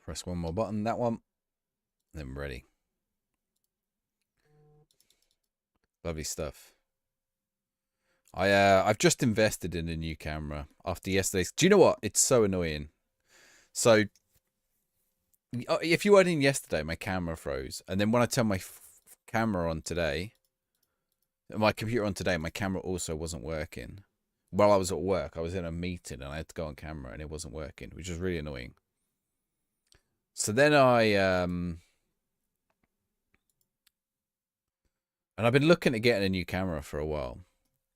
Press one more button, that one, then we're ready. Lovely stuff. I've just invested in a new camera after yesterday's. Do you know what? It's so annoying. So if you weren't in yesterday, my camera froze, and then when I turned my camera on today, my computer on today, my camera also wasn't working. While I was at work, I was in a meeting and I had to go on camera and it wasn't working, which was really annoying. So then and I've been looking at getting a new camera for a while,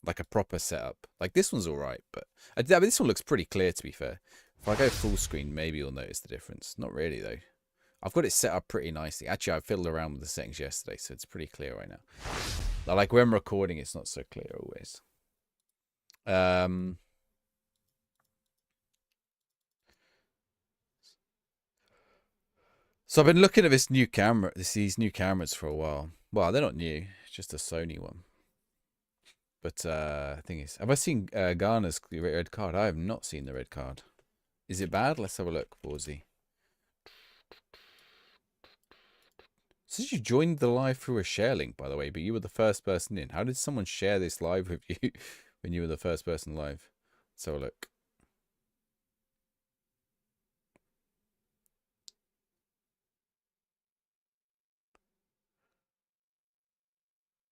like a proper setup. Like this one's all right, but this one looks pretty clear, to be fair. If I go full screen, maybe you'll notice the difference. Not really though. I've got it set up pretty nicely. Actually, I fiddled around with the settings yesterday, so it's pretty clear right now. Like when I'm recording, it's not so clear always. So I've been looking at this new camera, these new cameras for a while. Well, they're not new, it's just a Sony one. But the thing is, have I seen Garner's red card? I have not seen the red card. Is it bad? Let's have a look, Bawsy. Says you joined the live through a share link, by the way, but you were the first person in. How did someone share this live with you when you were the first person live? Let's have a look.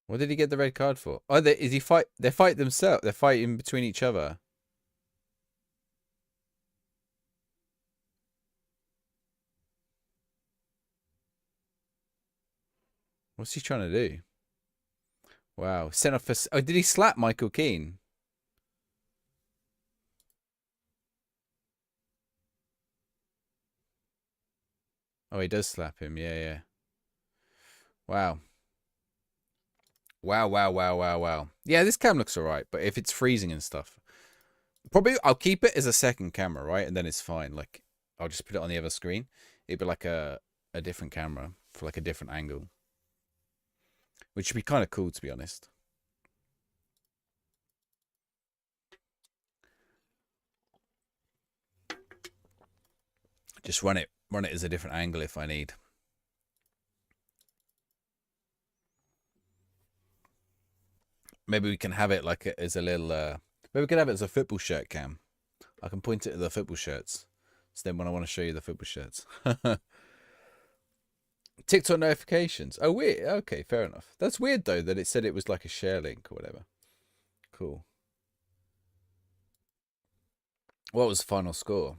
What did he get the red card for? Oh, is he fight? They fight themselves. They're fighting between each other. What's he trying to do? Wow. Sent off for... Oh, did he slap Michael Keane? Oh, he does slap him. Yeah, yeah. Wow. Wow, wow, wow, wow, wow. Yeah, this cam looks alright, but if it's freezing and stuff, probably I'll keep it as a second camera, right? And then it's fine. Like, I'll just put it on the other screen. It'd be like a different camera for like a different angle, which would be kind of cool, to be honest. Just run it as a different angle if I need. Maybe we can have it like as a little. Maybe we can have it as a football shirt cam. I can point it at the football shirts. So then when I want to show you the football shirts. TikTok notifications. Oh, weird. Okay, fair enough. That's weird though that it said it was like a share link or whatever. Cool. What was the final score?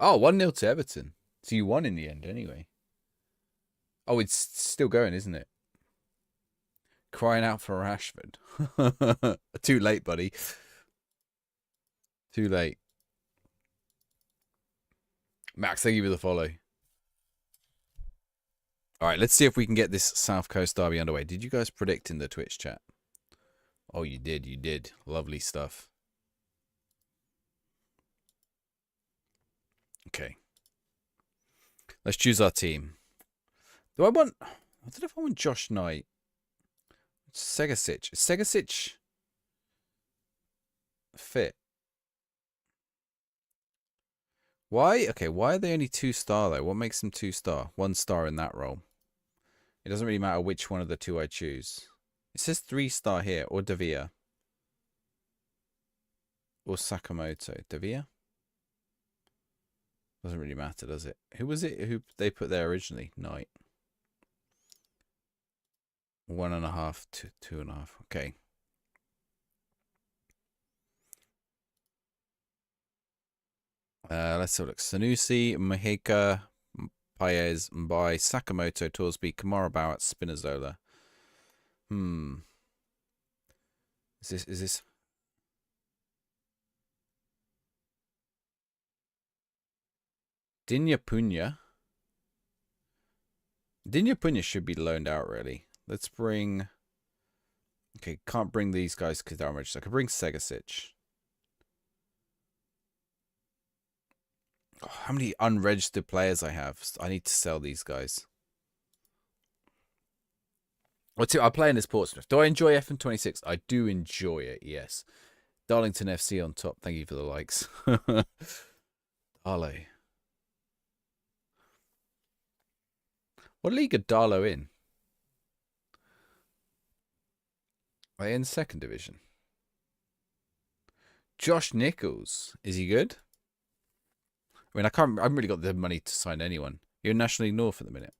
Oh, 1-0 to Everton. So you won in the end anyway. Oh, it's still going, isn't it? Crying out for Rashford. Too late, buddy. Too late. Max, thank you for the follow. All right, let's see if we can get this South Coast derby underway. Did you guys predict in the Twitch chat? Oh, you did. You did. Lovely stuff. Okay. Let's choose our team. I don't know if I want Josh Knight. Segasic. Is Segasic fit? Why? Okay, why are they only 2-star though? What makes them 2-star? 1-star in that role. It doesn't really matter which one of the two I choose. It says 3-star here, or Davia. Or Sakamoto. Davia? Doesn't really matter, does it? Who was it who they put there originally? Knight. 1.5 to 2.5. Okay. Let's have a look. Sanusi, Mahika, Paez, Mbai, Sakamoto, Torsby, Kamara, Bauer, Spinazzola. Is this? Dinya Punya. Dinya Punya should be loaned out, really. Let's bring... Okay, can't bring these guys because they're unregistered. I could bring Segasic. Oh, how many unregistered players I have? I need to sell these guys. I'm playing as Portsmouth. Do I enjoy FM26? I do enjoy it, yes. Darlington FC on top. Thank you for the likes. Darlow. What league are Darlow in? Are they in second division? Josh Nichols. Is he good? I mean, I haven't really got the money to sign anyone. You're in National League North at the minute.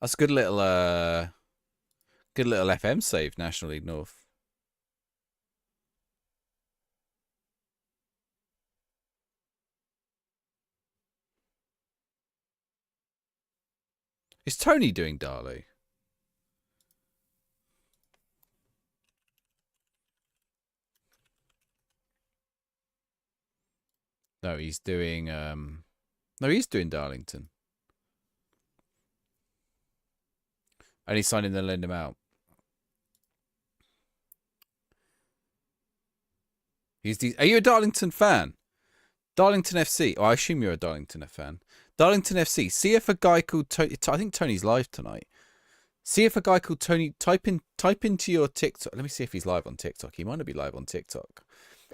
That's a good little FM save, National League North. Is Tony doing Darlow? No, he's doing no, he's doing Darlington. And he's signing to lend him out. Are you a Darlington fan? Darlington FC. Oh, I assume you're a Darlington fan. Darlington FC. See if a guy called Tony. I think Tony's live tonight. See if a guy called Tony. Type into your TikTok. Let me see if he's live on TikTok. He might not be live on TikTok.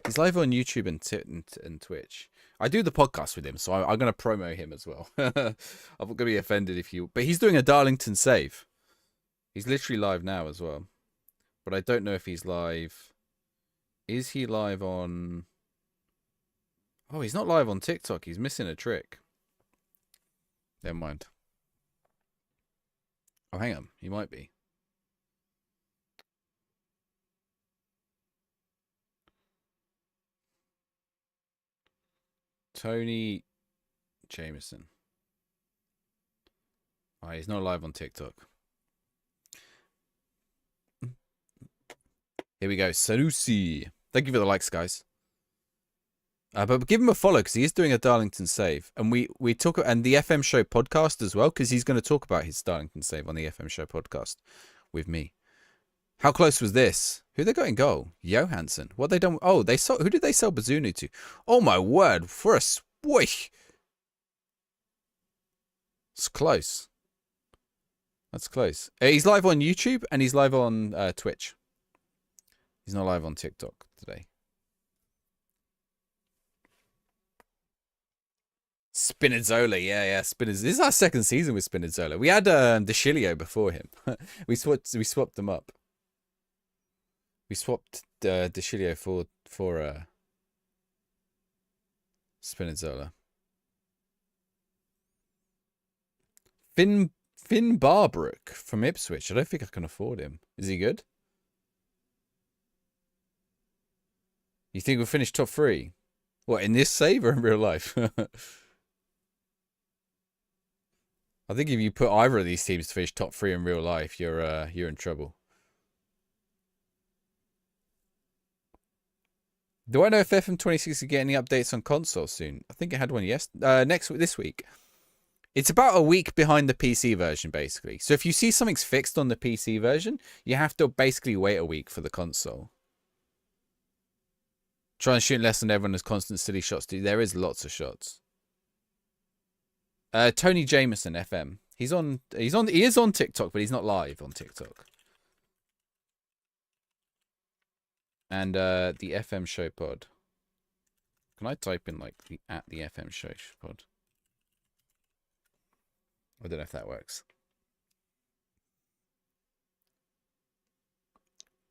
He's live on YouTube and Twitch. I do the podcast with him, so I'm going to promo him as well. I'm not going to be offended if you. But he's doing a Darlington save. He's literally live now as well. But I don't know if he's live. Is he live on... Oh, he's not live on TikTok. He's missing a trick. Never mind. Oh, hang on. He might be. Tony Jameson. Oh, he's not live on TikTok. Here we go. Sanusi. Thank you for the likes, guys. But give him a follow because he is doing a Darlington save. And we talk, and the FM Show podcast as well, because he's going to talk about his Darlington save on the FM Show podcast with me. How close was this? Who they got in goal? Johansson. What they done? Oh, they sold. Who did they sell Bazunu to? Oh my word! For a swish. It's close. That's close. He's live on YouTube and he's live on Twitch. He's not live on TikTok today. Spinazzola, yeah. This is our second season with Spinazzola. We had De Chilio before him. we swapped them up. We swapped De Chilio for Spinazzola. Finn Barbrook from Ipswich. I don't think I can afford him. Is he good? You think we'll finish top 3? What, in this save or in real life? I think if you put either of these teams to finish top 3 in real life, you're in trouble. Do I know if FM26 will get any updates on console soon? I think it had one this week. It's about a week behind the PC version, basically. So if you see something's fixed on the PC version, you have to basically wait a week for the console. Try and shoot less than everyone has constant silly shots. There is lots of shots. Tony Jameson, FM. He is on TikTok, but he's not live on TikTok. And the FM Show pod. Can I type in like the FM Show pod? I don't know if that works.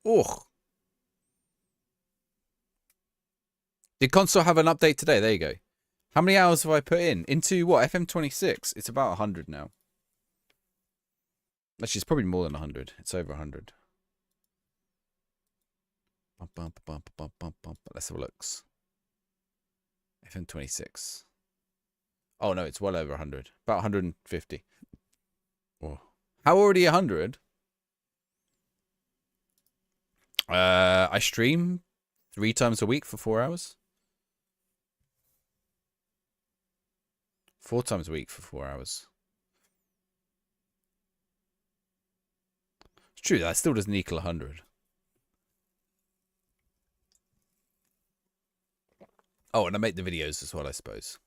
Ugh. Did console have an update today? There you go. How many hours have I put in? Into what? FM26? It's about 100 now. Actually, it's probably more than 100. It's over 100. Let's have a look. FM26. Oh, no, it's well over 100. About 150. Oh. How already 100? I stream 3 times a week for 4 hours. 4 times a week for 4 hours. It's true, that still doesn't equal 100. Oh, and I make the videos as well, I suppose.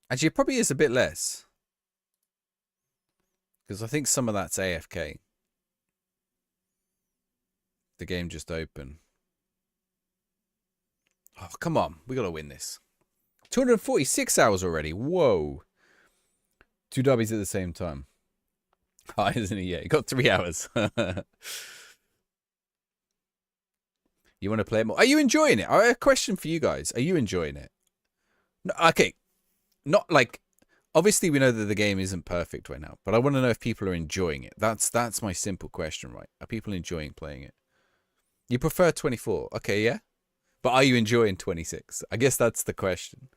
Actually, it probably is a bit less. Because I think some of that's AFK. The game just opened. Oh, come on. We got to win this. 246 hours already. Whoa. 2 W's at the same time. High, isn't it? Yeah, you got 3 hours. You want to play it more? Are you enjoying it? A question for you guys. Are you enjoying it? No, okay. Not like... Obviously, we know that the game isn't perfect right now. But I want to know if people are enjoying it. That's my simple question, right? Are people enjoying playing it? You prefer 24. Okay, yeah? But are you enjoying 26? I guess that's the question.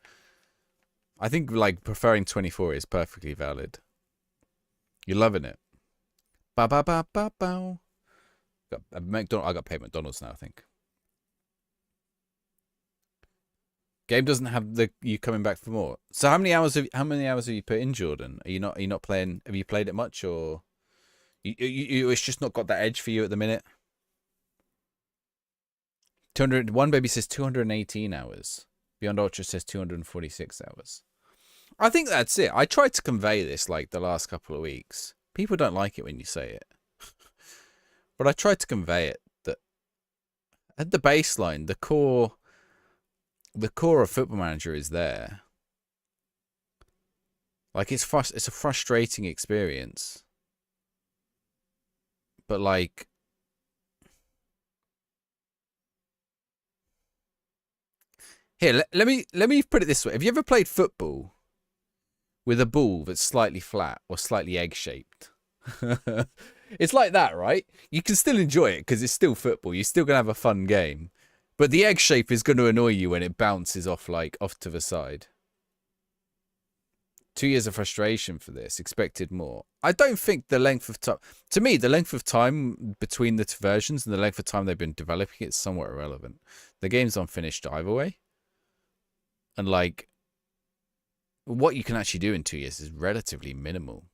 I think, like, preferring 24 is perfectly valid. You're loving it. Ba ba ba ba ba. I got paid McDonald's now, I think. Game doesn't have you coming back for more. So how many hours have you put in, Jordan? Are you not playing? Have you played it much, or it's just not got that edge for you at the minute? 201 baby says 218 hours. Beyond Ultra says 246 hours. I think that's it. I tried to convey this like the last couple of weeks. People don't like it when you say it. But I tried to convey it that at the baseline, the core of Football Manager is there. Like it's a frustrating experience. But like here, let me put it this way. Have you ever played football with a ball that's slightly flat or slightly egg-shaped? It's like that, right? You can still enjoy it because it's still football. You're still going to have a fun game. But the egg shape is going to annoy you when it bounces off to the side. 2 years of frustration for this. Expected more. I don't think the length of time... To me, the length of time between the two versions and the length of time they've been developing it's somewhat irrelevant. The game's unfinished either way. And, like, what you can actually do in 2 years is relatively minimal.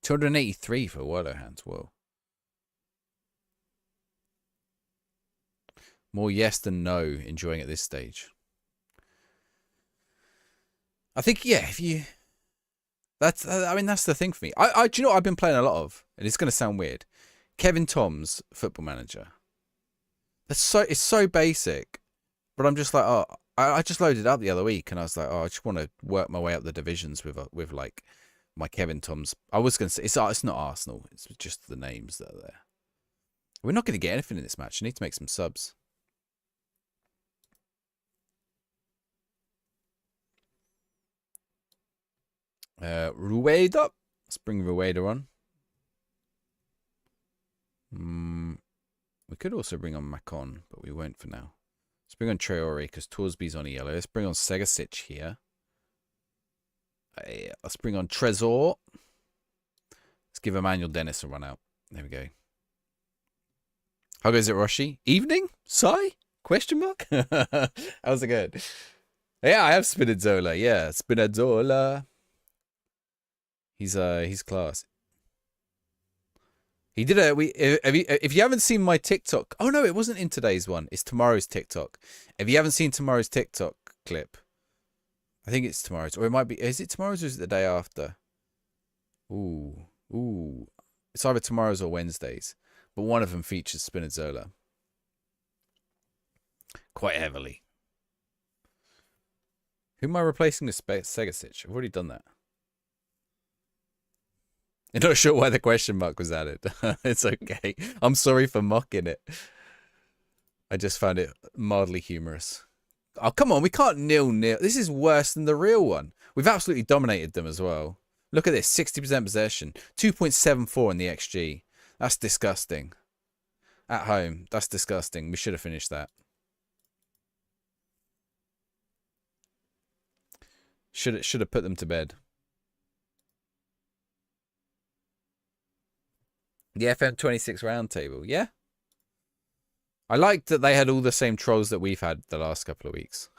283 for Warlow Hands. Whoa. More yes than no enjoying at this stage. I think, yeah, if you... that's the thing for me. Do you know what I've been playing a lot of? And it's going to sound weird. Kevin Tom's Football Manager. It's so basic. But I'm just like, oh... I just loaded it up the other week and I was like, oh, I just want to work my way up the divisions with like, my Kevin Tom's. I was going to say, it's not Arsenal. It's just the names that are there. We're not going to get anything in this match. I need to make some subs. Rueda. Let's bring Rueda on. We could also bring on Macon, but we won't for now. Let's bring on Traore because Torsby's on a yellow. Let's bring on Segasic here. Let's bring on Trezor. Let's give Emmanuel Dennis a run out. There we go. How goes it, Roshi? Evening? Sigh? Question mark? How's it going? Yeah, I have Spinazzola. Yeah, Spinazzola. He's class. He did if you haven't seen my TikTok. Oh no, it wasn't in today's one. It's tomorrow's TikTok. If you haven't seen tomorrow's TikTok clip, I think it's tomorrow's, or it might be. Is it tomorrow's or is it the day after? Ooh. It's either tomorrow's or Wednesday's, but one of them features Spinazzola quite heavily. Who am I replacing with Segasic? I've already done that. I'm not sure why the question mark was added. It's okay. I'm sorry for mocking it. I just found it mildly humorous. Oh, come on. We can't 0-0. This is worse than the real one. We've absolutely dominated them as well. Look at this. 60% possession. 2.74 in the XG. That's disgusting. At home. That's disgusting. We should have finished that. Should have put them to bed. The FM26 roundtable, yeah. I liked that they had all the same trolls that we've had the last couple of weeks,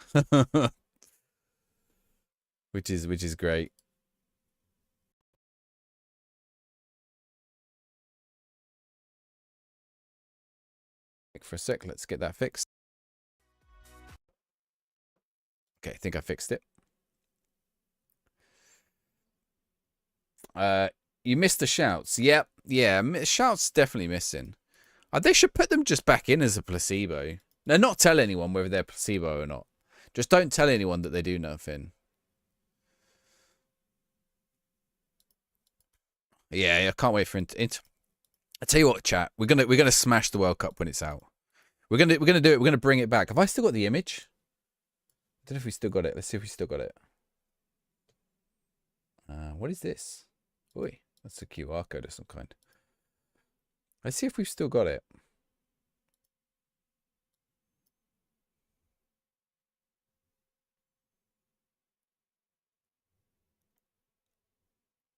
which is great. For a sec, let's get that fixed. Okay, I think I fixed it. You missed the shouts. Yep. Yeah, shouts definitely missing. They should put them just back in as a placebo. No, not tell anyone whether they're placebo or not. Just don't tell anyone that they do nothing. Yeah, I can't wait for it. I tell you what, chat. We're gonna smash the World Cup when it's out. We're gonna do it. We're gonna bring it back. Have I still got the image? I don't know if we still got it. Let's see if we still got it. What is this? Oi, that's a QR code of some kind. Let's see if we've still got it.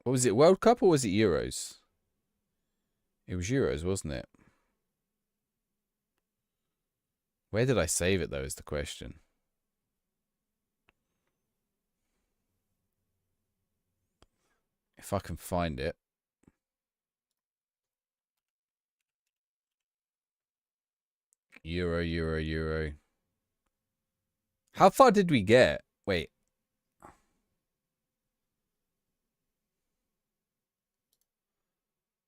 What was it? World Cup or was it Euros? It was Euros, wasn't it? Where did I save it, though, is the question. If I can find it. Euro. How far did we get? Wait.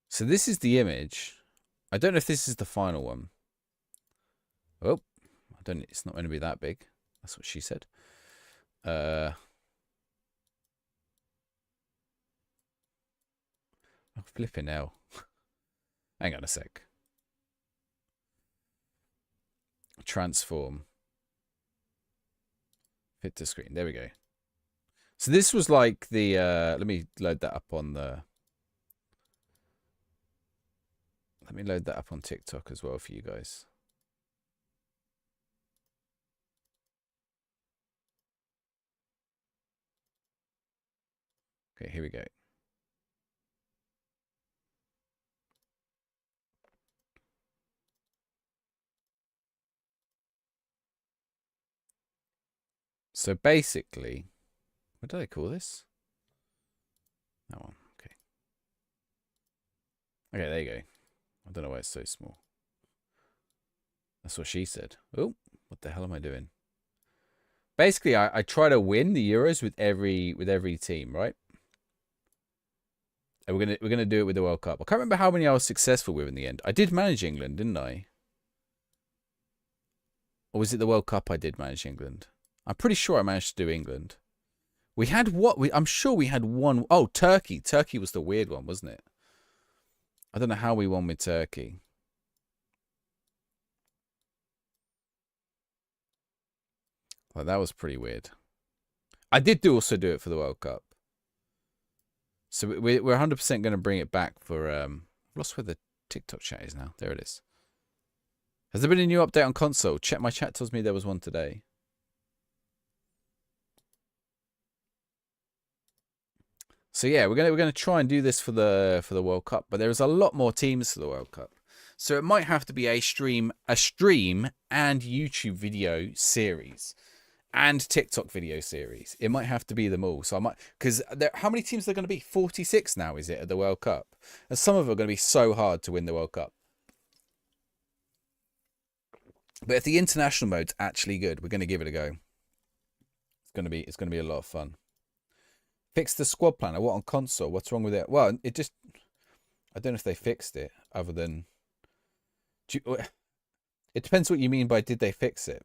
So this is the image. I don't know if this is the final one. Oh, I don't. It's not going to be that big. That's what she said. Oh, flipping hell. Hang on a sec. Transform. Fit to screen. There we go. So this was like the. Let me load that up on the. Let me load that up on TikTok as well for you guys. Okay, here we go. So basically, what did I call this? That one. Okay. Okay, there you go. I don't know why it's so small. That's what she said. Oh, what the hell am I doing? Basically, I try to win the Euros with every team, right? And we're gonna do it with the World Cup. I can't remember how many I was successful with in the end. I did manage England, didn't I? Or was it the World Cup I did manage England? I'm pretty sure I managed to do England. We had what? I'm sure we had one. Oh, Turkey. Turkey was the weird one, wasn't it? I don't know how we won with Turkey. Well, that was pretty weird. I did also do it for the World Cup. So we're 100% going to bring it back for... I've lost where the TikTok chat is now. There it is. Has there been a new update on console? Check my chat tells me there was one today. So yeah, we're gonna try and do this for the World Cup, but there's a lot more teams for the World Cup. So it might have to be a stream and YouTube video series and TikTok video series. It might have to be them all. So I might, because how many teams are there going to be? 46 now, is it, at the World Cup? And some of them are going to be so hard to win the World Cup. But if the international mode's actually good, we're going to give it a go. It's going to be a lot of fun. Fix the squad planner. What, on console? What's wrong with it? Well, it just... I don't know if they fixed it, other than... It depends what you mean by did they fix it.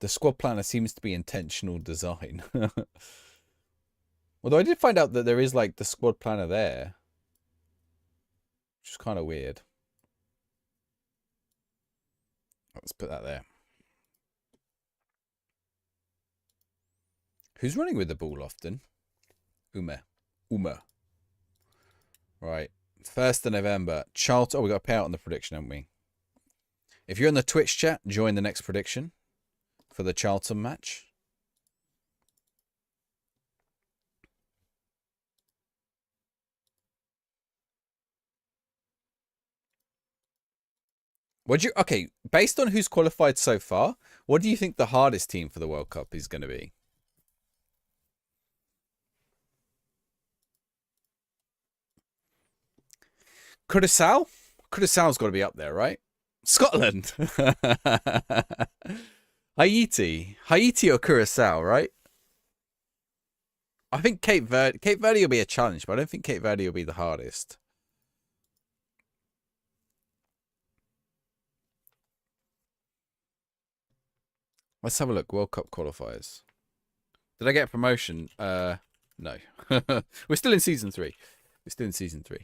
The squad planner seems to be intentional design. Although I did find out that there is, like, the squad planner there. Which is kind of weird. Let's put that there. Who's running with the ball often? Uma. Right. 1st of November. Charlton. Oh, we got to pay out on the prediction, haven't we? If you're in the Twitch chat, join the next prediction for the Charlton match. Okay, based on who's qualified so far, what do you think the hardest team for the World Cup is going to be? Curaçao? Curaçao's got to be up there, right? Scotland. Haiti or Curaçao, right? I think Cape Verde will be a challenge, but I don't think Cape Verde will be the hardest. Let's have a look. World Cup qualifiers. Did I get a promotion? No. We're still in season 3. We're still in season 3.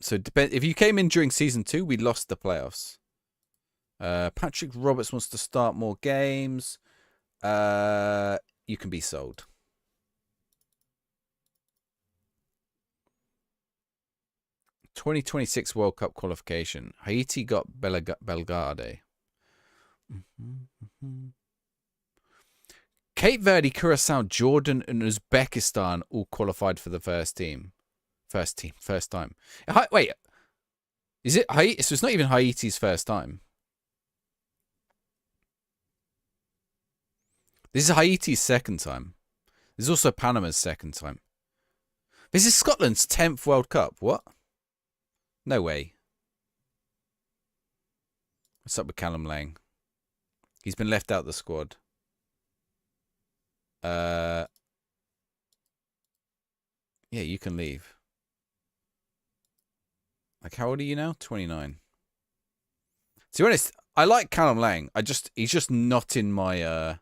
So if you came in during season 2, we lost the playoffs. Patrick Roberts wants to start more games. You can be sold. '26 World Cup qualification. Haiti got Belgrade. Cape Verde, Curacao, Jordan, and Uzbekistan all qualified for the first time. Wait, is it Haiti? So it's not even Haiti's first time. This is Haiti's second time. This is also Panama's second time. This is Scotland's 10th World Cup. What? No way. What's up with Callum Lang? He's been left out of the squad. Yeah, you can leave. Like, how old are you now? 29. To be honest, I like Callum Lang. He's just not in my,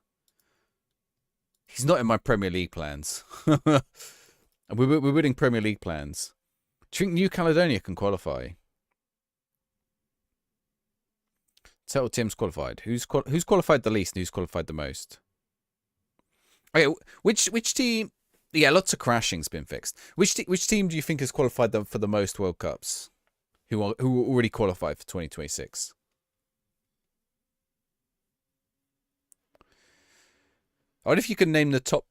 he's not in my Premier League plans. We're winning Premier League plans. Do you think New Caledonia can qualify? Settle Tim's qualified. Who's qualified the least and who's qualified the most? Okay, which team? Yeah, lots of crashing's been fixed. Which team do you think has qualified for the most World Cups? Who already qualified for 2026? I wonder if you can name the top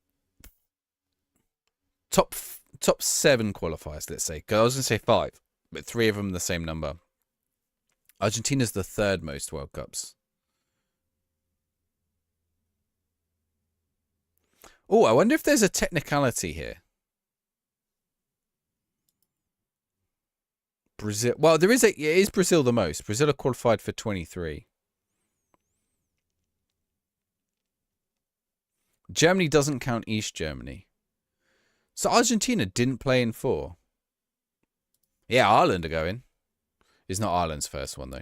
7 qualifiers, let's say. Because I was going to say 5, but 3 of them the same number. Argentina's the 3rd most World Cups. Oh, I wonder if there's a technicality here. Brazil. Well, it is Brazil the most. Brazil are qualified for 23. Germany doesn't count East Germany. So Argentina didn't play in 4. Yeah, Ireland are going. It's not Ireland's first one, though.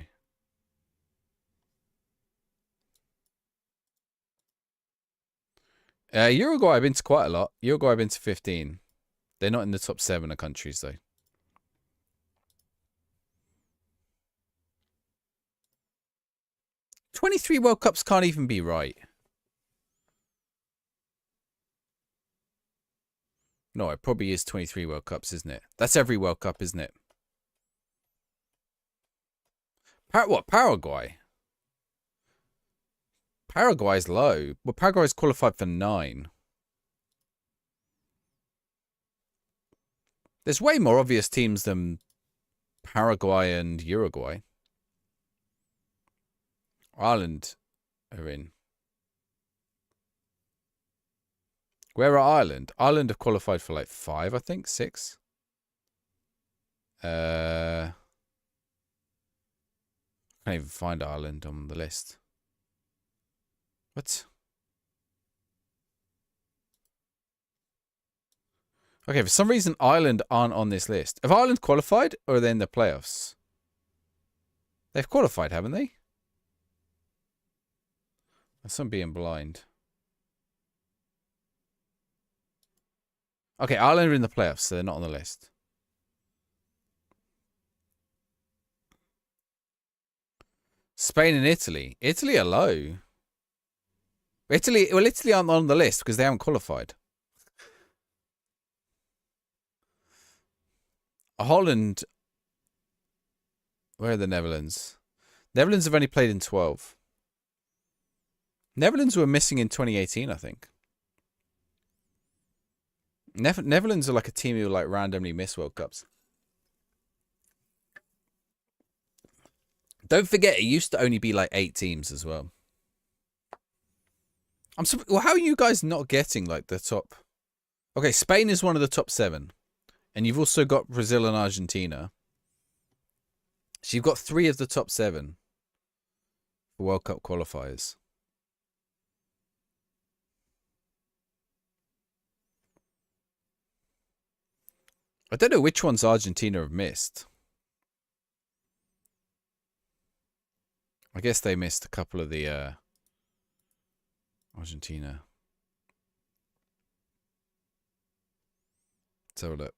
Uruguay I've been to quite a lot. Uruguay I've been to 15. They're not in the top 7 of countries, though. '23 World Cups can't even be right. No, it probably is 23 World Cups, isn't it? That's every World Cup, isn't it? What? Paraguay? Paraguay's low. Well, Paraguay's qualified for 9. There's way more obvious teams than Paraguay and Uruguay. Ireland are in. Where are Ireland? Ireland have qualified for like 5, I think. 6. Can't even find Ireland on the list. What? Okay, for some reason Ireland aren't on this list. Have Ireland qualified or are they in the playoffs? They've qualified, haven't they? That's I'm being blind. Okay, Ireland are in the playoffs, so they're not on the list. Spain and Italy. Italy are low. Italy aren't on the list because they haven't qualified. Holland. Where are the Netherlands? Netherlands have only played in 12. Netherlands were missing in 2018, I think. Netherlands are like a team who like randomly miss World Cups. Don't forget, it used to only be like 8 teams as well. Well, how are you guys not getting like the top? Okay, Spain is one of the top 7. And you've also got Brazil and Argentina. So you've got 3 of the top 7 for World Cup qualifiers. I don't know which ones Argentina have missed. I guess they missed a couple of the Argentina. Let's have a look.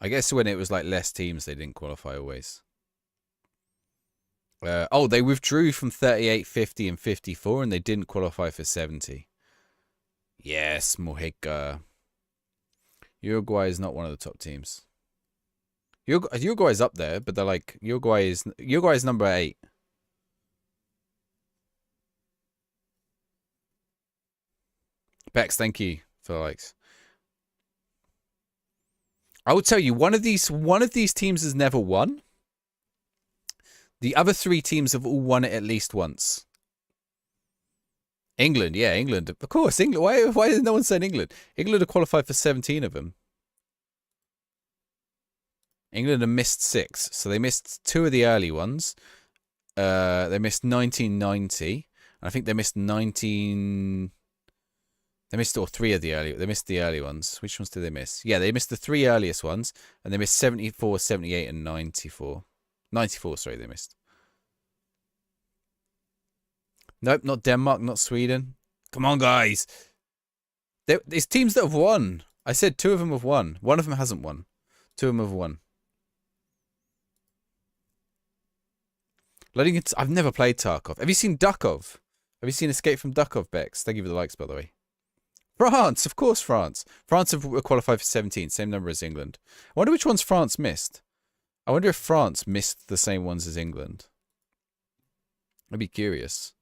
I guess when it was like less teams, they didn't qualify always. Oh, they withdrew from 38, 50, and 54, and they didn't qualify for 70. Yes, Mojica. Uruguay is not one of the top teams. Uruguay's up there, but they're like Uruguay is number 8. Bex, thank you for the likes. I will tell you, one of these teams has never won. The other 3 teams have all won it at least once. England, yeah, England. Of course, England. Why has no one said England? England have qualified for 17 of them. England have missed 6. So they missed 2 of the early ones. They missed 1990. I think they missed 19... They missed all 3 of the early... They missed the early ones. Which ones did they miss? Yeah, they missed the 3 earliest ones. And they missed 74, 78, and 94. 94, sorry, they missed. Nope, not Denmark, not Sweden. Come on, guys. There's teams that have won. I said 2 of them have won. One of them hasn't won. 2 of them have won. I've never played Tarkov. Have you seen Dukov? Have you seen Escape from Dukov, Bex? Thank you for the likes, by the way. France, of course, France. France have qualified for 17, same number as England. I wonder which ones France missed. I wonder if France missed the same ones as England. I'd be curious.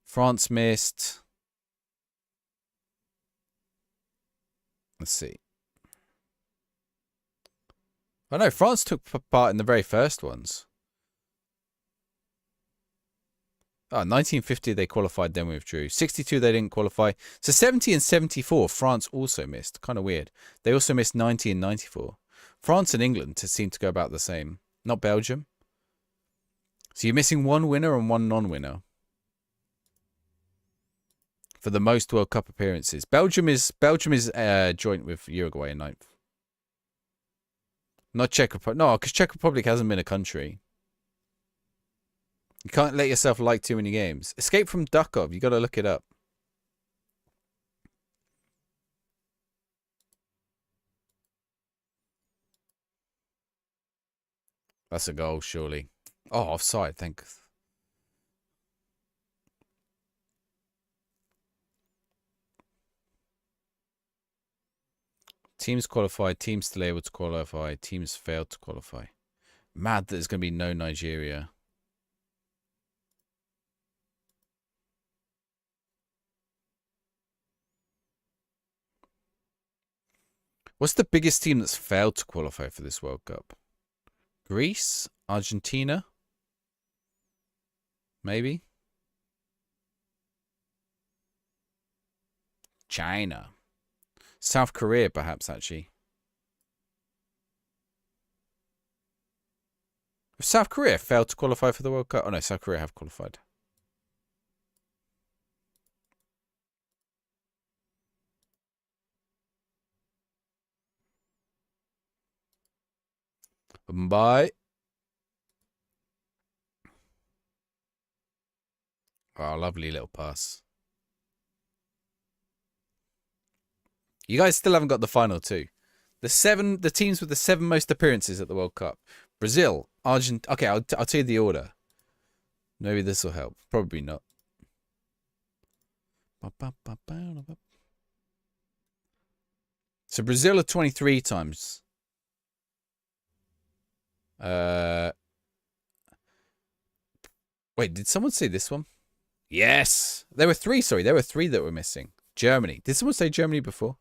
France missed... Let's see. Oh no, France took part in the very first ones. Oh, 1950 they qualified, then withdrew. 62 they didn't qualify. So 70 and 74 France also missed. Kind of weird. They also missed 90 and 94. France and England seem to go about the same. Not Belgium. So you're missing 1 winner and 1 non-winner for the most World Cup appearances. Belgium is joint with Uruguay in 9th. Not Czech Republic. No, because Czech Republic hasn't been a country. You can't let yourself like too many games. Escape from Dukov. You got to look it up. That's a goal, surely. Oh, offside. Thanks. Teams qualified. Teams still able to qualify. Teams failed to qualify. Mad that there's going to be no Nigeria. What's the biggest team that's failed to qualify for this World Cup? Greece? Argentina? Maybe? China. South Korea, perhaps, actually. South Korea failed to qualify for the World Cup. Oh, no, South Korea have qualified. Bye. Oh, lovely little pass. You guys still haven't got the final 2. The teams with the 7 most appearances at the World Cup. Brazil, Argentina. Okay, I'll tell you the order. Maybe this will help. Probably not. So Brazil are 23 times. Wait, did someone say this one? Yes. There were 3, sorry. There were 3 that were missing. Germany. Did someone say Germany before?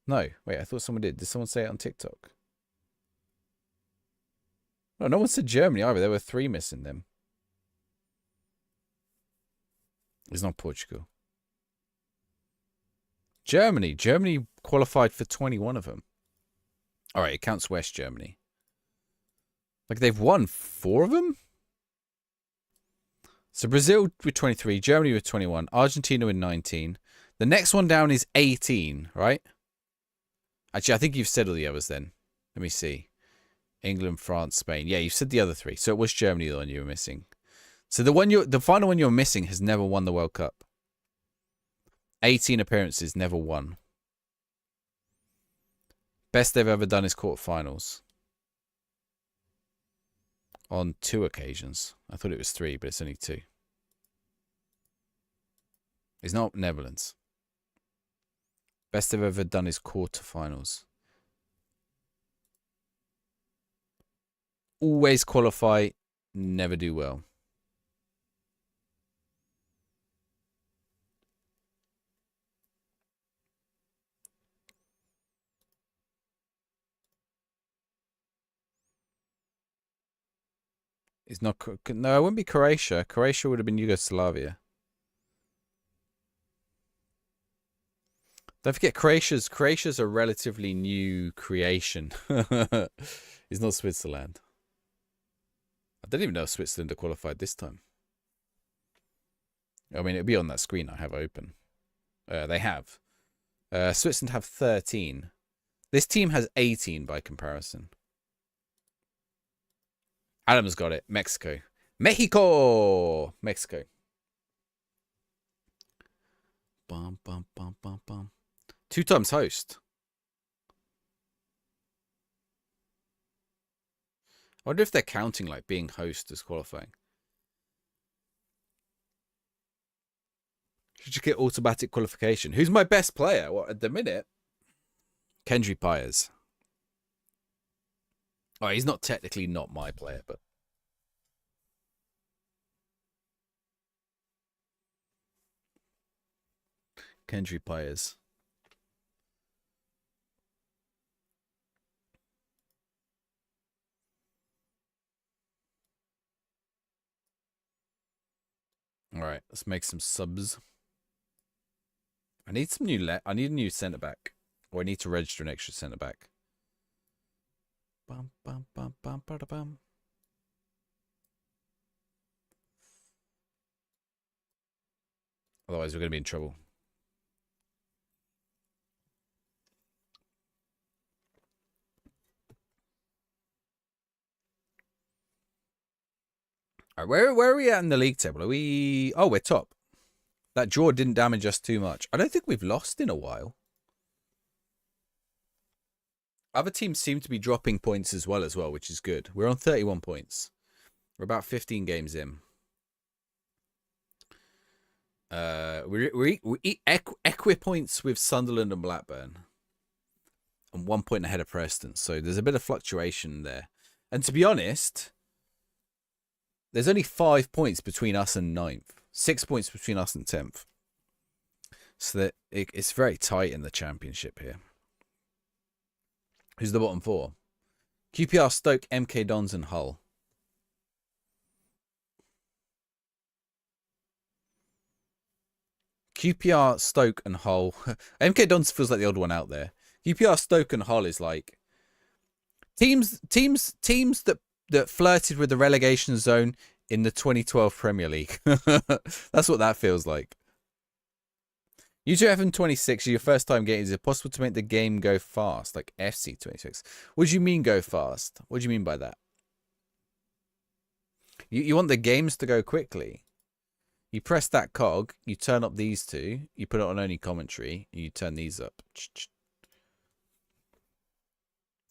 No. Wait, I thought someone did. Did someone say it on TikTok? No, no one said Germany either. There were 3 missing them. It's not Portugal. Germany. Germany qualified for 21 of them. All right, it counts West Germany. Like, they've won 4 of them? So Brazil with 23, Germany with 21, Argentina with 19. The next one down is 18, right? Actually, I think you've said all the others then. Let me see. England, France, Spain. Yeah, you said the other three. So it was Germany the one you were missing. So the final one you're missing has never won the World Cup. 18 appearances, never won. Best they've ever done is quarterfinals. On 2 occasions. I thought it was 3, but it's only 2. It's not Netherlands. Best they've ever done is quarterfinals. Always qualify, never do well. It's not. No, it wouldn't be Croatia. Croatia would have been Yugoslavia. Don't forget, Croatia's a relatively new creation. It's not Switzerland. I don't even know if Switzerland are qualified this time. I mean, it'll be on that screen I have open. They have. Switzerland have 13. This team has 18 by comparison. Adam's got it. Mexico. Mexico. Bum, bum, bum, bum, bum. 2 times host. I wonder if they're counting like being host as qualifying. Should you get automatic qualification? Who's my best player? What at the minute? Kendry Pyers. Oh, he's not technically not my player, but Kendry Pyers. All right, let's make some subs. I need some new. I need a new centre back, or I need to register an extra centre back. Bum bum bum bum bum bum. Otherwise, we're going to be in trouble. All right, where are we at in the league table? Are we? Oh, we're top. That draw didn't damage us too much. I don't think we've lost in a while. Other teams seem to be dropping points as well, which is good. We're on 31 points. We're about 15 games in. We're equipoints with Sunderland and Blackburn. And 1 point ahead of Preston. So there's a bit of fluctuation there. And to be honest, there's only 5 points between us and 9th. 6 points between us and 10th. So that it's very tight in the championship here. Who's the bottom 4? QPR, Stoke, MK Dons and Hull. QPR, Stoke and Hull. MK Dons feels like the odd one out there. QPR, Stoke and Hull is like teams that flirted with the relegation zone in the 2012 Premier League. That's what that feels like. U2F26, your first time game. Is it possible to make the game go fast? Like FC26. What do you mean go fast? What do you mean by that? You want the games to go quickly. You press that cog, you turn up these two, you put it on only commentary, and you turn these up.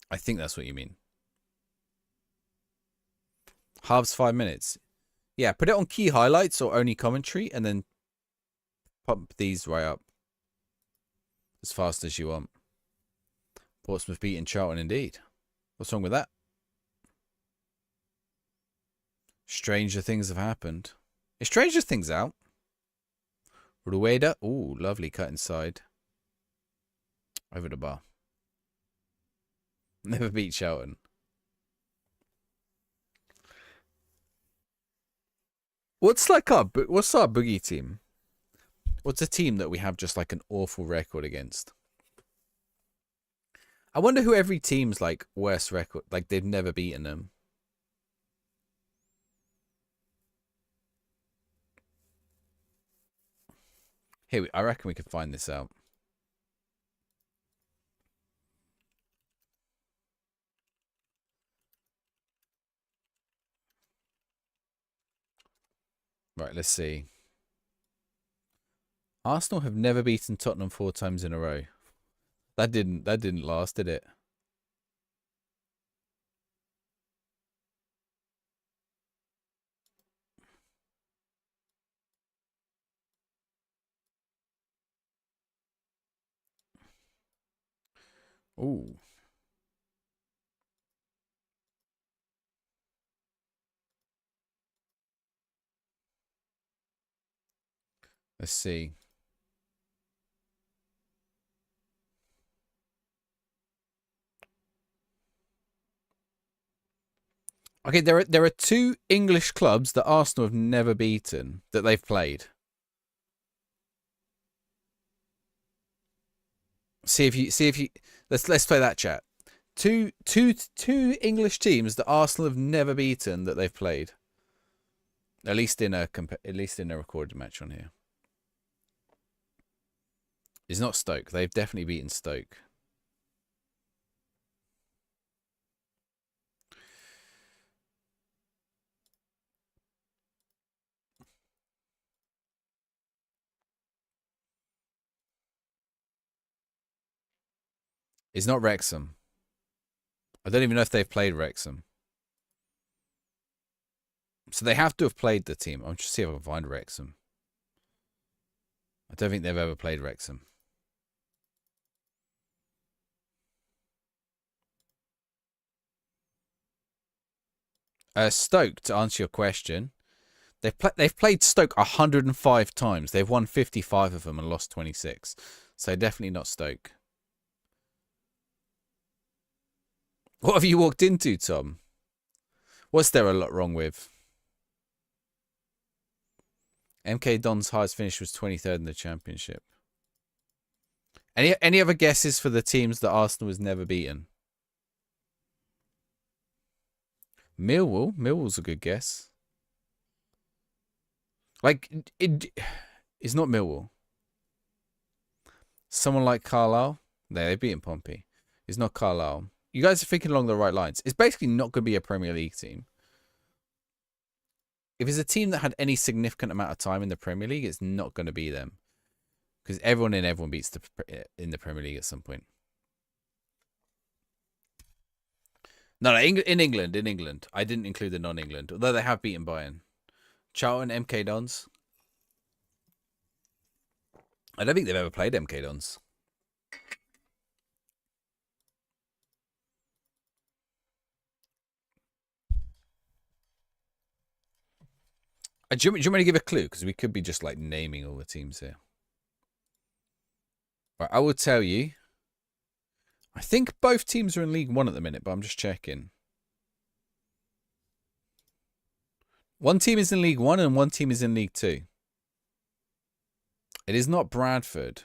I think that's what you mean. Halves 5 minutes. Yeah, put it on key highlights or only commentary, and then pump these right up as fast as you want. Portsmouth beating Charlton indeed. What's wrong with that? Stranger things have happened. Is Stranger Things out? Rueda. Ooh, lovely cut inside. Over the bar. Never beat Charlton. What's our boogie team? What's a team that we have just like an awful record against? I wonder who every team's like worst record, like they've never beaten them. Here, I reckon we could find this out. Right, let's see. Arsenal have never beaten Tottenham 4 times in a row. That didn't last, did it? Ooh. Let's see. Okay, there are 2 English clubs that Arsenal have never beaten that they've played. See if you let's play that chat. Two English teams that Arsenal have never beaten that they've played. At least in a recorded match on here. It's not Stoke. They've definitely beaten Stoke. It's not Wrexham. I don't even know if they've played Wrexham. So they have to have played the team. I'll just see if I can find Wrexham. I don't think they've ever played Wrexham. Stoke, to answer your question, they've played Stoke 105 times. They've won 55 of them and lost 26. So definitely not Stoke. What have you walked into, Tom? What's there a lot wrong with? MK Don's highest finish was 23rd in the championship. Any other guesses for the teams that Arsenal has never beaten? Millwall. Millwall's a good guess. Like, it's not Millwall. Someone like Carlisle. They've beaten Pompey. It's not Carlisle. You guys are thinking along the right lines. It's basically not going to be a Premier League team. If it's a team that had any significant amount of time in the Premier League, it's not going to be them. Because everyone beats in the Premier League at some point. No, in England. I didn't include the non-England, although they have beaten Bayern. Charlton, MK Dons. I don't think they've ever played MK Dons. Do you want me to give a clue? Because we could be just like naming all the teams here. Right, I will tell you. I think both teams are in League One at the minute, but I'm just checking. One team is in League One and one team is in League Two. It is not Bradford.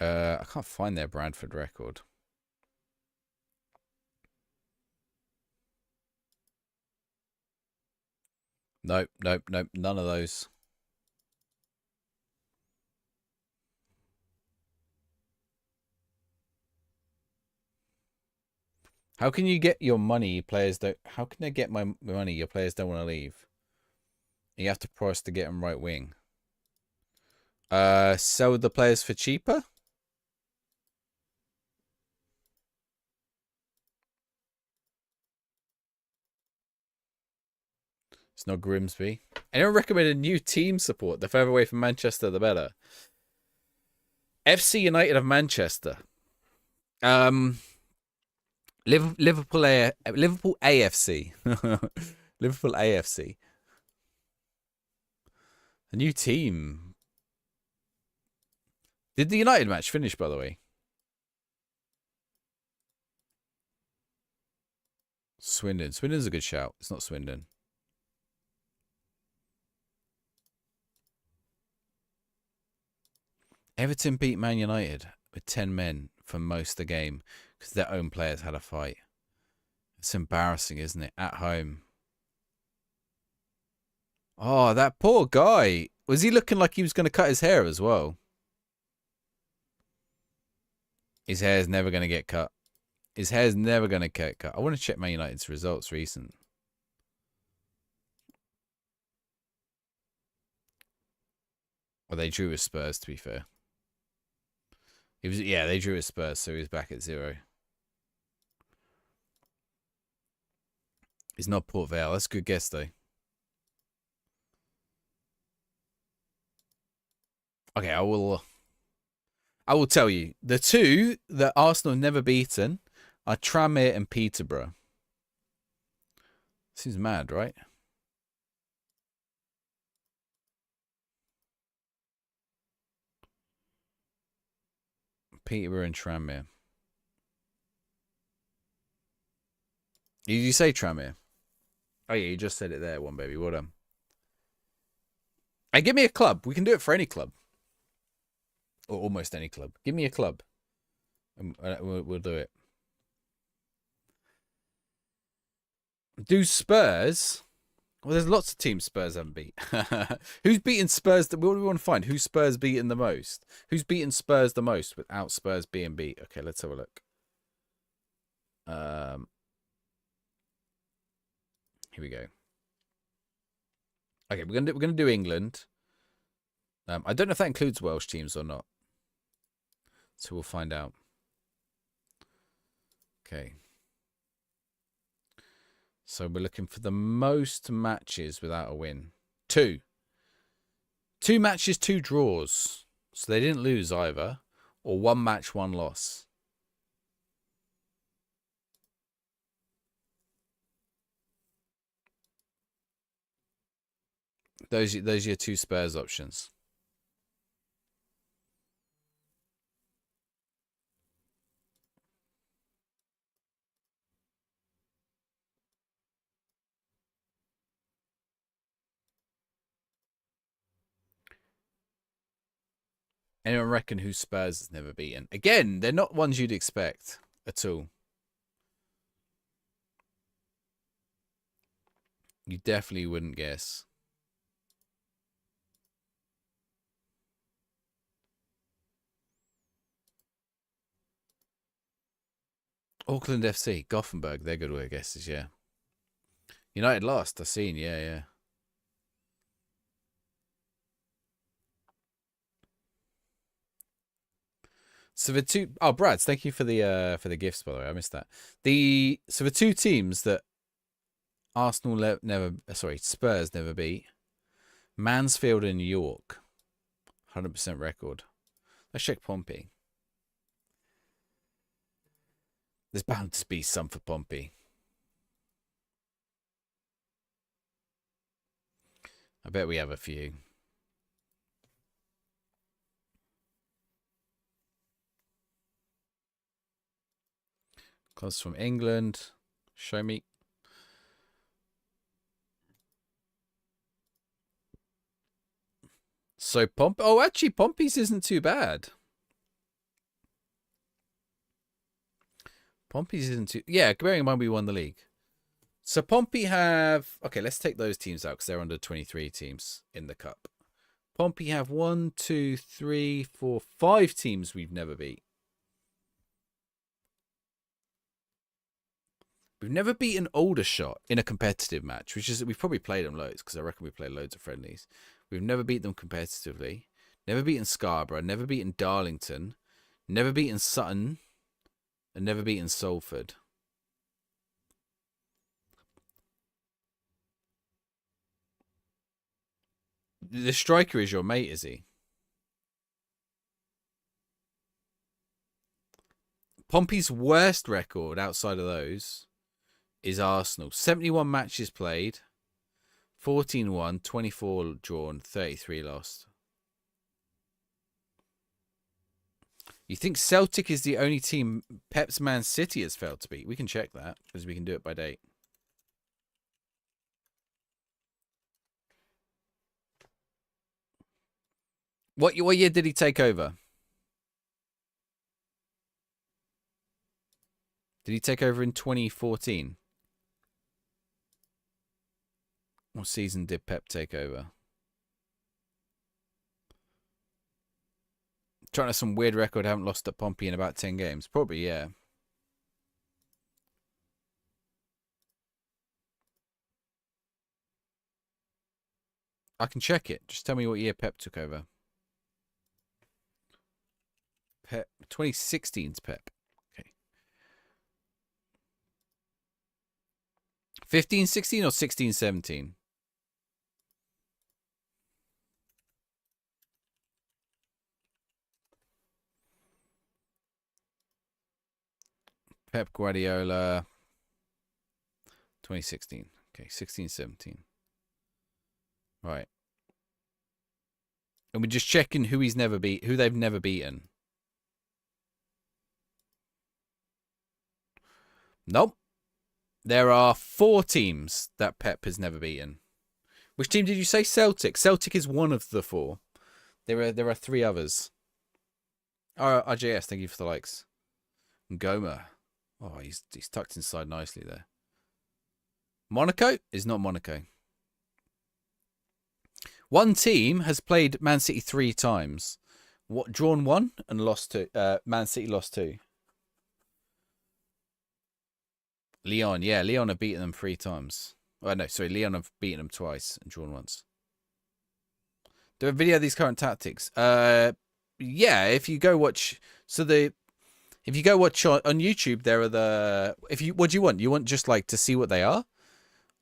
I can't find their Bradford record. Nope. None of those. How can you get your money? Players don't. How can I get my money? Your players don't want to leave. You have to price to get them right wing. Sell the players for cheaper. It's not Grimsby. Anyone recommend a new team support? The further away from Manchester, the better. FC United of Manchester. Liverpool AFC. Liverpool AFC. A new team. Did the United match finish, by the way? Swindon. Swindon's a good shout. It's not Swindon. Everton beat Man United with 10 men for most of the game because their own players had a fight. It's embarrassing, isn't it? At home. Oh, that poor guy. Was he looking like he was going to cut his hair as well? His hair's never going to get cut. His hair's never going to get cut. I want to check Man United's results recent. Well, they drew with Spurs, to be fair. He was, yeah, they drew with Spurs, so he was back at 0. He's not Port Vale. That's a good guess, though. Okay, I will tell you. The two that Arsenal have never beaten are Tranmere and Peterborough. Seems mad, right? Peterborough and Tranmere. Did you say Tranmere? Oh, yeah, you just said it there, one baby. Well done. Hey, give me a club. We can do it for any club. Or almost any club. Give me a club. And we'll do it. Do Spurs? Well, there's lots of teams Spurs haven't beat. Who's beaten Spurs? What do we want to find? Who's Spurs beaten the most? Who's beaten Spurs the most without Spurs being beat? Okay, let's have a look. Here we go. Okay, we're gonna do England. I don't know if that includes Welsh teams or not. So we'll find out. Okay. So we're looking for the most matches without a win. 2. 2 matches, 2 draws. So they didn't lose either. Or 1 match, 1 loss. Those are your 2 Spurs options. Anyone reckon who Spurs has never beaten? Again, they're not ones you'd expect at all. You definitely wouldn't guess. Auckland FC, Gothenburg, they're good with guesses, yeah. United lost, I've seen, yeah. So the two Brads, thank you for the gifts, by the way. I missed that. So the 2 teams that Spurs never beat, Mansfield and York. 100% record. Let's check Pompey. There's bound to be some for Pompey. I bet we have a few. Clubs from England. Show me. So Pompey. Oh, actually, Pompey's isn't too bad. Pompey's isn't too. Yeah, bearing in mind we won the league. So Pompey have. Okay, let's take those teams out because they're under 23 teams in the cup. Pompey have 1, 2, 3, 4, 5 teams we've never beat. We've never beaten Aldershot in a competitive match, which is we've probably played them loads because I reckon we played loads of friendlies. We've never beat them competitively. Never beaten Scarborough. Never beaten Darlington. Never beaten Sutton. And never beaten Salford. The striker is your mate, is he? Pompey's worst record outside of those is Arsenal. 71 matches played, 14 won, 24 drawn, 33 lost. You think Celtic is the only team Pep's Man City has failed to beat? We can check that because we can do it by date. What year did he take over? Did he take over in 2014? What season did Pep take over? Trying to have some weird record. I haven't lost at Pompey in about 10 games. Probably, yeah. I can check it. Just tell me what year Pep took over. Pep. 2016's Pep. Okay. 15-16 or 16-17? Pep Guardiola. 2016. Okay, 16-17. Right. And we're just checking who they've never beaten. Nope. There are 4 teams that Pep has never beaten. Which team did you say? Celtic. Celtic is one of the 4. There are 3 others. Oh, RJS, thank you for the likes. Ngoma. Oh, he's tucked inside nicely there. Monaco is not Monaco. One team has played Man City 3 times. Drawn 1 and lost 2. Man City lost 2. Leon, yeah, Leon have beaten them 3 times. Oh no, sorry, Leon have beaten them twice and drawn once. Do a video of these current tactics. Yeah, if you go watch, if you go watch on YouTube, there are what do you want? You want just like to see what they are?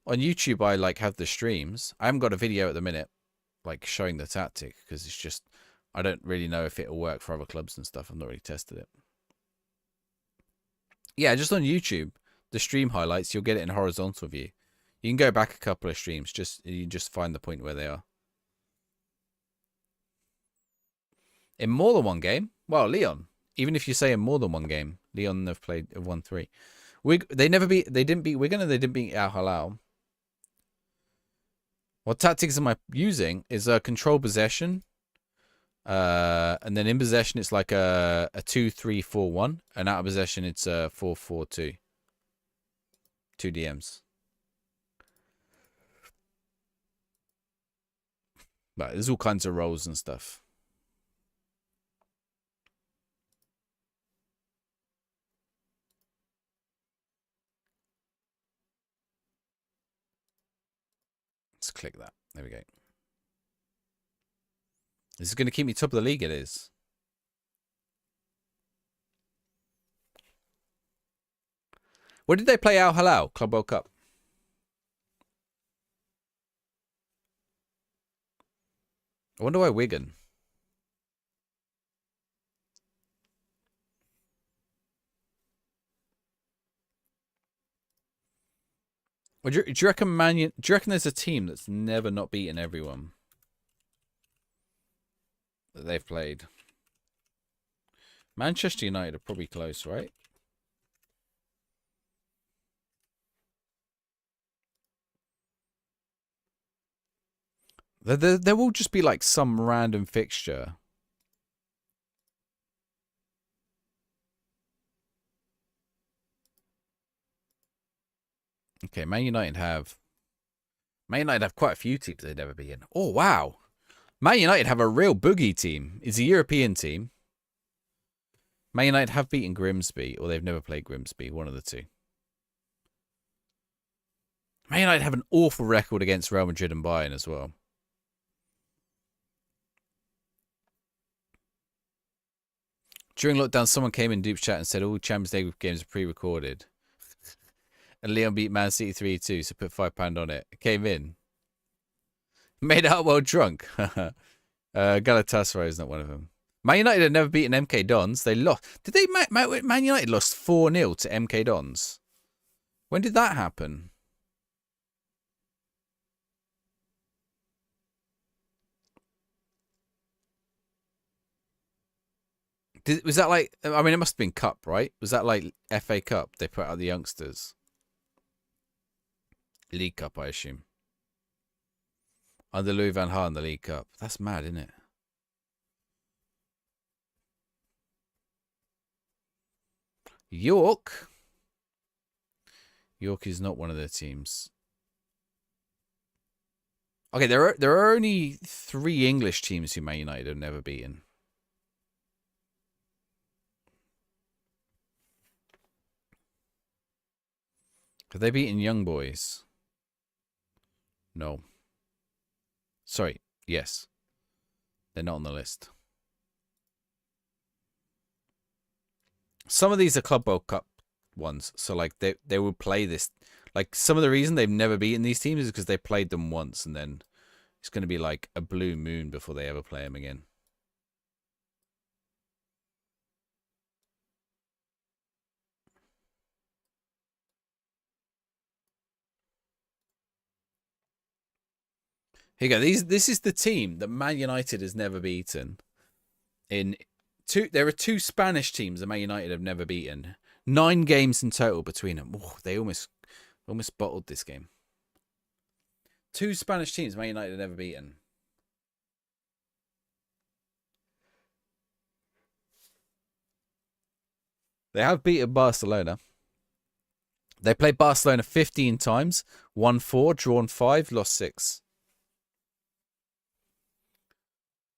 On YouTube, I like have the streams. I haven't got a video at the minute, like showing the tactic because it's just I don't really know if it'll work for other clubs and stuff. I've not really tested it. Yeah, just on YouTube. The stream highlights, you'll get it in horizontal view. You can go back a couple of streams, you just find the point where they are. In more than one game? Well, Leon. Even if you say in more than one game, Leon have won 3. They didn't beat Wigan and they didn't beat Al Hilal. What tactics am I using is control possession. And then in possession it's like a 2-3-4-1, and out of possession it's a 4-4-2. 2 DMs. But there's all kinds of roles and stuff. Let's click that. There we go. This is going to keep me top of the league, it is. Where did they play Al Hilal? Club World Cup. I wonder why Wigan. Well, do you reckon do you reckon there's a team that's never not beaten everyone that they've played? Manchester United are probably close, right? There will just be like some random fixture. Okay, Man United have quite a few teams they've never beaten. Oh wow, Man United have a real boogie team. It's a European team. Man United have beaten Grimsby, or they've never played Grimsby. One of the two. Man United have an awful record against Real Madrid and Bayern as well. During lockdown, someone came in Dupe's chat and said all Champions League games are pre-recorded. And Leon beat Man City 3-2, so put £5 on it. Came in. Made out while drunk. Galatasaray is not one of them. Man United had never beaten MK Dons. They lost. Did they? Man United lost 4-0 to MK Dons. When did that happen? Was that like? I mean, it must have been Cup, right? Was that like FA Cup? They put out the youngsters. League Cup, I assume. Under Louis van Gaal in the League Cup. That's mad, isn't it? York. York is not one of their teams. Okay, there are only 3 English teams who Man United have never beaten. Have they beaten Young Boys? No. Sorry. Yes. They're not on the list. some of these are Club World Cup ones, so like they will play this. Like some of the reason they've never beaten these teams is because they played them once, and then it's going to be like a blue moon before they ever play them again. Here you go. This is the team that Man United has never beaten. There are two Spanish teams that Man United have never beaten. 9 games in total between them. Oh, they almost bottled this game. 2 Spanish teams Man United have never beaten. They have beaten Barcelona. They played Barcelona 15 times, won 4, drawn 5, lost 6.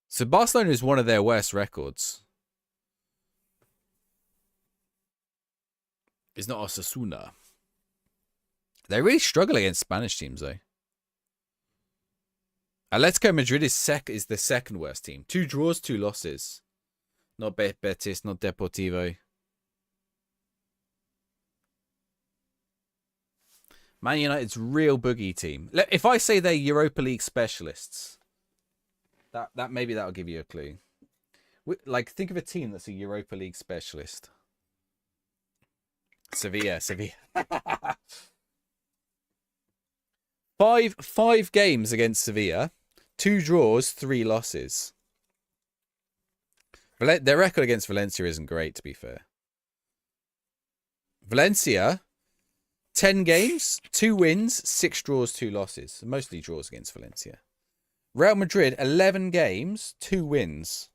So Barcelona is one of their worst records. It's not Osasuna. They really struggle against Spanish teams, though. Atletico Madrid is the second worst team. 2 draws, 2 losses. Not Betis, not Deportivo. Man United's real boogie team. If I say they're Europa League specialists, that maybe that'll give you a clue. Like, think of a team that's a Europa League specialist. Sevilla. Five games against Sevilla, 2 draws, 3 losses. Their record against Valencia isn't great, to be fair. Valencia, 10 games, 2 wins, 6 draws, 2 losses. Mostly draws against Valencia. Real Madrid, 11 games, 2 wins.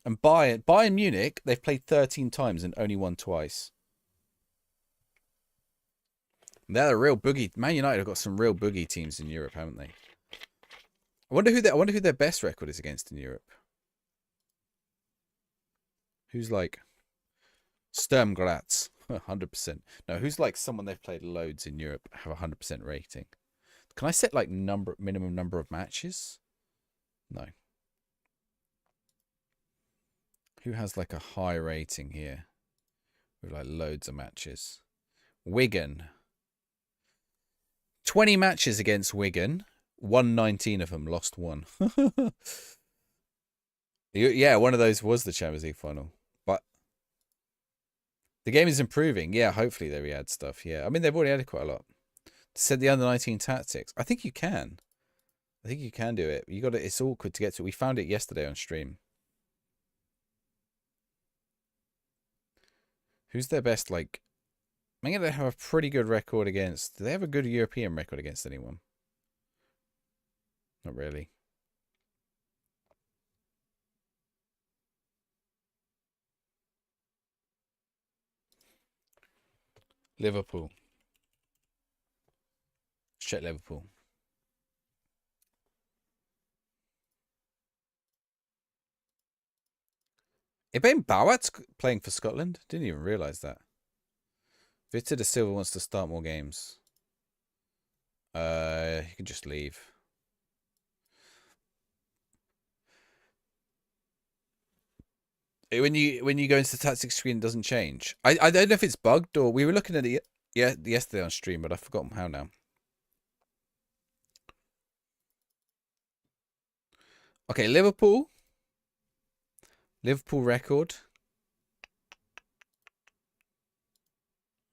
And Bayern Munich, they've played 13 times and only won twice. They're a real boogie. Man United have got some real boogie teams in Europe, haven't they? I wonder who their best record is against in Europe. Who's like Sturm Graz, 100%. No, who's like someone they've played loads in Europe, have a 100% rating. Can I set like minimum number of matches? No. Who has like a high rating here with like loads of matches? Wigan. 20 matches against Wigan, won 19 of them, lost 1. Yeah, one of those was the Champions League final. But the game is improving. Yeah, hopefully they re-add stuff. Yeah, I mean, they've already added quite a lot. Said the under-19 tactics. I think you can. I think you can do it. You got it. It's awkward to get to. We found it yesterday on stream. Who's their best, like... I think they have a pretty good record against... Do they have a good European record against anyone? Not really. Liverpool. Let's check Liverpool. Ibrahim Bawat's playing for Scotland? Didn't even realise that. Victor da Silva wants to start more games. He can just leave. When you go into the tactics screen, it doesn't change. I don't know if it's bugged or we were looking at it yesterday on stream, but I've forgotten how now. Okay, Liverpool record.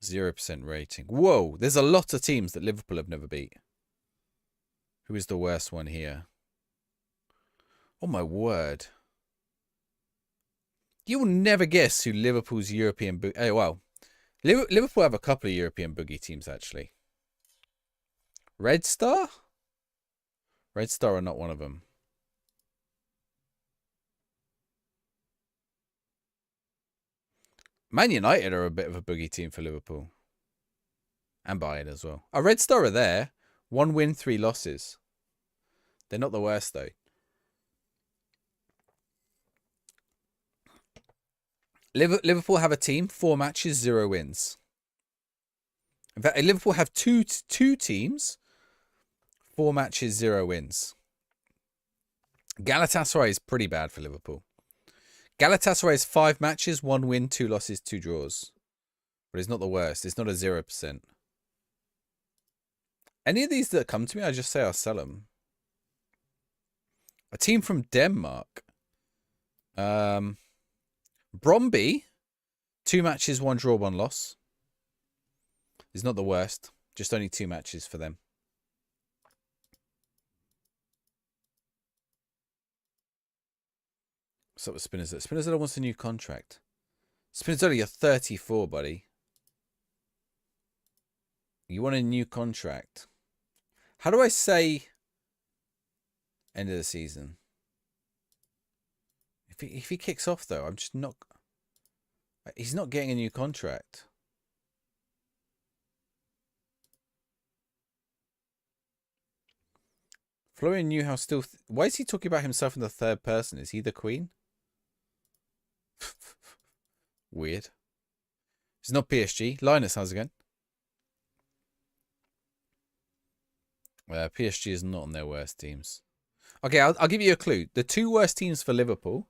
0% rating. Whoa, there's a lot of teams that Liverpool have never beat. Who is the worst one here? Oh my word. You will never guess who Liverpool's European... Oh, well. Liverpool have a couple of European boogie teams, actually. Red Star? Red Star are not one of them. Man United are a bit of a boogie team for Liverpool. And Bayern as well. Oh, Red Star are there. 1 win, 3 losses. They're not the worst, though. Liverpool have a team, 4 matches, 0 wins. In fact, Liverpool have two teams, 4 matches, 0 wins. Galatasaray is pretty bad for Liverpool. Galatasaray has 5 matches, 1 win, 2 losses, 2 draws. But it's not the worst. It's not a 0%. Any of these that come to me, I just say I'll sell them. A team from Denmark. Brøndby. 2 matches, 1 draw, 1 loss. It's not the worst. Just only 2 matches for them. What's up with Spinazzola? Spinazzola wants a new contract. Spinazzola, you're 34, buddy. You want a new contract. How do I say end of the season? If he kicks off, though, I'm just not... He's not getting a new contract. Florian Newhouse still... Why is he talking about himself in the third person? Is he the queen? Weird. It's not PSG. Linus, how's it going? PSG is not on their worst teams. Okay, I'll give you a clue. The 2 worst teams for Liverpool.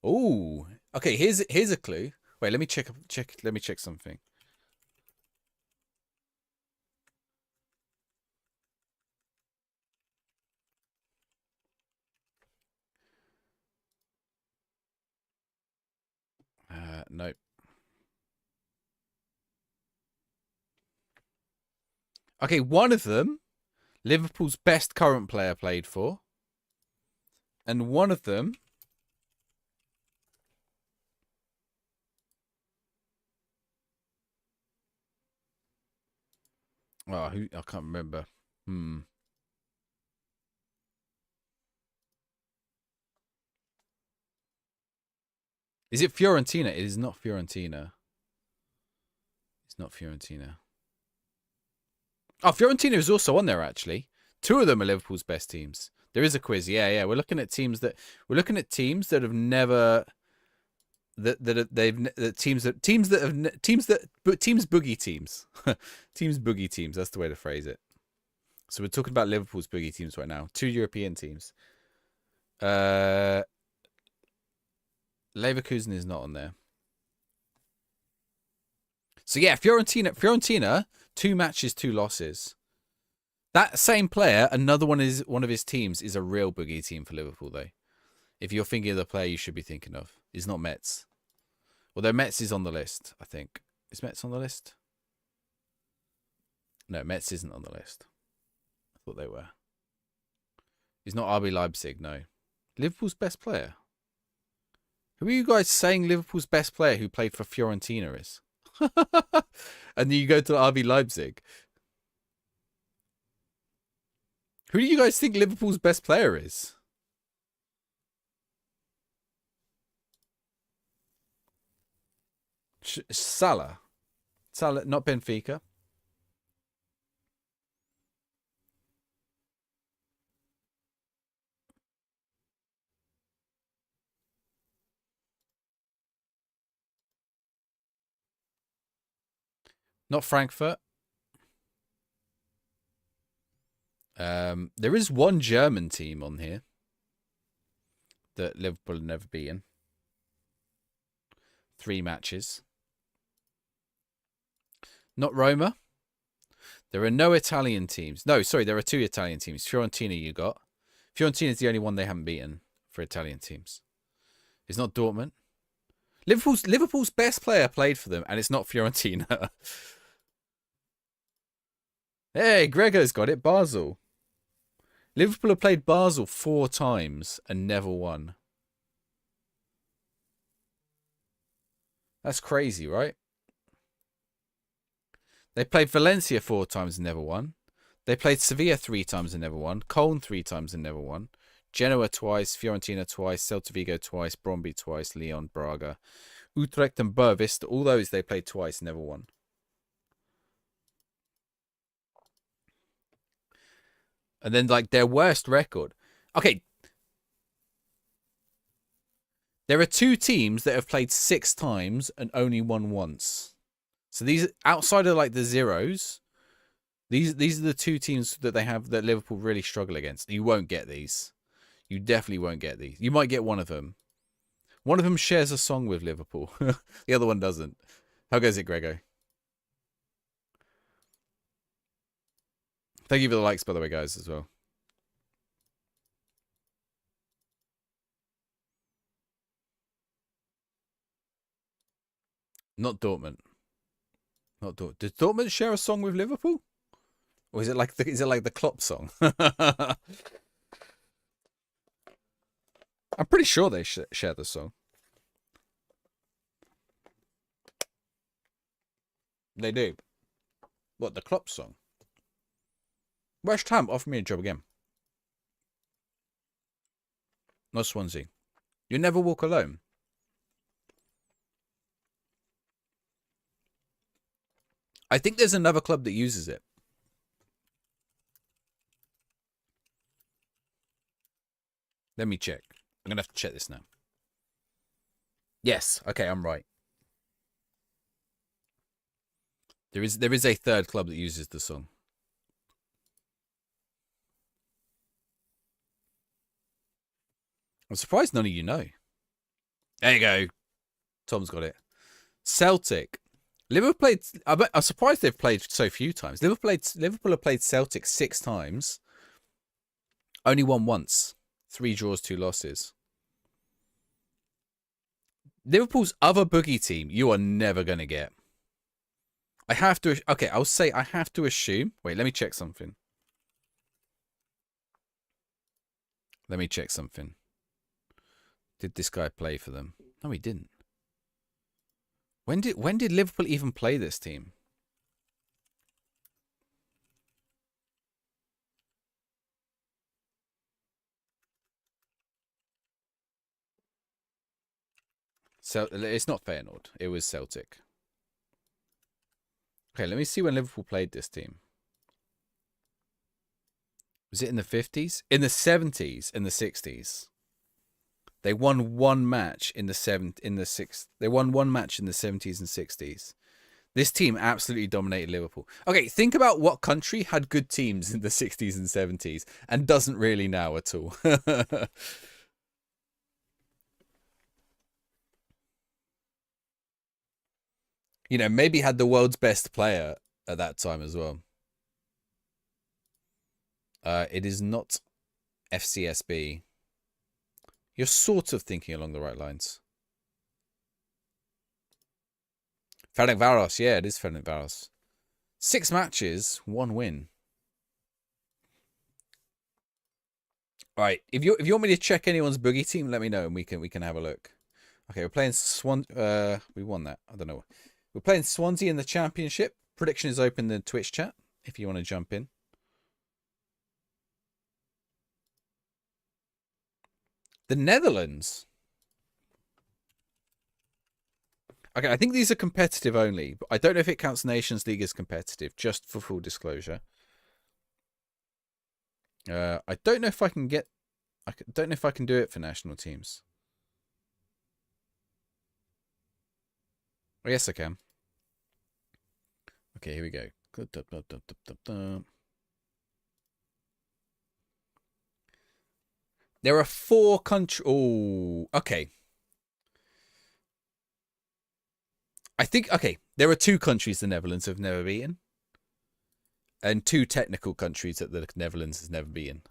Ooh. Okay, here's a clue. Wait, let me check. Let me check something. Nope. Okay, one of them, Liverpool's best current player played for. And one of them... Oh, who? I can't remember. Is it Fiorentina? It is not Fiorentina. It's not Fiorentina. Oh, Fiorentina is also on there, actually. 2 of them are Liverpool's best teams. There is a quiz. Yeah. We're looking at teams that have never... Teams boogie teams. Teams boogie teams. That's the way to phrase it. So we're talking about Liverpool's boogie teams right now. 2 European teams. Leverkusen is not on there. So yeah, Fiorentina, 2 matches, 2 losses. That same player, another one of his teams is a real boogie team for Liverpool, though. If you're thinking of the player you should be thinking of, is not Metz. Although Metz is on the list, I think. Is Metz on the list? No, Metz isn't on the list. I thought they were. He's not RB Leipzig, no. Liverpool's best player? Who are you guys saying Liverpool's best player who played for Fiorentina is? And then you go to RB Leipzig. Who do you guys think Liverpool's best player is? Salah. Salah, not Benfica. Not Frankfurt. There is one German team on here that Liverpool have never beaten. 3 matches. Not Roma. There are no Italian teams. No, sorry, there are 2 Italian teams. Fiorentina you got. Fiorentina is the only one they haven't beaten for Italian teams. It's not Dortmund. Liverpool's best player played for them, and it's not Fiorentina. Hey, Gregor's got it. Basel. Liverpool have played Basel 4 times and never won. That's crazy, right? They played Valencia 4 times and never won. They played Sevilla 3 times and never won. Cologne 3 times and never won. Genoa twice. Fiorentina twice. Celta Vigo twice. Brøndby twice. Lyon, Braga. Utrecht and Boavista. All those they played twice and never won. And then, like, their worst record. Okay. There are 2 teams that have played 6 times and only won once. So these, outside of like the zeros, these are the 2 teams that they have that Liverpool really struggle against. You won't get these. You definitely won't get these. You might get one of them. One of them shares a song with Liverpool. The other one doesn't. How goes it, Grego? Thank you for the likes, by the way, guys, as well. Not Dortmund. Not Dortmund. Did Dortmund share a song with Liverpool? Or is it like the Klopp song? I'm pretty sure they share the song. They do. What, the Klopp song? West Ham, offer me a job again. Not Swansea. You never walk alone. I think there's another club that uses it. Let me check. I'm going to have to check this now. Yes. Okay, I'm right. There is a third club that uses the song. I'm surprised none of you know. There you go. Tom's got it. Celtic. Liverpool played. I'm surprised they've played so few times. Liverpool have played Celtic 6 times. Only won once. 3 draws, 2 losses. Liverpool's other boogie team, you are never going to get. I have to. Okay, I'll say I have to assume. Wait, let me check something. Let me check something. Did this guy play for them? No, he didn't. When did Liverpool even play this team? So it's not Feyenoord. It was Celtic. Okay, let me see when Liverpool played this team. Was it in the 50s? In the 70s and the 60s. They won one match in the They won one match in the 70s and 60s. This team absolutely dominated Liverpool. Okay, think about what country had good teams in the 60s and 70s and doesn't really now at all. You know, maybe had the world's best player at that time as well. It is not FCSB. You're sort of thinking along the right lines. Ferencváros, yeah, it is Ferencváros. 6 matches, 1 win. All right, if you want me to check anyone's boogie team, let me know and we can have a look. Okay, we're playing we won that. I don't know. We're playing Swansea in the Championship. Prediction is open in the Twitch chat if you want to jump in. The Netherlands. Okay, I think these are competitive only, but I don't know if it counts Nations League as competitive, just for full disclosure. I don't know if I can get... I don't know if I can do it for national teams. Oh, yes, I can. Okay, here we go. There are 4 countries... Oh, okay. I think, okay, there are 2 countries the Netherlands have never beaten. And 2 technical countries that the Netherlands has never beaten.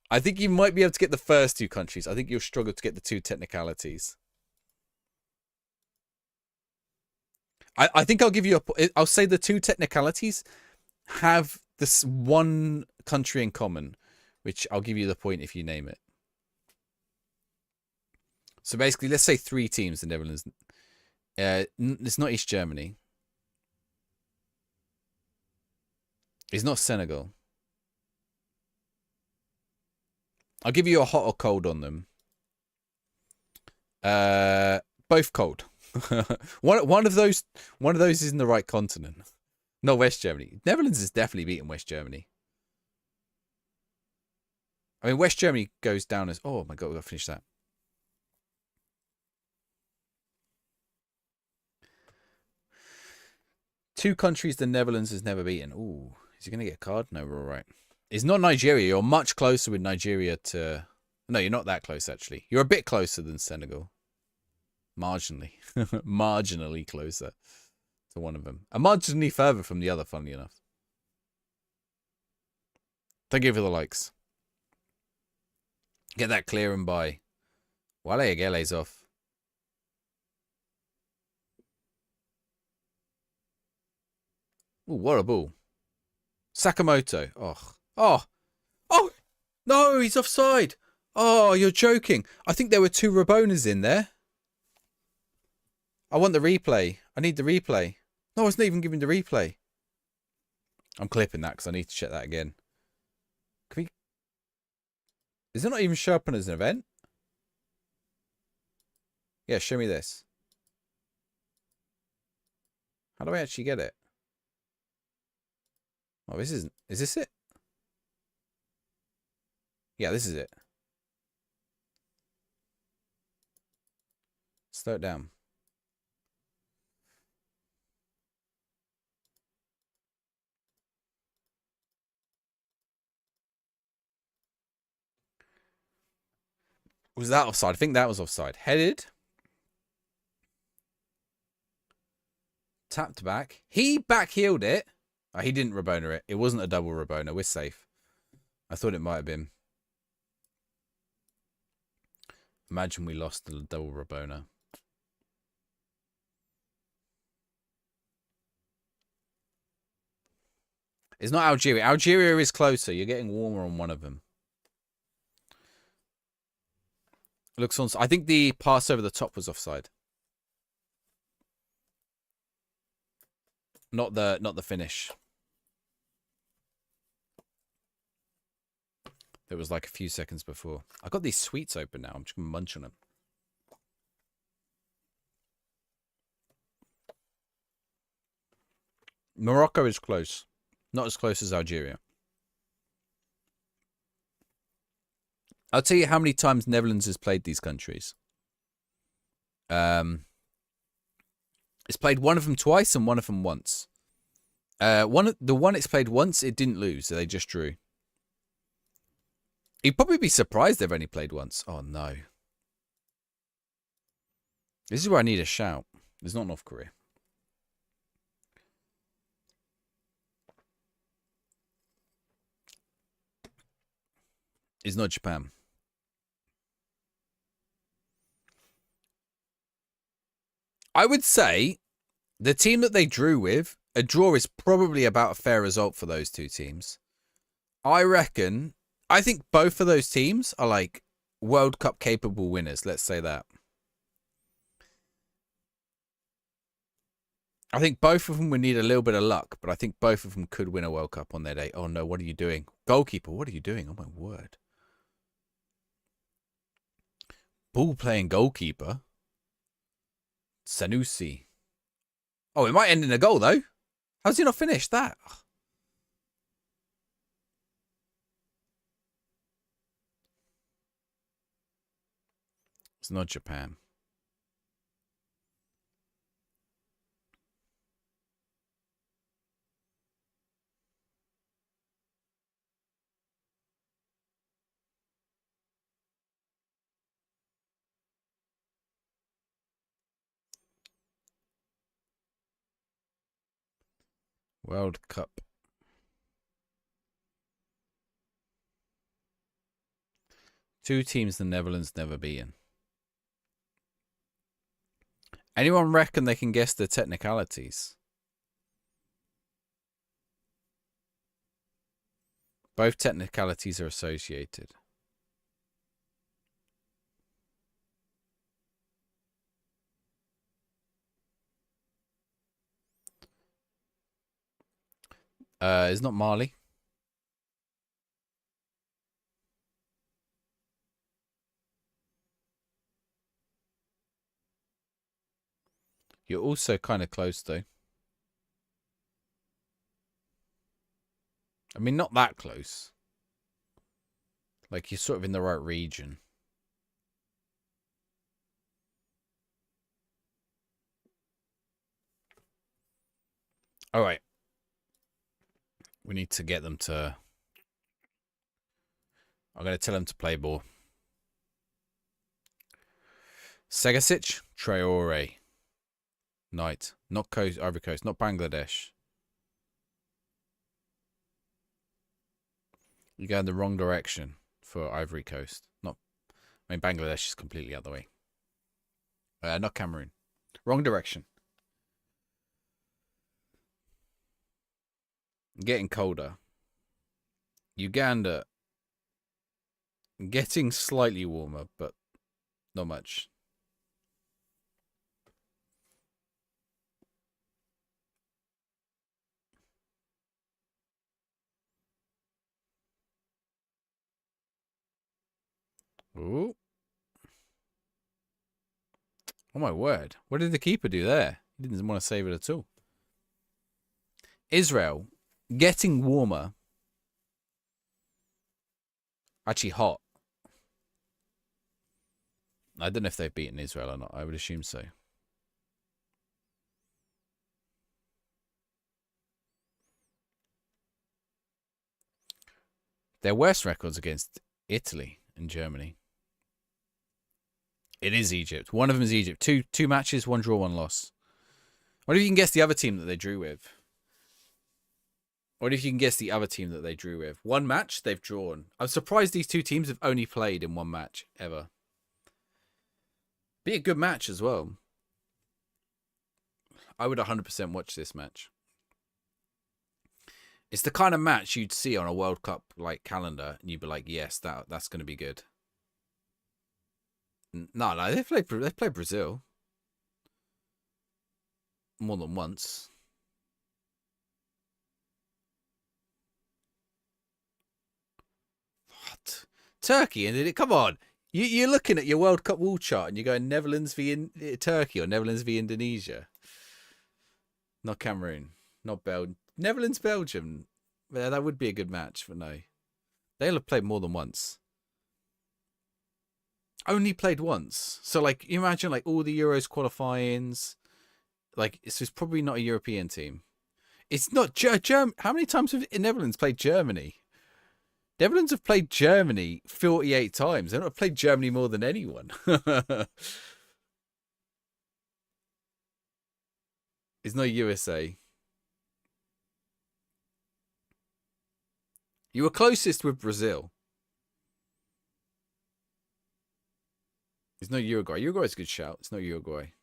I think you might be able to get the first 2 countries. I think you'll struggle to get the 2 technicalities. I think I'll give you I'll say the 2 technicalities have this 1 country in common, which I'll give you the point if you name it. So basically, let's say 3 teams in the Netherlands. It's not East Germany. It's not Senegal. I'll give you a hot or cold on them. Both cold. one of those is in the right continent. Not West Germany. Netherlands has definitely beaten West Germany. I mean, West Germany goes down as... Oh my god, we've got to finish that. Two countries the Netherlands has never beaten. Ooh, is he going to get a card? No, we're all right. It's not Nigeria. You're much closer with Nigeria to No, you're not that close, actually. You're a bit closer than Senegal. Marginally. Marginally closer to one of them. And marginally further from the other, funnily enough. Thank you for the likes. Get that clear and by. Wale Agele's off. Ooh, what a ball. Sakamoto. Oh. Oh. Oh. No, he's offside. Oh, you're joking. I think there were 2 Rabonas in there. I want the replay. I need the replay. No, it's not even giving the replay. I'm clipping that because I need to check that again. Can we... Is it not even show up as an event? Yeah, show me this. How do I actually get it? Oh, this isn't... Is this it? Yeah, this is it. Slow it down. Was that offside? I think that was offside. Headed. Tapped back. He back-heeled it. Oh, he didn't Rabona it. It wasn't a double Rabona. We're safe. I thought it might have been. Imagine we lost the double Rabona. It's not Algeria. Algeria is closer. You're getting warmer on one of them. Looks on. I think the pass over the top was offside. Not the finish. It was like a few seconds before. I got these sweets open now. I'm just gonna munch on them. Morocco is close. Not as close as Algeria. I'll tell you how many times Netherlands has played these countries. It's played one of them twice and one of them once. The one it's played once, it didn't lose. So they just drew. You'd probably be surprised they've only played once. Oh, no. This is where I need a shout. There's not North Korea. It's not Japan. I would say the team that they drew with, a draw is probably about a fair result for those 2 teams. I think both of those teams are like World Cup capable winners. Let's say that. I think both of them would need a little bit of luck, but I think both of them could win a World Cup on their day. Oh no, what are you doing? Goalkeeper, what are you doing? Oh my word. Ball playing goalkeeper. Sanusi. Oh, it might end in a goal though. How's he not finished that? It's not Japan. World Cup. Two teams the Netherlands never beaten. Anyone reckon they can guess the technicalities? Both technicalities are associated. It's not Mali. You're also kind of close, though. I mean, not that close. Like, you're sort of in the right region. All right. We need to get them to... I'm going to tell them to play ball. Segasic, Traore. Knight. Not Coast, Ivory Coast. Not Bangladesh. You're going the wrong direction for Ivory Coast. Not, I mean, Bangladesh is completely out the way. Not Cameroon. Wrong direction. Getting colder. Uganda. Getting slightly warmer, but not much. Ooh. Oh my word. What did the keeper do there? He didn't want to save it at all. Israel. Getting warmer. Actually hot. I don't know if they've beaten Israel or not. I would assume so. Their worst records against Italy and Germany. It is Egypt. One of them is Egypt. Two matches, one draw, one loss. What if you can guess the other team that they drew with? What if you can guess the other team that they drew with? One match they've drawn. I'm surprised these two teams have only played in one match ever. Be a good match as well. I would 100% watch this match. It's the kind of match you'd see on a World Cup like calendar, and you'd be like, "Yes, that's going to be good." No, they played Brazil more than once. What? Turkey ended it. Come on, you're looking at your World Cup wall chart, and you're going Netherlands v Turkey or Netherlands v Indonesia. Not Cameroon, not Belgium. Netherlands, Belgium. Yeah, that would be a good match, but no. They'll have played more than once. Only played once. So, like, you imagine, like, all the Euros qualifyings. Like, it's probably not a European team. It's not Germany. How many times have the Netherlands played Germany? Netherlands have played Germany 48 times. They've not played Germany more than anyone. It's not USA. You were closest with Brazil. It's not Uruguay. Uruguay's a good shout. It's not Uruguay.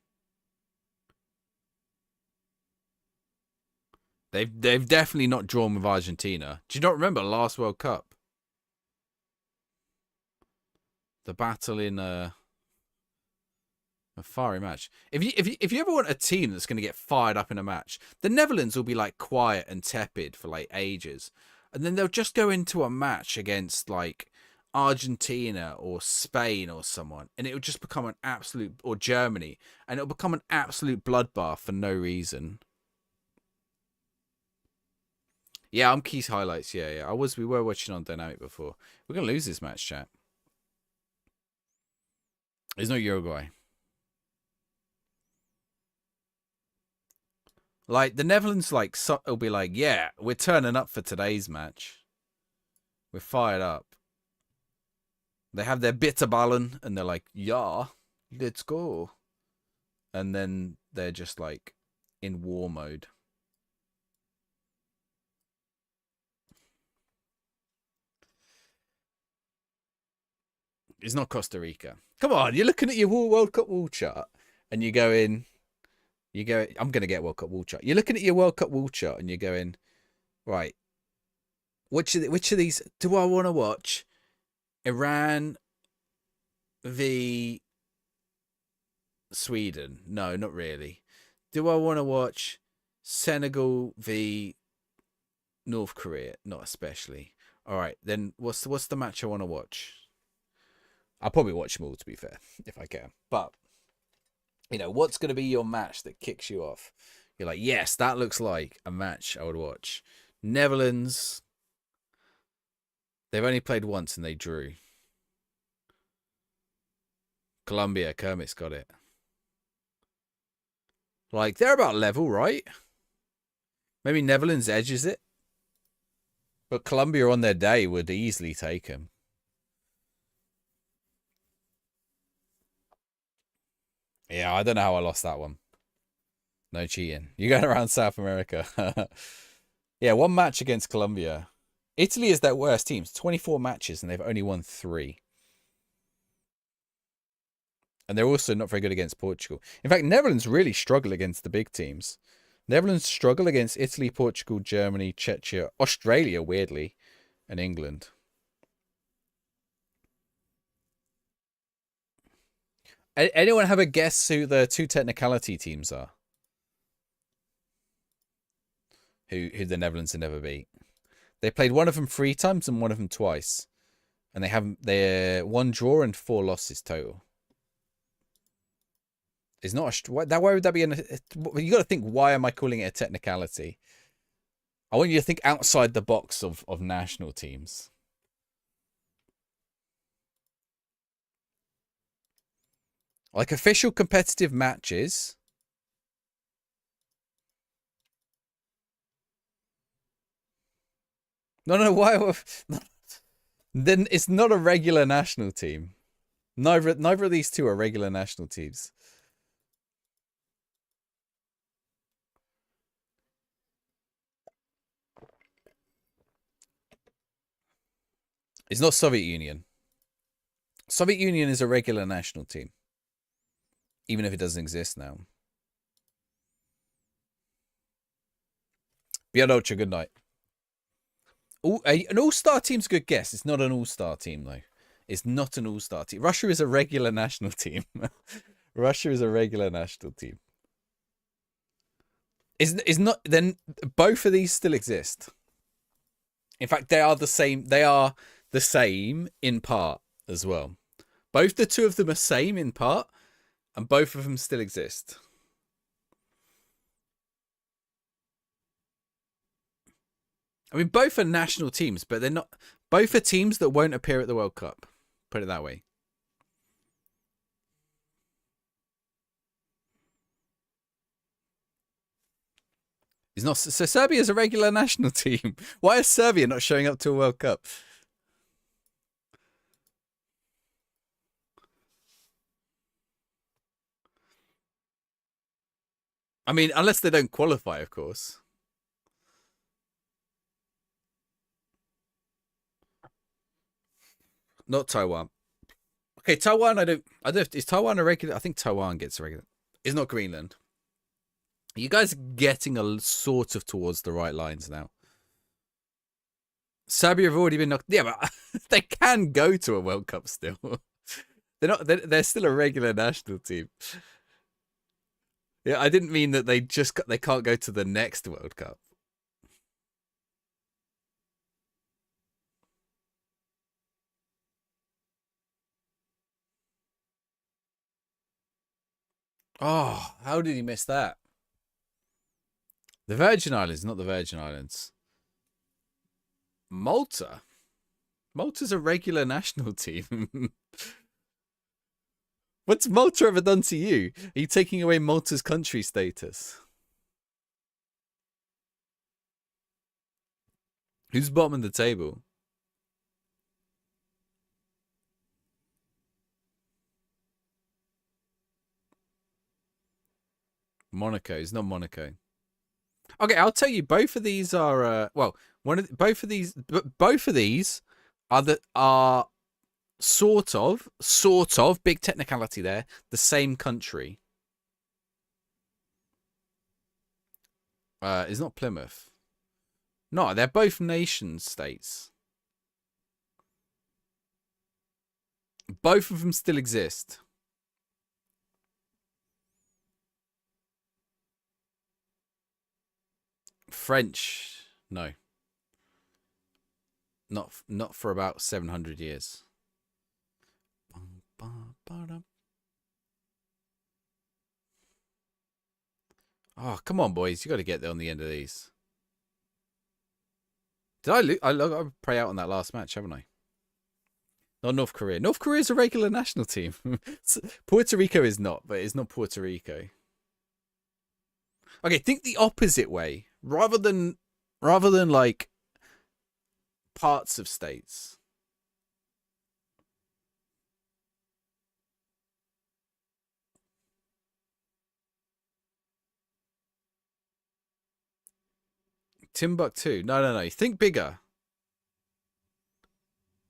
They've definitely not drawn with Argentina. Do you not remember last World Cup? The battle in a fiery match. If you ever want a team that's going to get fired up in a match, the Netherlands will be like quiet and tepid for like ages, and then they'll just go into a match against like Argentina or Spain or someone, and it will just become an absolute, or Germany, and it'll become an absolute bloodbath for no reason. Yeah, I'm Keith's highlights. Yeah. We were watching on Dynamic before. We're gonna lose this match, chat. There's no Uruguay. Like the Netherlands, like will be like, yeah, we're turning up for today's match. We're fired up. They have their bitterballen, and they're like, yeah, let's go. And then they're just like in war mode. It's not Costa Rica. Come on, you're looking at your World Cup wall chart, and you go in. You go, I'm going to get World Cup wall chart. You're looking at your World Cup wall chart, and you're going, right, which of these do I want to watch? Iran v Sweden? No, not really. Do I want to watch Senegal v North Korea? Not especially. All right, then what's the match I want to watch? I'll probably watch them all, to be fair, if I can. But, you know, what's going to be your match that kicks you off? You're like, yes, that looks like a match I would watch. Netherlands. They've only played once and they drew. Colombia, Kermit's got it. Like, they're about level, right? Maybe Netherlands edges it. But Colombia on their day would easily take him. Yeah, I don't know how I lost that one. No cheating. You're going around South America. Yeah, one match against Colombia. Italy is their worst team. It's 24 matches and they've only won 3. And they're also not very good against Portugal. In fact, Netherlands really struggle against the big teams. Netherlands struggle against Italy, Portugal, Germany, Czechia, Australia, weirdly, and England. Anyone have a guess who the 2 technicality teams are? Who the Netherlands have never beat? They played one of them 3 times and one of them twice. And they're 1 draw and 4 losses total. It's not why would that be you got to think, why am I calling it a technicality? I want you to think outside the box of national teams. Like official competitive matches. No, why? Then it's not a regular national team. Neither of these 2 are regular national teams. It's not Soviet Union. Soviet Union is a regular national team, even if it doesn't exist now. Bielorcha, good night. An all-star team's a good guess. It's not an all-star team, though. It's not an all-star team. Russia is a regular national team. Russia is a regular national team. Is not then both of these still exist. In fact, they are the same. They are the same in part as well. Both the 2 of them are same in part, and both of them still exist. I mean, both are national teams, but they're not. Both are teams that won't appear at the World Cup. Put it that way. It's not. So Serbia is a regular national team. Why is Serbia not showing up to a World Cup? I mean, unless they don't qualify, of course. Not Taiwan. Okay, Taiwan. I don't. Is Taiwan a regular? I think Taiwan gets a regular. It's not Greenland. You guys are getting a sort of towards the right lines now. Serbia have already been knocked. Yeah, but they can go to a World Cup still. They're not. They're still a regular national team. Yeah, I didn't mean that they can't go to the next World Cup. Oh, how did he miss that? The Virgin Islands, not the Virgin Islands. Malta. Malta's a regular national team. What's Malta ever done to you? Are you taking away Malta's country status? Who's bottom of the table? Monaco. It's not Monaco. Okay, I'll tell you. Both of these are both of these are sort of big technicality there. The same country. It's not Plymouth. No, they're both nation states. Both of them still exist. French, no. Not for about 700 years. Oh, come on, boys. You got to get on the end of these. Did I lose? I pray out on that last match, haven't I? Not North Korea. North Korea is a regular national team. Puerto Rico is not, but it's not Puerto Rico. Okay, think the opposite way. Rather than like parts of states. Timbuktu. No. Think bigger.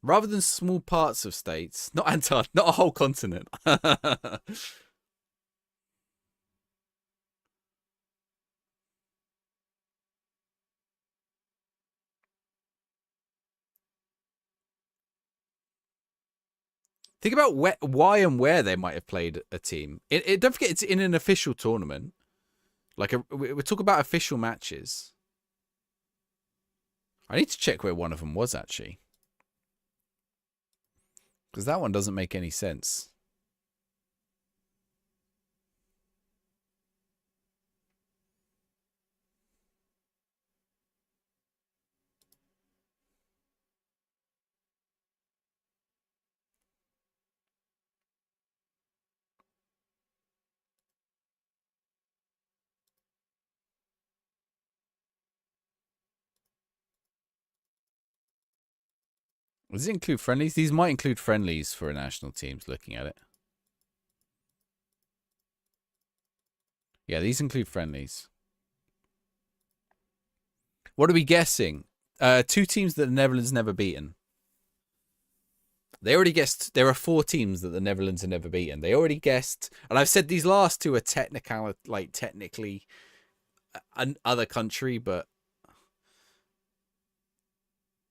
Rather than small parts of states, not Antarctica, not a whole continent. Think about why and where they might have played a team. Don't forget, it's in an official tournament. Like we're talking about official matches. I need to check where one of them was actually, because that one doesn't make any sense. Does it include friendlies? These might include friendlies for national teams, looking at it. Yeah, these include friendlies. What are we guessing? 2 teams that the Netherlands never beaten. They already guessed there are 4 teams that the Netherlands have never beaten. They already guessed, and I've said these last 2 are technically another country, but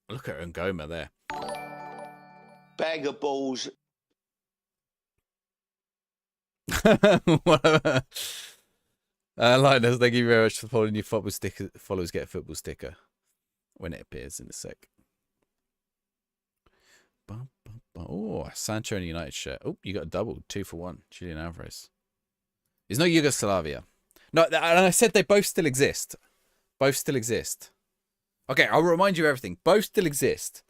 look at Ngoma there. Bag of balls. Linus, thank you very much for following your football sticker. Followers get a football sticker when it appears in a sec. Oh, Sancho and United shirt. Oh, you got a double, 2 for 1. Julian Alvarez. It's not Yugoslavia. No, and I said they both still exist. Both still exist. Okay, I'll remind you of everything. Both still exist.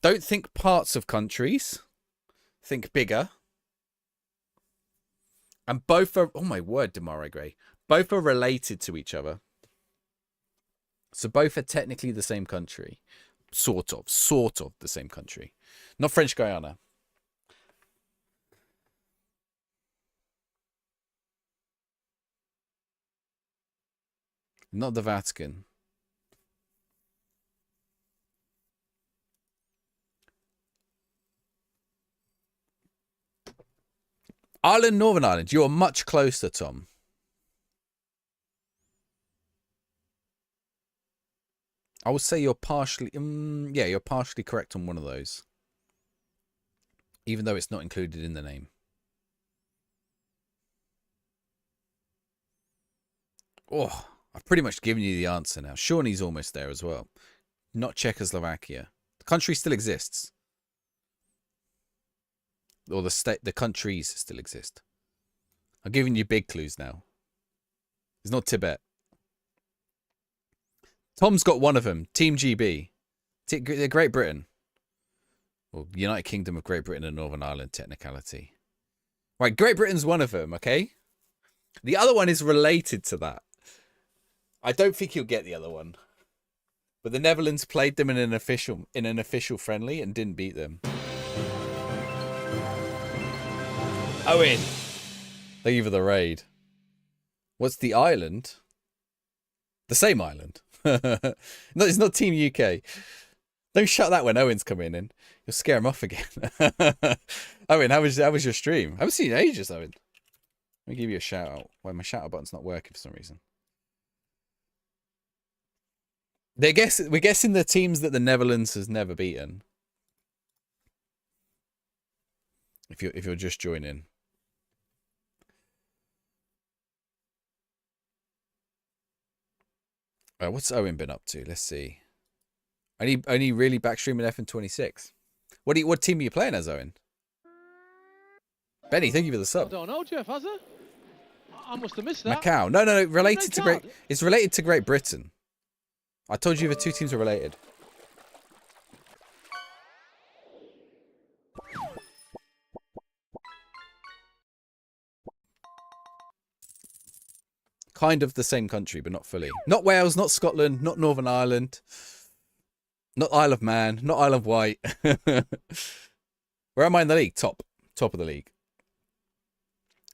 Don't think parts of countries. Think bigger. And both are, oh my word, Demarai Gray. Both are related to each other. So both are technically the same country. Sort of the same country. Not French Guiana. Not the Vatican. Ireland, Northern Ireland. You are much closer, Tom. I would say you're partially... yeah, you're partially correct on one of those. Even though it's not included in the name. Oh, I've pretty much given you the answer now. Shawnee's almost there as well. Not Czechoslovakia. The country still exists. Or the countries still exist. I'm giving you big clues now. It's not Tibet. Tom's got one of them. Team GB. Great Britain. Well, United Kingdom of Great Britain and Northern Ireland technicality. Right, Great Britain's one of them, okay? The other one is related to that. I don't think you'll get the other one. But the Netherlands played them in an official friendly and didn't beat them. Owen. Thank you for the raid. What's the island? The same island. No, it's not Team UK. Don't shut that when Owen's coming in. You'll scare him off again. Owen, how was your stream? I haven't seen you in ages, Owen. Let me give you a shout out. Why my shout out button's not working for some reason. We're guessing the teams that the Netherlands has never beaten. If you're just joining. What's Owen been up to? Let's see. Only really backstreaming FN26. What team are you playing as, Owen? Benny, thank you for the sub. I don't know, Jeff, has it? I must have missed that. Macau. No. Related to It's related to Great Britain. I told you the 2 teams are related. Kind of the same country, but not fully. Not Wales, not Scotland, not Northern Ireland. Not Isle of Man, not Isle of Wight. Where am I in the league? Top of the league.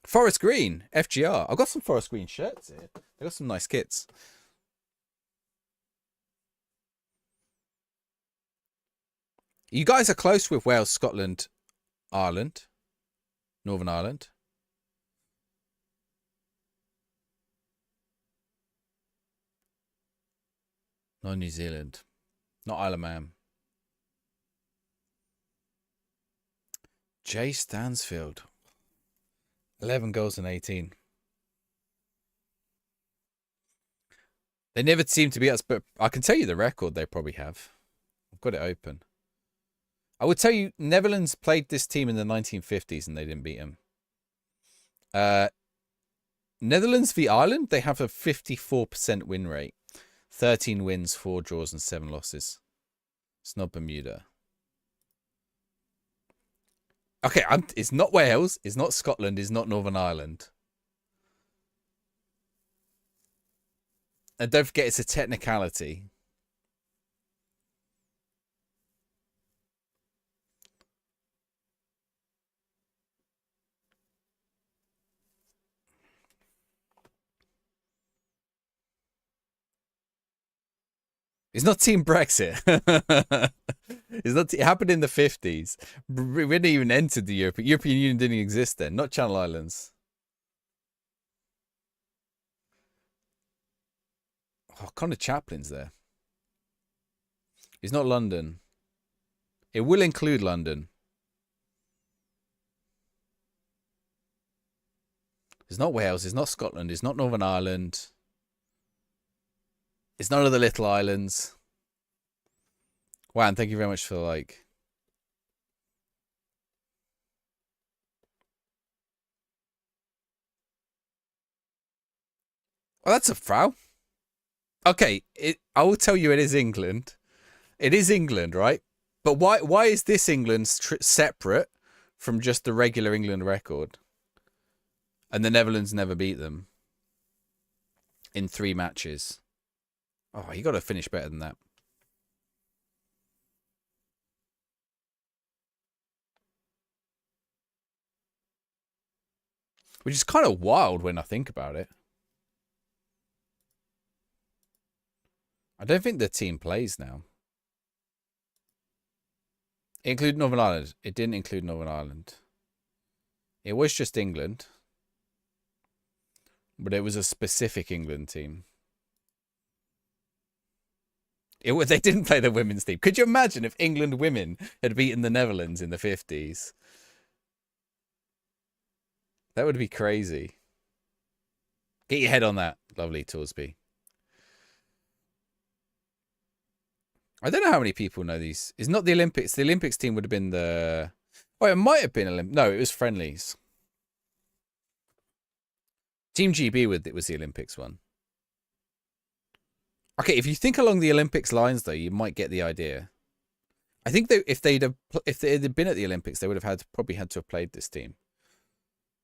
Forest Green, FGR. I've got some Forest Green shirts here. They've got some nice kits. You guys are close with Wales, Scotland, Ireland, Northern Ireland. Not New Zealand. Not Isle of Man. Jay Stansfield. 11 goals and 18. They never seem to beat us, but I can tell you the record they probably have. I've got it open. I would tell you Netherlands played this team in the 1950s and they didn't beat them. Netherlands v Ireland, they have a 54% win rate. 13 wins, 4 draws and 7 losses. It's not Bermuda. Okay, it's not Wales, it's not Scotland, it's not Northern Ireland. And don't forget, it's a technicality. It's not Team Brexit. It's not. It happened in the 50s. We didn't even enter the European Union didn't exist then. Not Channel Islands. Oh, Connor Chaplin's there. It's not London. It will include London. It's not Wales. It's not Scotland. It's not Northern Ireland. It's none of the little islands. Wow, and thank you very much for the like. Oh, that's a foul. Okay, I will tell you it is England. It is England, right? But why is this England separate from just the regular England record? And the Netherlands never beat them in 3 matches. Oh, you got to finish better than that. Which is kind of wild when I think about it. I don't think the team plays now. It included Northern Ireland. It didn't include Northern Ireland. It was just England. But it was a specific England team. They didn't play the women's team. Could you imagine if England women had beaten the Netherlands in the 50s? That would be crazy. Get your head on that, lovely Torsby. I don't know how many people know these. It's not the Olympics. The Olympics team would have been the... Oh, it might have been... No, it was friendlies. Team GB was the Olympics one. Okay, if you think along the Olympics lines, though, you might get the idea. I think if they had been at the Olympics, they would have probably had to have played this team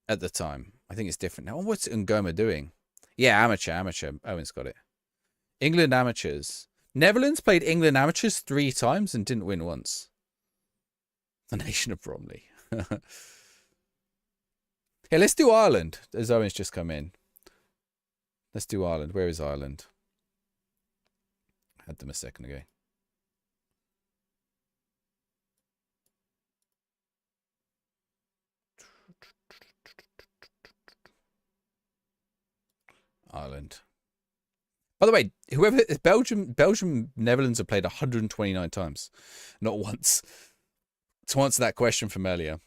at the time. I think it's different now. What's Ngoma doing? Yeah, amateur. Owen's got it. England amateurs. Netherlands played England amateurs 3 times and didn't win once. The nation of Bromley. Yeah, let's do Ireland. As Owen's just come in. Let's do Ireland. Where is Ireland? I had them a second ago. Ireland. By the way, Belgium, Netherlands have played 129 times, not once. To answer that question from earlier,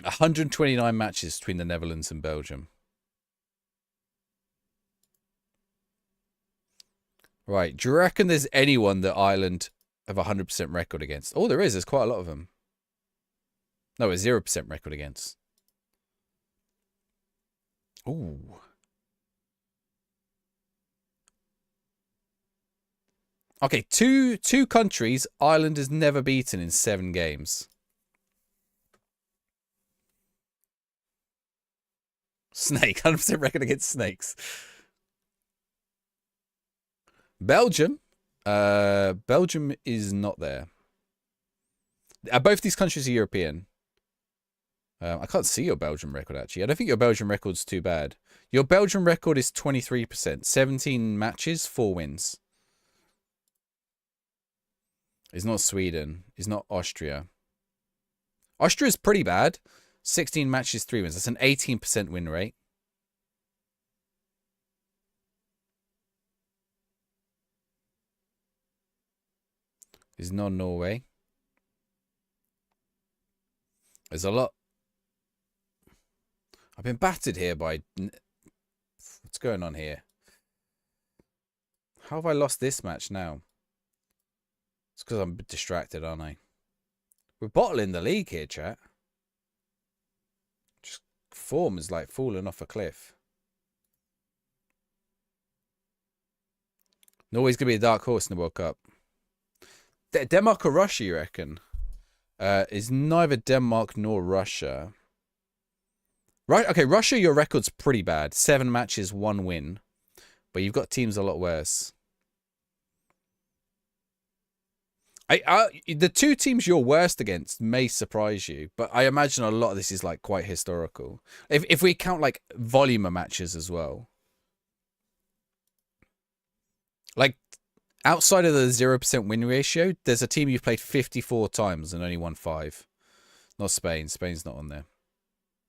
129 matches between the Netherlands and Belgium. Right. Do you reckon there's anyone that Ireland have a 100% record against? Oh, there is. There's quite a lot of them. No, a 0% record against. Ooh. Okay, two countries Ireland has never beaten in 7 games. Snake, 100% record against snakes. Belgium. Belgium is not there. Both these countries are European. I can't see your Belgium record, actually. I don't think your Belgium record's too bad. Your Belgium record is 23%. 17 matches, 4 wins. It's not Sweden. It's not Austria. Austria's pretty bad. 16 matches, 3 wins. That's an 18% win rate. It's not Norway. There's a lot. I've been battered here by... What's going on here? How have I lost this match now? It's because I'm a bit distracted, aren't I? We're bottling the league here, chat. Just form is like falling off a cliff. Norway's going to be a dark horse in the World Cup. Denmark or Russia, you reckon? Is neither Denmark nor Russia. Right? Okay, Russia, your record's pretty bad. 7 matches, 1 win. But you've got teams a lot worse. The 2 teams you're worst against may surprise you, but I imagine a lot of this is like quite historical. If we count like volume of matches as well. Like outside of the 0% win ratio, there's a team you've played 54 times and only won 5. Not Spain. Spain's not on there.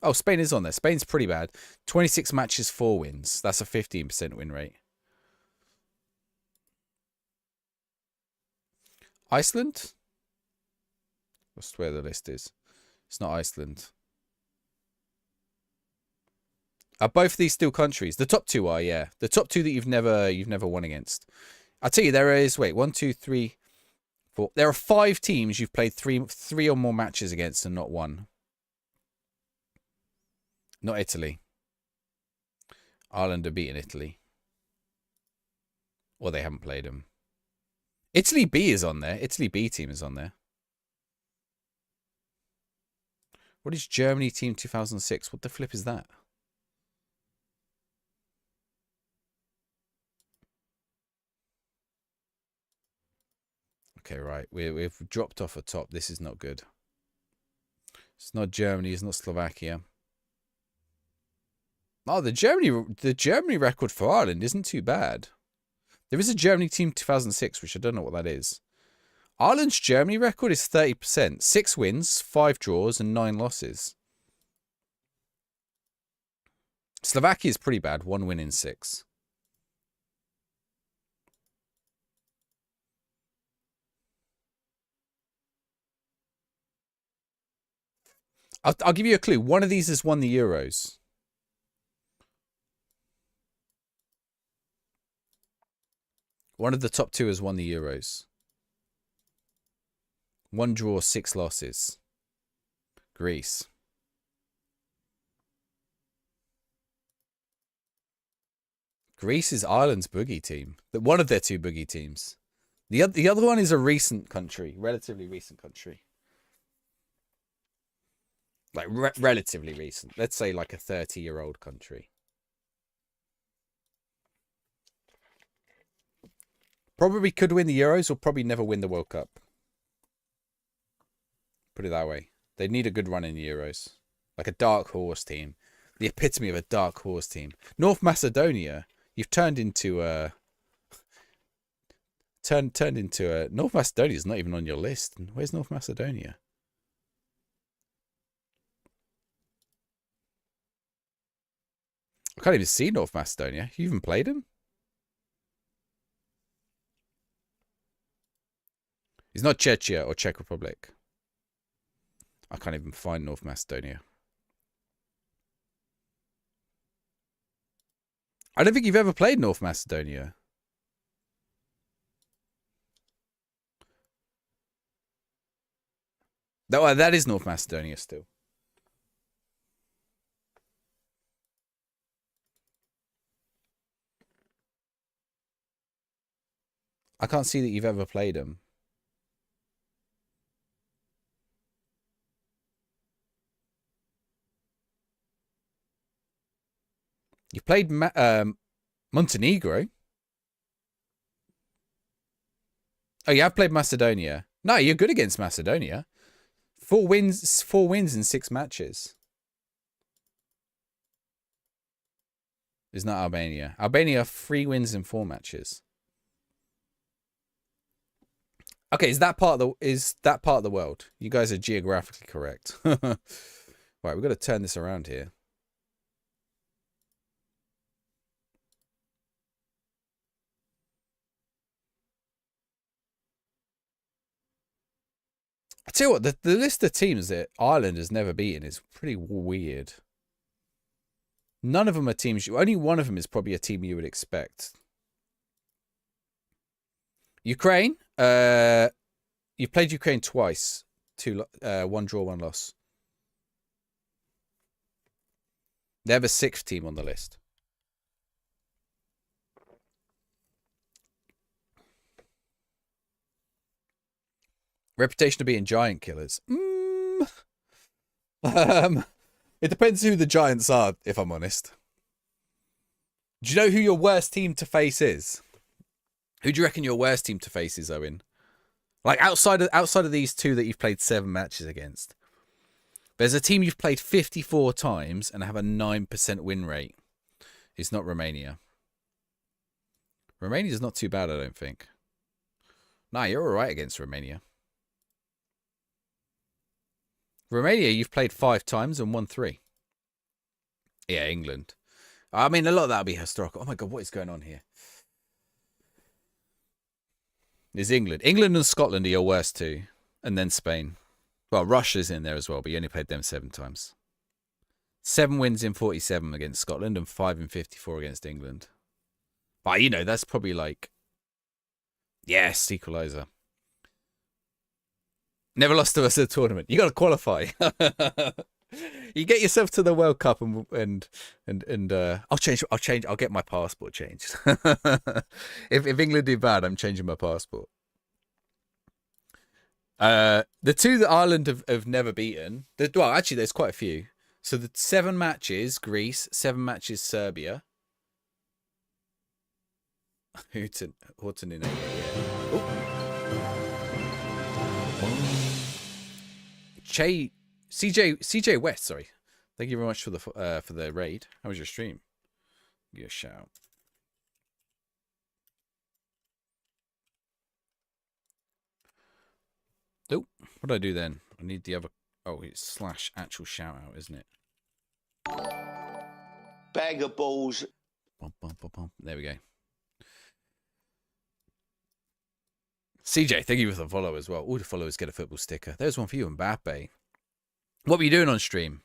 Oh, Spain is on there. Spain's pretty bad. 26 matches, 4 wins. That's a 15% win rate. Iceland? That's where the list is. It's not Iceland. Are both of these still countries? The top 2 are, yeah. The top 2 that you've never won against. I'll tell you, there is 1, 2, 3, 4. There are 5 teams you've played three or more matches against and not won. Not Italy. Ireland are beating Italy. Or they haven't played them. Italy B is on there. Italy B team is on there. What is Germany team 2006? What the flip is that? Okay, right. We've dropped off a top. This is not good. It's not Germany. It's not Slovakia. Oh, the Germany record for Ireland isn't too bad. There is a Germany team 2006, which I don't know what that is. Ireland's Germany record is 30%. 6 wins, 5 draws, and 9 losses. Slovakia is pretty bad. 1 win in 6. I'll give you a clue. One of these has won the Euros. One of the top 2 has won the Euros. 1 draw, 6 losses. Greece. Greece is Ireland's boogie team. One of their 2 boogie teams. The other one is a recent country. Relatively recent country. Like, relatively recent. Let's say like a 30-year-old country. Probably could win the Euros or probably never win the World Cup. Put it that way. They need a good run in the Euros. Like a dark horse team. The epitome of a dark horse team. North Macedonia. You've turned into a... Turned into a... North Macedonia's not even on your list. Where's North Macedonia? I can't even see North Macedonia. You even played him? It's not Czechia or Czech Republic. I can't even find North Macedonia. I don't think you've ever played North Macedonia. That is North Macedonia still. I can't see that you've ever played them. You played Montenegro. Oh, you have played Macedonia. No, you're good against Macedonia. 4 wins in 6 matches. It's not Albania. Albania, 3 wins in 4 matches. Okay, is that part of the world? You guys are geographically correct. Right, we've got to turn this around here. I tell you what, the list of teams that Ireland has never beaten is pretty weird. None of them are teams. Only one of them is probably a team you would expect. Ukraine. You've played Ukraine twice. One draw, one loss. They have a sixth team on the list. Reputation of being giant killers. It depends who the Giants are, if I'm honest. Do you know who your worst team to face is? Who do you reckon your worst team to face is, Owen? Like outside of these two that you've played 7 matches against. There's a team you've played 54 times and have a 9% win rate. It's not Romania. Romania's not too bad, I don't think. Nah, you're alright against Romania. Romania, you've played 5 times and won 3. Yeah, England. I mean, a lot of that will be historical. Oh my god, what is going on here? Is England. England and Scotland are your worst two. And then Spain. Well, Russia's in there as well, but you only played them 7 times. 7 wins in 47 against Scotland and 5 in 54 against England. But, you know, that's probably like... Yes, equaliser. Never lost to us at a tournament. You got to qualify. You get yourself to the World Cup and I'll change. I'll get my passport changed. If England do bad, I'm changing my passport. The two that Ireland have never beaten. Well, actually, there's quite a few. So the 7 matches, Greece. 7 matches, Serbia. Horton in 8. Yeah. CJ West, sorry. Thank you very much for the raid. How was your stream? Give you a shout. Oh, what do I do then? I need the other. Oh, it's / actual shout out, isn't it? Bag of balls. Bum, bum, bum, bum. There we go. CJ, thank you for the follow as well. All the followers get a football sticker. There's one for you, Mbappe. What were you doing on stream?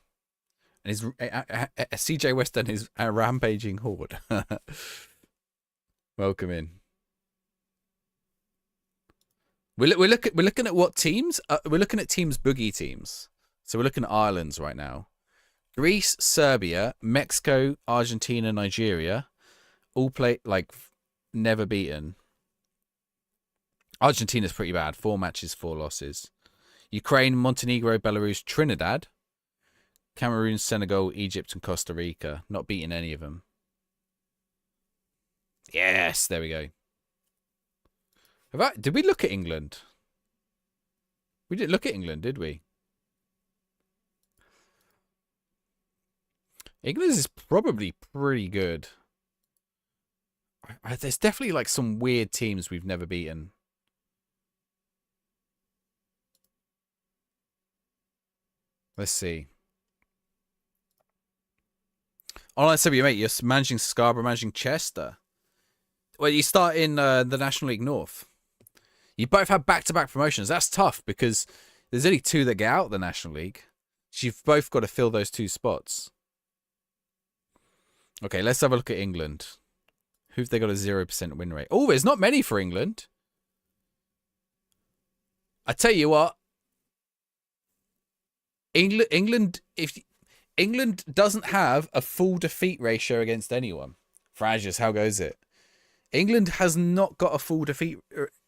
And his CJ West and his rampaging horde. Welcome in. We're looking at what teams? We're looking at teams, boogie teams. So we're looking at Ireland's right now. Greece, Serbia, Mexico, Argentina, Nigeria, all play like never beaten. Argentina's pretty bad. 4 matches, 4 losses. Ukraine, Montenegro, Belarus, Trinidad, Cameroon, Senegal, Egypt, and Costa Rica. Not beating any of them. Yes, there we go. Did we look at England? We didn't look at England, did we? England is probably pretty good. There's definitely like some weird teams we've never beaten. Let's see. Online Serbia, mate, you're managing Scarborough, managing Chester. Well, you start in the National League North. You both have back-to-back promotions. That's tough because there's only 2 that get out of the National League. So you've both got to fill those 2 spots. Okay, let's have a look at England. Who've they got a 0% win rate? Oh, there's not many for England. I tell you what. England doesn't have a full defeat ratio against anyone. Frasius, how goes it? England has not got a full defeat.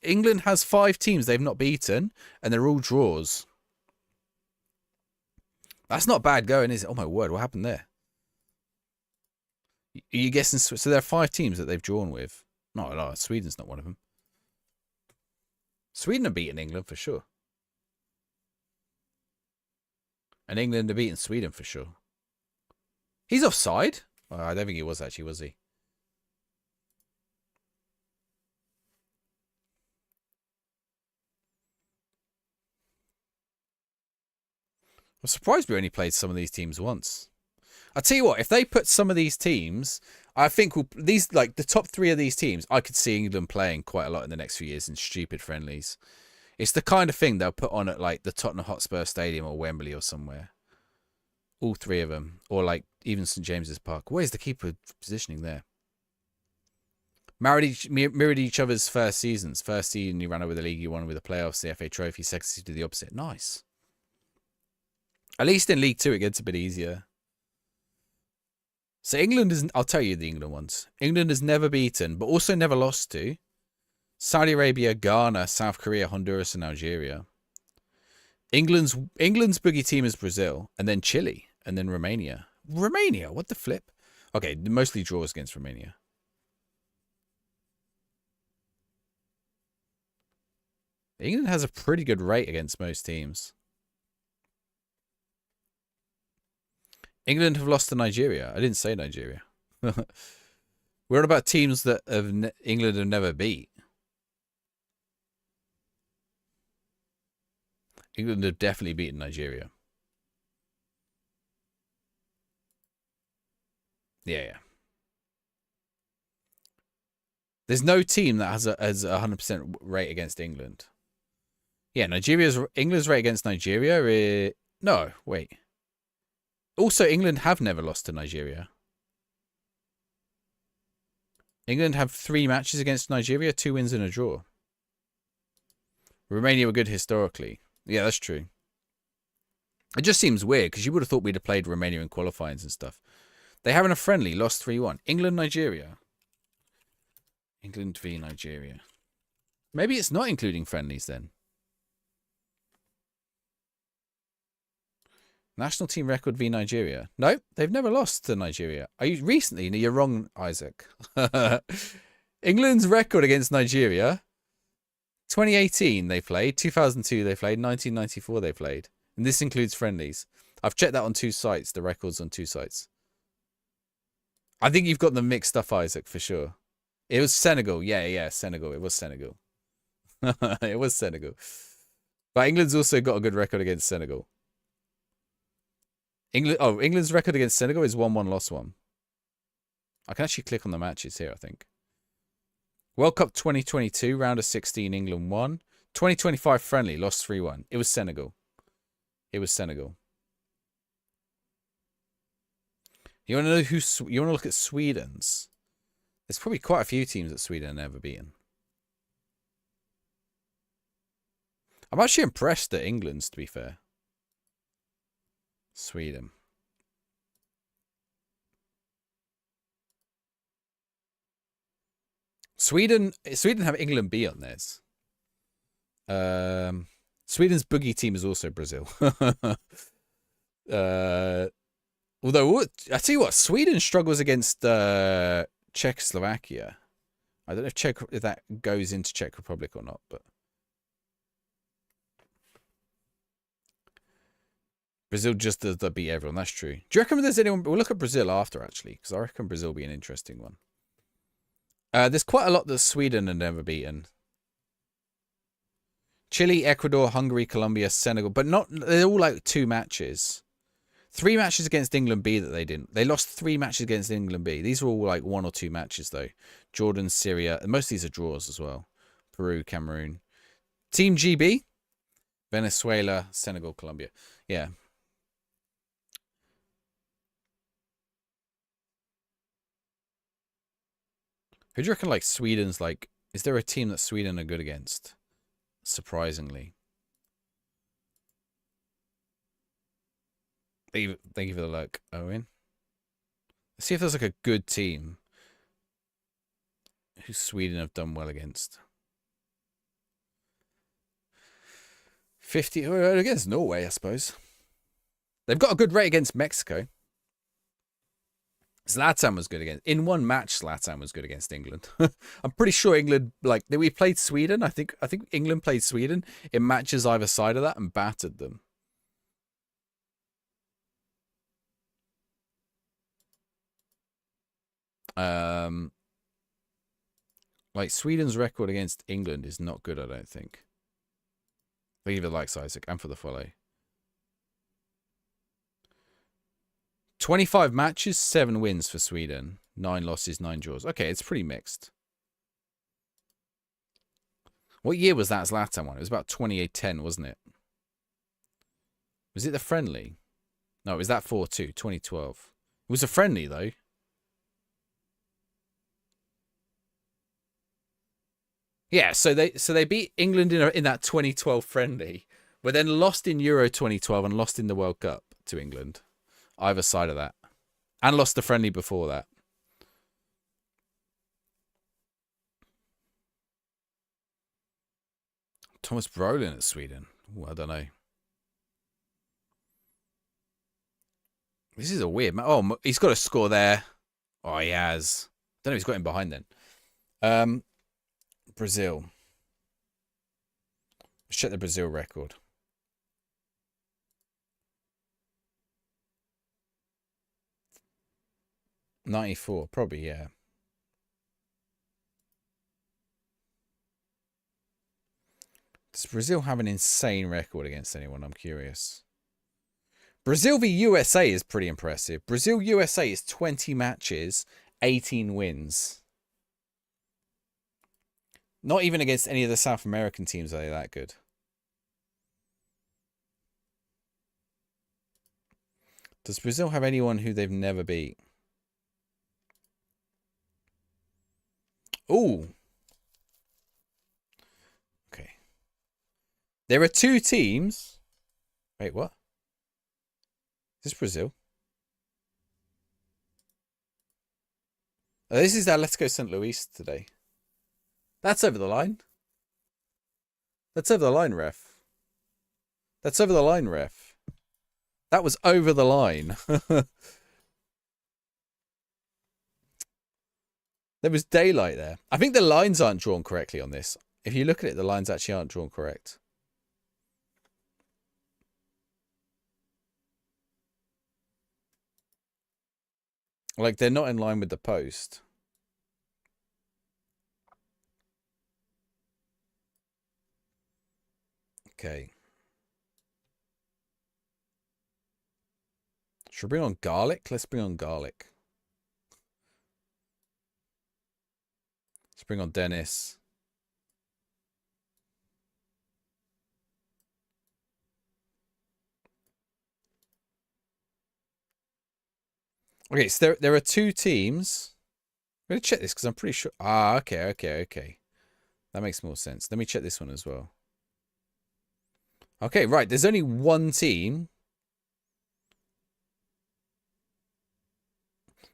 England has 5 teams they've not beaten, and they're all draws. That's not bad going, is it? Oh my word, what happened there? Are you guessing? So there are 5 teams that they've drawn with. No, Sweden's not one of them. Sweden have beaten England for sure. And England have beaten Sweden for sure. He's offside? Oh, I don't think he was actually, was he? I'm surprised we only played some of these teams once. I'll tell you what, if they put some of these teams, I think these, like the top 3 of these teams, I could see England playing quite a lot in the next few years in stupid friendlies. It's the kind of thing they'll put on at like the Tottenham Hotspur Stadium or Wembley or somewhere. All 3 of them. Or like even St James's Park. Where's the keeper positioning there? Mirrored each other's first seasons. First season you ran over the league, you won with the playoffs, the FA Trophy. Second season did the opposite. Nice. At least in League 2 it gets a bit easier. So England is, I'll tell you the England ones. England has never beaten, but also never lost to Saudi Arabia, Ghana, South Korea, Honduras, and Algeria. England's boogie team is Brazil, and then Chile, and then Romania. Romania, what the flip? Okay, mostly draws against Romania. England has a pretty good rate against most teams. England have lost to Nigeria. I didn't say Nigeria. We're on about teams that England have never beat. England have definitely beaten Nigeria. Yeah. There's no team that has a 100% rate against England. Yeah, England's rate against Nigeria is... No, wait. Also, England have never lost to Nigeria. England have 3 matches against Nigeria, 2 wins and a draw. Romania were good historically. Yeah, that's true. It just seems weird because you would have thought we'd have played Romania in qualifyings and stuff. They haven't a friendly, lost 3-1. England, Nigeria. England v Nigeria. Maybe it's not including friendlies then. National team record v Nigeria. No, they've never lost to Nigeria. Are you recently? No, you're wrong, Isaac. England's record against Nigeria. 2018 they played. 2002 they played. 1994 they played. And this includes friendlies. I've checked that on 2 sites. The records on 2 sites. I think you've got them mixed up, Isaac, for sure. It was Senegal. Yeah, Senegal. It was Senegal. It was Senegal. But England's also got a good record against Senegal. England's record against Senegal is 1-1, lost 1. I can actually click on the matches here, I think. World Cup 2022, round of 16, England won. 2025 friendly, lost 3-1. It was Senegal. It was Senegal. You want to know you want to look at Sweden's? There's probably quite a few teams that Sweden have never beaten. I'm actually impressed at England's, to be fair. Sweden. Sweden have England B on theirs. Sweden's boogie team is also Brazil. Although I tell you what, Sweden struggles against Czechoslovakia. I don't know if that goes into Czech Republic or not, but Brazil just does beat everyone. That's true. Do you reckon there's anyone? We'll look at Brazil after, actually, because I reckon Brazil will be an interesting one. There's quite a lot that Sweden have never beaten. Chile, Ecuador, Hungary, Colombia, Senegal, but not. They're all like 2 matches. 3 matches against England B that they didn't. They lost 3 matches against England B. These are all like 1 or 2 matches though. Jordan, Syria, and most of these are draws as well. Peru, Cameroon. Team GB, Venezuela, Senegal, Colombia. Yeah. Who do you reckon, like, Sweden's, like... Is there a team that Sweden are good against? Surprisingly. Thank you for the look, Owen. Let's see if there's, like, a good team who Sweden have done well against. 50... against Norway, I suppose. They've got a good rate against Mexico. Zlatan was good against... In one match, Zlatan was good against England. I'm pretty sure England... Like, we played Sweden. I think England played Sweden in matches either side of that and battered them. Like, Sweden's record against England is not good, I don't think. Thank you for the likes, Isaac, and for the follow. 25 matches, 7 wins for Sweden. 9 losses, 9 draws. Okay, it's pretty mixed. What year was that Zlatan one? It was about 28-10, wasn't it? Was it the friendly? No, it was that 4-2, 2012. It was a friendly, though. Yeah, so they beat England in that 2012 friendly, but then lost in Euro 2012 and lost in the World Cup to England. Either side of that. And lost the friendly before that. Thomas Brolin at Sweden. Ooh, I don't know. This is a weird... Oh, he's got a score there. Oh, he has. Don't know if he's got him behind then. Brazil. Let's check the Brazil record. '94, probably, yeah. Does Brazil have an insane record against anyone? I'm curious. Brazil v USA is pretty impressive. Brazil-USA is 20 matches, 18 wins. Not even against any of the South American teams are they that good. Does Brazil have anyone who they've never beat? Ooh. Okay. There are 2 teams. Wait, what? Is this Brazil? Oh, this is our Let's Go St. Louis today. That's over the line. That's over the line, ref. That's over the line, ref. That was over the line. There was daylight there. I think the lines aren't drawn correctly on this. If you look at it, the lines actually aren't drawn correct. Like, they're not in line with the post. Okay. Should we bring on garlic? Let's bring on garlic. Let's bring on Dennis. Okay, so there are 2 teams. I'm going to check this because I'm pretty sure. Ah, okay. That makes more sense. Let me check this one as well. Okay, right. There's only 1 team.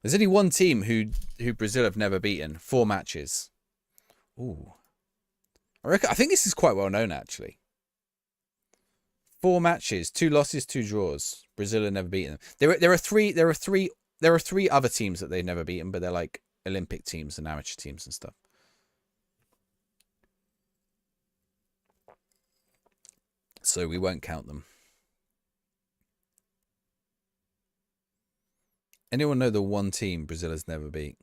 There's only 1 team who Brazil have never beaten. 4 matches. Ooh. I think this is quite well known, actually. 4 matches, 2 losses, 2 draws. Brazil have never beaten them. There are 3 other teams that they've never beaten, but they're like Olympic teams and amateur teams and stuff. So we won't count them. Anyone know the 1 team Brazil has never beat?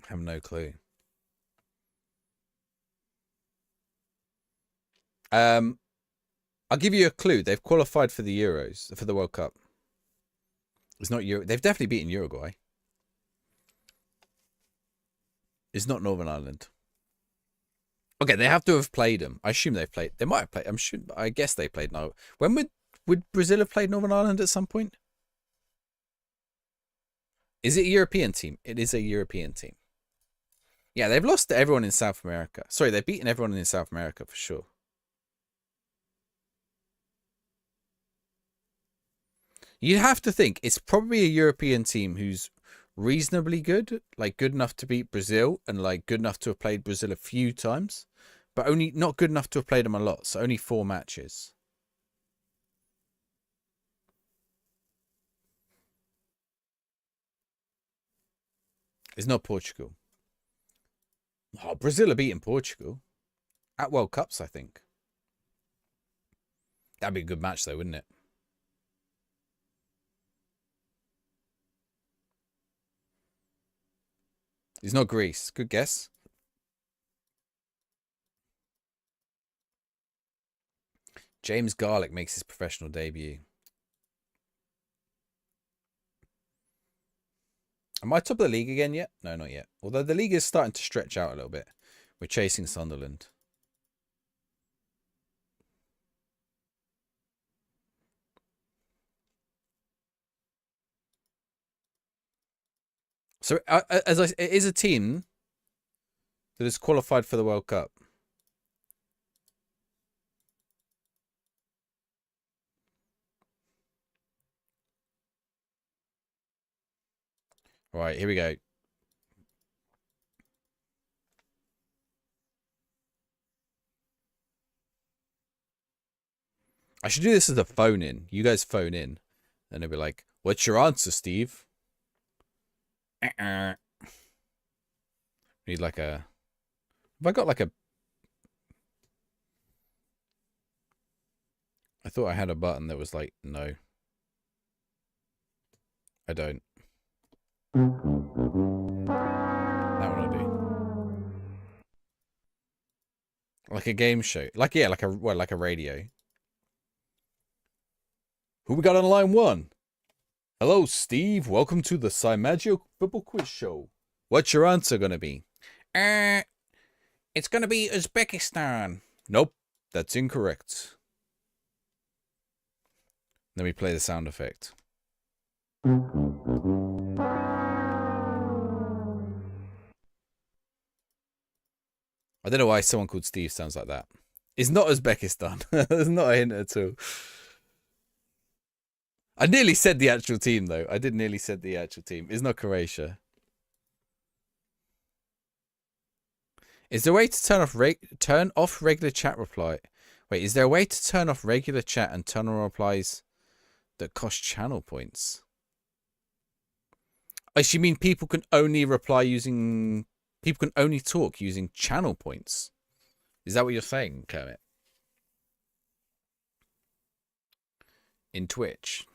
I have no clue. I'll give you a clue. They've qualified for the Euros, for the World Cup. It's not Euro. They've definitely beaten Uruguay. It's not Northern Ireland. Okay, they have to have played them. I assume they've played. They might have played. I guess they played. No. When would Brazil have played Northern Ireland at some point? Is it a European team? It is a European team. Yeah, they've lost to everyone in South America. Sorry, they've beaten everyone in South America for sure. You'd have to think it's probably a European team who's reasonably good, like good enough to beat Brazil and like good enough to have played Brazil a few times, but only not good enough to have played them a lot. So only 4 matches. It's not Portugal. Oh, Brazil are beating Portugal at World Cups, I think. That'd be a good match, though, wouldn't it? It's not Greece. Good guess. James Garlick makes his professional debut. Am I top of the league again yet? No, not yet. Although the league is starting to stretch out a little bit. We're chasing Sunderland. So, it is a team that is qualified for the World Cup. Right, here we go. I should do this as a phone in. You guys phone in. And they'll be like, what's your answer, Steve? Need like a... Have I got like a... I thought I had a button that was like, no. I don't. That one I do. Like a game show. Like, yeah, like a radio. Who we got on line 1? Hello, Steve. Welcome to the Cymaggio Football Quiz Show. What's your answer going to be? It's going to be Uzbekistan. Nope, that's incorrect. Let me play the sound effect. I don't know why someone called Steve sounds like that. It's not Uzbekistan. There's not a hint at all. I nearly said the actual team, though. I did nearly said the actual team. It's not Croatia. Is there a way to turn off regular chat reply? Wait, is there a way to turn off regular chat and turn on replies that cost channel points? Oh, so you mean people can only reply using... People can only talk using channel points? Is that what you're saying, Kermit? In Twitch?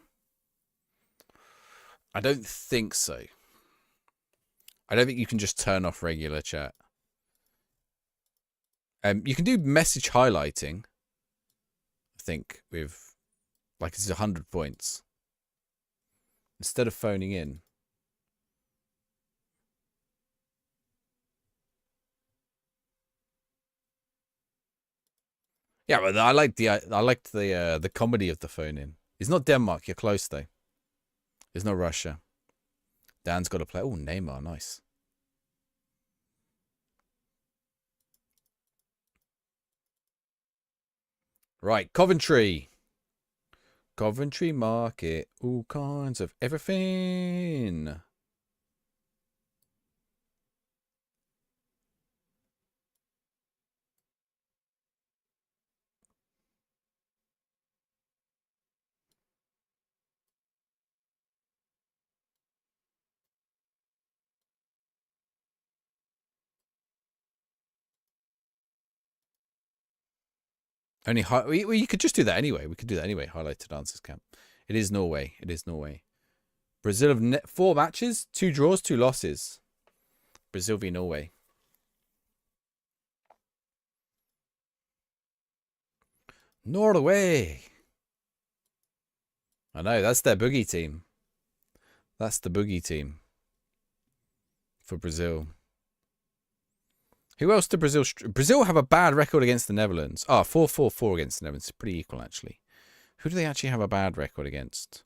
I don't think so. I don't think you can just turn off regular chat. You can do message highlighting. I think with like it's 100 points instead of phoning in. Yeah, but I liked the comedy of the phone in. It's not Denmark. You're close though. It's not Russia. Dan's got to play. Oh, Neymar, nice. Right, Coventry. Coventry Market. All kinds of everything. Only you could just do that anyway. We could do that anyway. Highlighted answers camp. It is Norway. It is Norway. Brazil have 4 matches, 2 draws, 2 losses. Brazil v Norway. Norway. I know, that's their boogie team. That's the boogie team for Brazil. Who else did Brazil... Brazil have a bad record against the Netherlands. 4-4-4 against the Netherlands. It's pretty equal, actually. Who do they actually have a bad record against?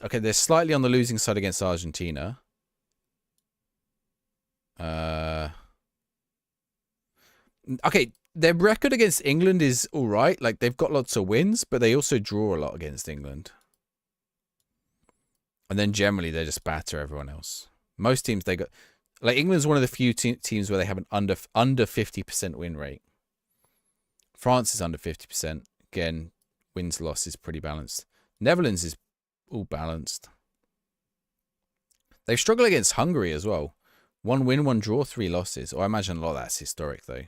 Okay, they're slightly on the losing side against Argentina. Okay, their record against England is all right. Like, they've got lots of wins, but they also draw a lot against England. And then generally, they just batter everyone else. Most teams, they got... Like, England's one of the few teams where they have an under 50% win rate. France is under 50%. Again, wins-loss is pretty balanced. Netherlands is all balanced. They've struggled against Hungary as well. 1 win, 1 draw, 3 losses. I imagine a lot of that's historic, though.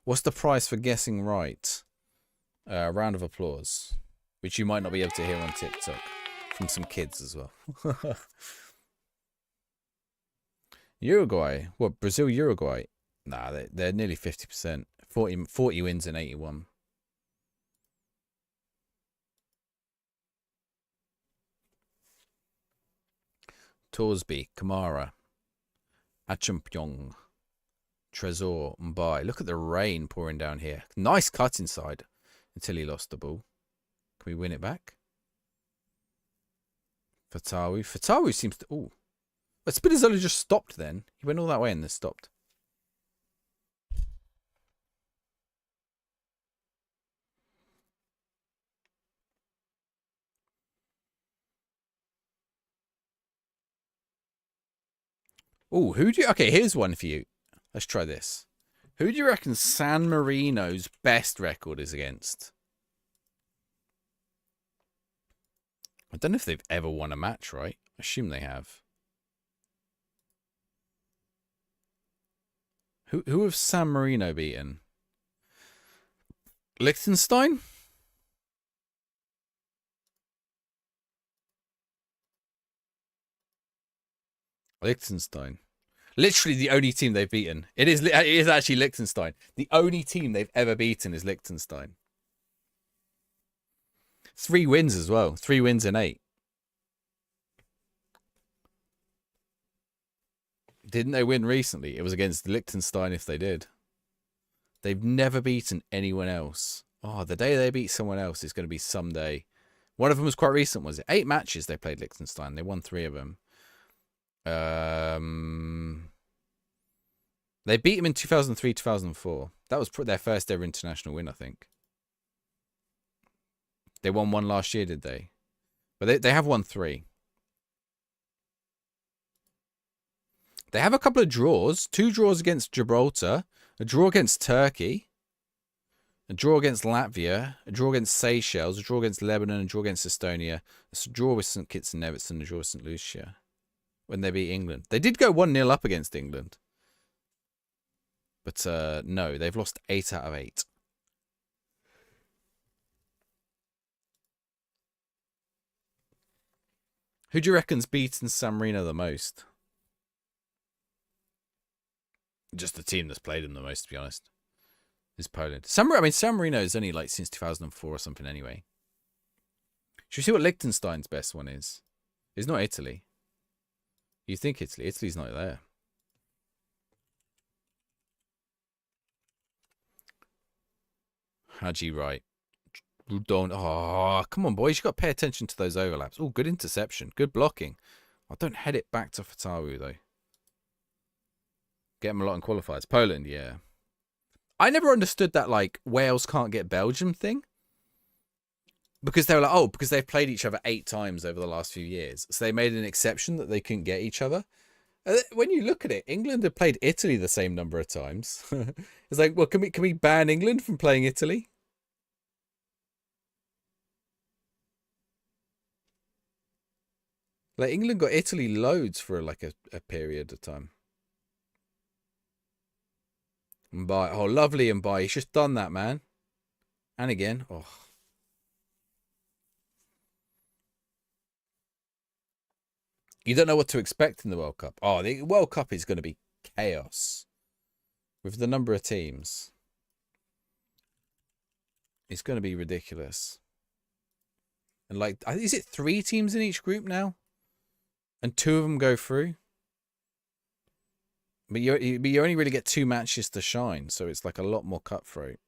What's the price for guessing right? A round of applause. Which you might not be able to hear on TikTok. From some kids as well. Uruguay. What, Brazil, Uruguay? Nah, they're nearly 50%. 40 wins and 81. Torsby, Kamara, Achempyong, Trezor, Mbai. Look at the rain pouring down here. Nice cut inside until he lost the ball. Can we win it back? Fatawi. Fatawi seems to... Ooh. But Spinazzola just stopped then. He went all that way and then stopped. Ooh, who do you... Okay, here's one for you. Let's try this. Who do you reckon San Marino's best record is against? I don't know if they've ever won a match, right? I assume they have. Who have San Marino beaten? Liechtenstein? Liechtenstein. Literally the only team they've beaten. It is actually Liechtenstein. The only team they've ever beaten is Liechtenstein. 3 wins as well. 3 wins in 8. Didn't they win recently? It was against Liechtenstein if they did. They've never beaten anyone else. Oh, the day they beat someone else is going to be someday. One of them was quite recent, was it? 8 matches they played Liechtenstein. They won 3 of them. They beat him in 2003, 2004. That was their first ever international win, I think. They won 1 last year, did they? But they have won 3. They have a couple of draws. 2 draws against Gibraltar. A draw against Turkey. A draw against Latvia. A draw against Seychelles. A draw against Lebanon. A draw against Estonia. A draw with St. Kitts and Nevis. And a draw with St. Lucia. When they beat England. They did go 1-0 up against England. But no, they've lost 8 out of 8. Who do you reckon's beaten San Marino the most? Just the team that's played them the most, to be honest, is Poland. San Marino is only like since 2004 or something anyway. Should we see what Liechtenstein's best one is? It's not Italy. You think Italy? Italy's not there. Haji Wright. Don't. Oh, come on, boys. You've got to pay attention to those overlaps. Oh, good interception. Good blocking. I don't head it back to Fatawu, though. Get him a lot in qualifiers. Poland, yeah. I never understood that, like, Wales can't get Belgium thing. Because they were like, oh, because they've played each other 8 times over the last few years. So they made an exception that they couldn't get each other. When you look at it, England have played Italy the same number of times. It's like, well, can we ban England from playing Italy? Like, England got Italy loads for like a period of time. Mbai, oh, lovely Mbai. He's just done that, man. And again, oh. You don't know what to expect in the World Cup. Oh, the World Cup is going to be chaos. With the number of teams. It's going to be ridiculous. And like, is it 3 teams in each group now? And 2 of them go through? But you only really get 2 matches to shine. So it's like a lot more cutthroat.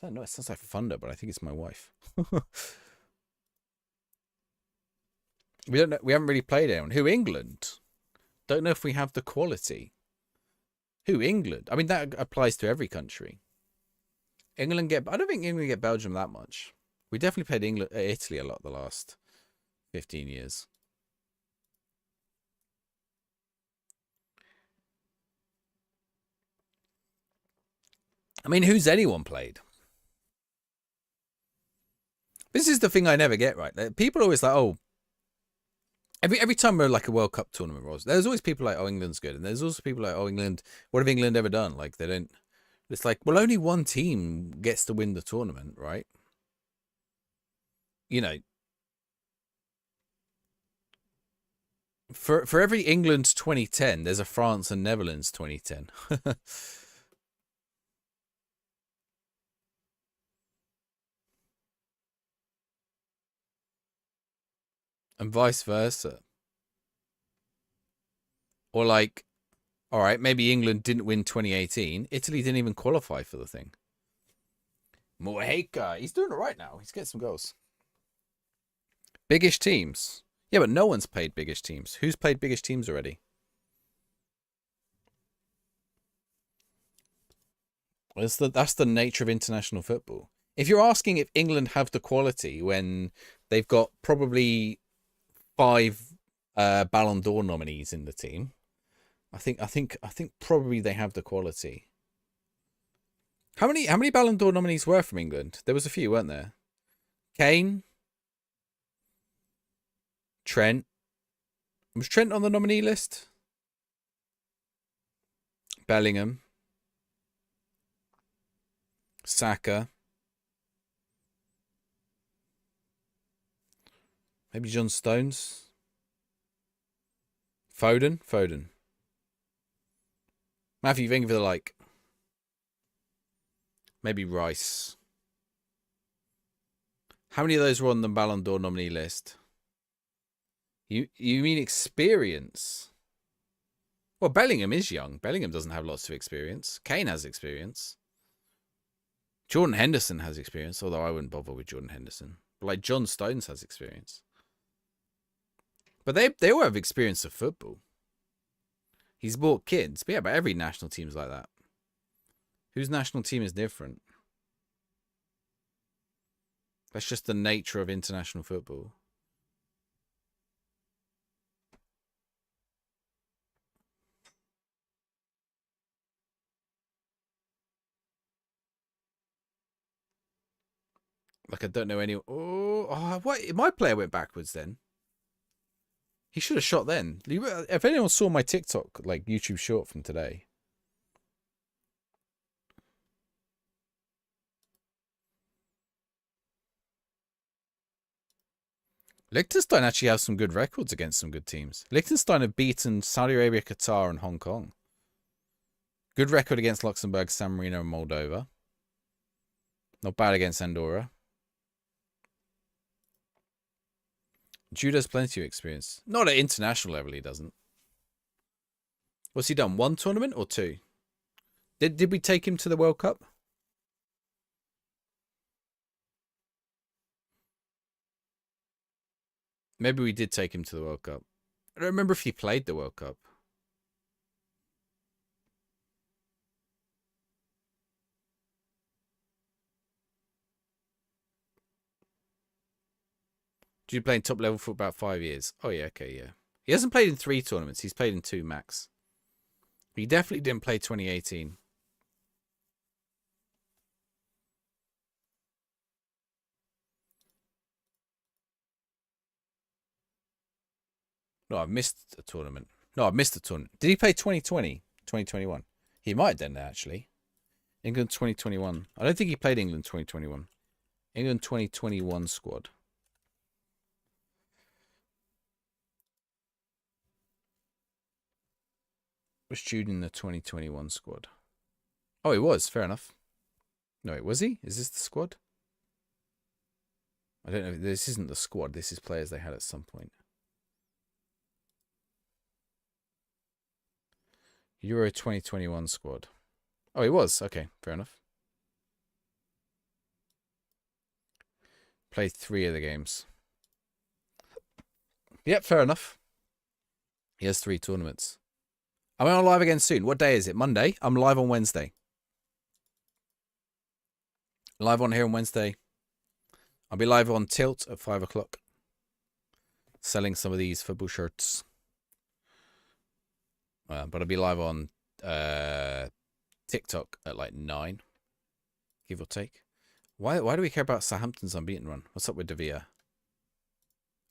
No, it sounds like thunder, but I think it's my wife. We don't know. We haven't really played anyone. Who? England? Don't know if we have the quality. Who? England? I mean, that applies to every country. England get... I don't think England get Belgium that much. We definitely played Italy a lot the last 15 years. I mean, who's anyone played? This is the thing I never get right. People are always like, oh, every time we're like a World Cup tournament, there's always people like, oh, England's good. And there's also people like, oh, England, what have England ever done? Like, they don't... It's like, well, only one team gets to win the tournament, right? You know, for every England 2010, there's a France and Netherlands 2010. And vice versa. Or like, all right, maybe England didn't win 2018. Italy didn't even qualify for the thing. Mojica, he's doing all right now. He's getting some goals. Biggish teams. Yeah, but no one's played biggish teams. Who's played biggish teams already? That's the nature of international football. If you're asking if England have the quality when they've got probably 5 Ballon d'Or nominees in the team, I think probably they have the quality. How many Ballon d'Or nominees were from England? There was a few, weren't there? Kane, Trent. Was Trent on the nominee list? Bellingham, Saka, maybe John Stones, Foden. Matthew, think of it like maybe Rice. How many of those were on the Ballon d'Or nominee list? You mean experience? Well, Bellingham is young. Bellingham doesn't have lots of experience. Kane has experience. Jordan Henderson has experience, although I wouldn't bother with Jordan Henderson. But like John Stones has experience. But they all have experience of football. He's bought kids. But yeah, but every national team is like that. Whose national team is different? That's just the nature of international football. Like, I don't know any... Oh, what? My player went backwards then. He should have shot then. If anyone saw my TikTok, like, YouTube short from today... Liechtenstein actually has some good records against some good teams. Liechtenstein have beaten Saudi Arabia, Qatar, and Hong Kong. Good record against Luxembourg, San Marino, and Moldova. Not bad against Andorra. Judo's plenty of experience. Not at international level, he doesn't. What's he done? 1 tournament or 2? Did we take him to the World Cup? Maybe we did take him to the World Cup. I don't remember if he played the World Cup. Did you play in top level for about 5 years? Oh, yeah, okay, yeah. He hasn't played in 3 tournaments. He's played in 2 max. He definitely didn't play 2018. No, I've missed a tournament. No, I've missed a tournament. Did he play 2020? 2021? He might have done that, actually. England 2021. I don't think he played England 2021. England 2021 squad. Was Jude in the 2021 squad? Oh, he was. Fair enough. No, wait, was he? Is this the squad? I don't know. This isn't the squad. This is players they had at some point. Euro 2021 squad. Oh, he was. Okay, fair enough. Played 3 of the games. Yep, fair enough. He has 3 tournaments. I'm on live again soon. What day is it? Monday? I'm live on Wednesday. Live on here on Wednesday. I'll be live on Tilt at 5 o'clock. Selling some of these football shirts. But I'll be live on TikTok at like 9. Give or take. Why do we care about Southampton's unbeaten run? What's up with De Villa?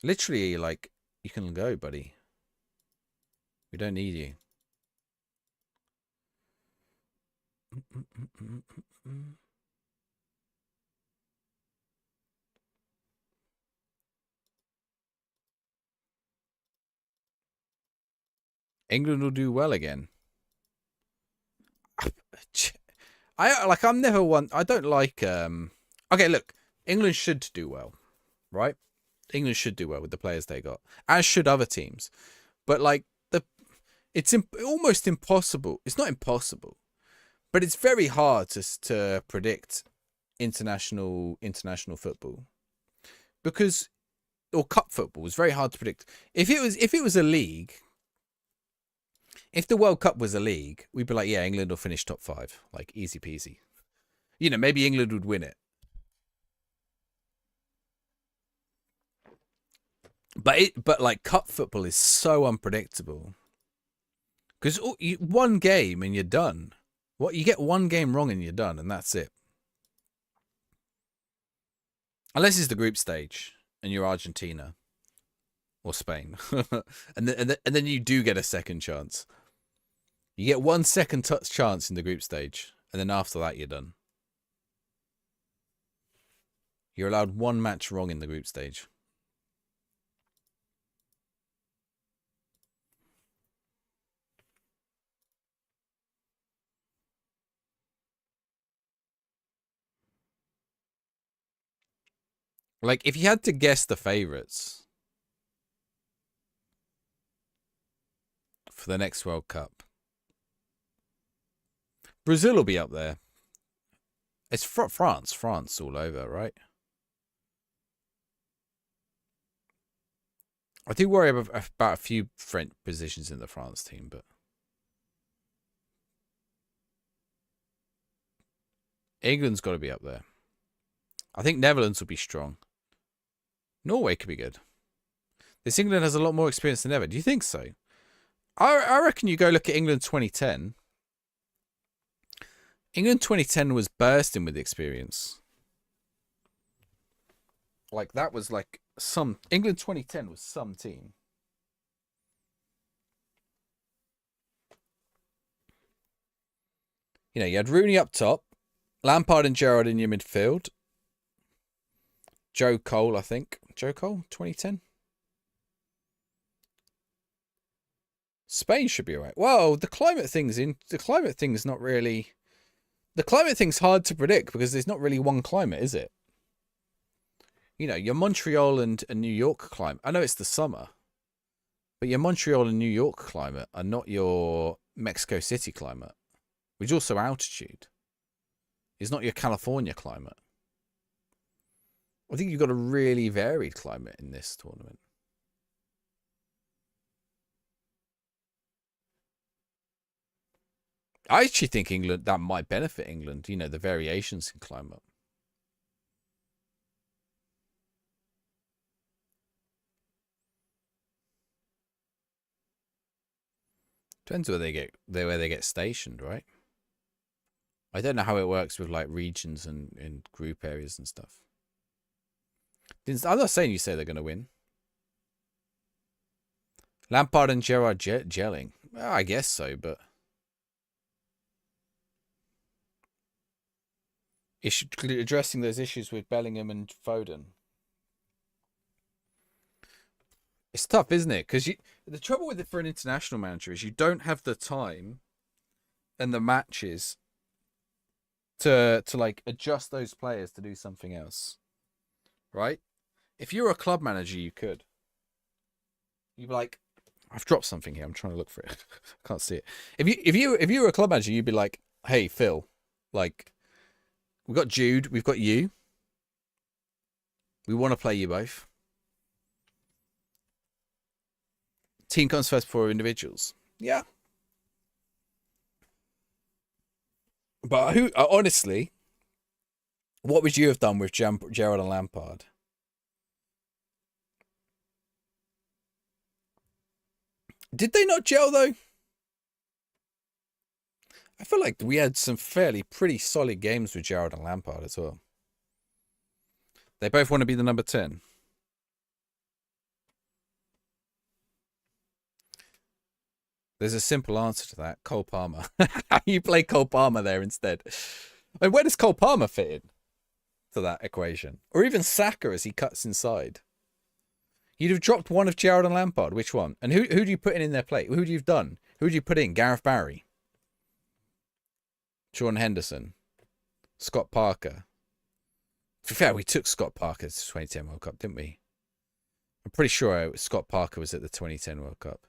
Literally, like, you can go, buddy. We don't need you. England will do well again. I'm never one. I don't like. Okay, look, England should do well, right? England should do well with the players they got, as should other teams. But like it's almost impossible. It's not impossible, but it's very hard to predict international football, because or cup football is very hard to predict. If it was a league, if the World Cup was a league, we'd be like, yeah, England will finish top 5, like easy peasy. You know, maybe England would win it. But like cup football is so unpredictable, because one game and you're done. What, you get one game wrong and you're done, and that's it. Unless it's the group stage and you're Argentina or Spain, and then you do get a second chance. You get 1 second touch chance in the group stage, and then after that you're done. You're allowed one match wrong in the group stage. Like, if you had to guess the favourites for the next World Cup, Brazil will be up there. It's France all over, right? I do worry about a few French positions in the France team, but England's got to be up there. I think Netherlands will be strong. Norway could be good. This England has a lot more experience than ever. Do you think so? I reckon you go look at England 2010. England 2010 was bursting with experience. Like, that was like England 2010 was some team. You know, you had Rooney up top, Lampard and Gerrard in your midfield. Joe Cole, I think. Joe Cole, 2010. Spain should be alright. Well, the climate thing's not really. The climate thing's hard to predict because there's not really one climate, is it? You know, your Montreal and New York climate. I know it's the summer, but your Montreal and New York climate are not your Mexico City climate, which is also altitude. It's not your California climate. I think you've got a really varied climate in this tournament. I actually think England, that might benefit England, you know, the variations in climate. Depends where they get stationed, right? I don't know how it works with like regions and group areas and stuff. I'm not saying you say they're going to win. Lampard and Gerrard gelling. Well, I guess so, but addressing those issues with Bellingham and Foden. It's tough, isn't it? Because the trouble with it for an international manager is you don't have the time and the matches to like adjust those players to do something else, right? If you're a club manager, you could. You'd be like, I've dropped something here. I'm trying to look for it. I can't see it. If you were a club manager, you'd be like, hey, Phil, like, we've got Jude, we've got you. We want to play you both. Team comes first before individuals. Yeah. But honestly, what would you have done with Gerrard and Lampard? Did they not gel, though? I feel like we had some pretty solid games with Gerrard and Lampard as well. They both want to be the number 10. There's a simple answer to that. Cole Palmer. You play Cole Palmer there instead. I mean, where does Cole Palmer fit in to that equation? Or even Saka as he cuts inside. You'd have dropped one of Gerrard and Lampard. Which one? And who do you put in their plate? Who do you've done? Who do you put in? Gareth Barry? Sean Henderson? Scott Parker? To be fair, we took Scott Parker to the 2010 World Cup, didn't we? I'm pretty sure Scott Parker was at the 2010 World Cup.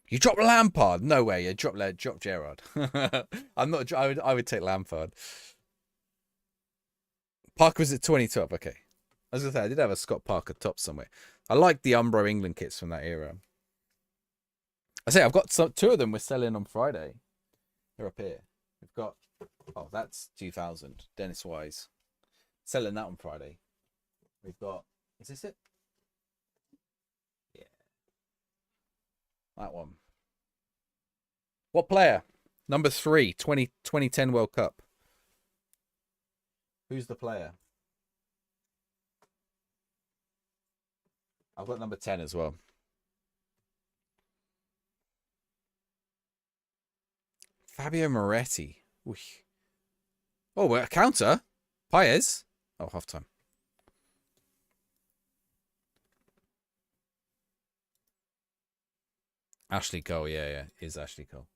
You dropped Lampard? No way. You dropped Gerrard. I'm not. I would take Lampard. Parker was at 2012. Okay. I was gonna say I did have a Scott Parker top somewhere. I like the Umbro England kits from that era. I say I've got two of them. We're selling on Friday. They're up here. We've got. Oh, that's 2000. Dennis Wise. Selling that on Friday. We've got. Is this it? Yeah. That one. What player? Number 3, 2010 World Cup. Who's the player? I've got number 10 as well. Fabio Moretti. Ooh. Oh, a counter. Paez. Oh, half time. Ashley Cole. Yeah. Is Ashley Cole.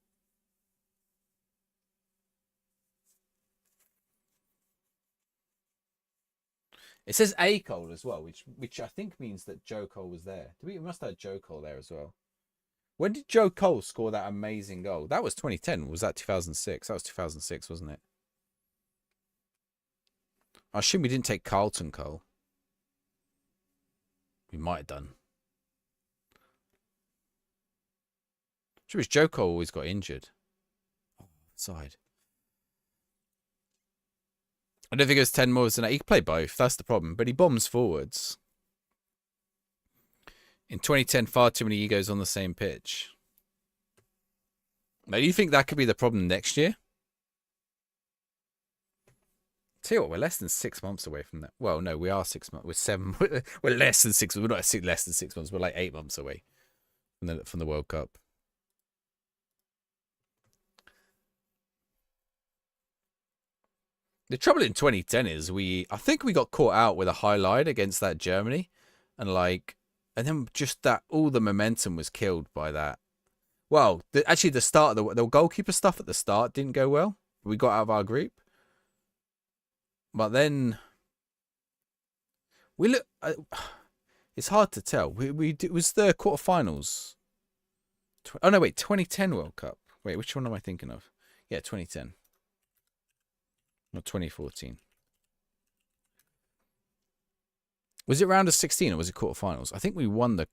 It says A Cole as well, which I think means that Joe Cole was there. We must have had Joe Cole there as well. When did Joe Cole score that amazing goal? That was 2010. Was that 2006? That was 2006, wasn't it? I assume we didn't take Carlton Cole. We might have done. Sure, Joe Cole always got injured. Oh, side. I don't think it was 10 more than that. He could play both. That's the problem. But he bombs forwards. In 2010, far too many egos on the same pitch. Now, do you think that could be the problem next year? Tell you what, we're less than 6 months away from that. Well, no, we are 6 months. We're 7. We're less than 6. We're not less than 6 months. We're like 8 months away from the World Cup. The trouble in 2010 is I think we got caught out with a high line against that Germany, and then just that all the momentum was killed by that. Well, actually, the start of the goalkeeper stuff at the start didn't go well. We got out of our group, but then we look. It's hard to tell. It was the quarterfinals. Oh no, wait, 2010 World Cup. Wait, which one am I thinking of? Yeah, 2010. Not 2014. Was it round of 16 or was it quarterfinals? I think we won the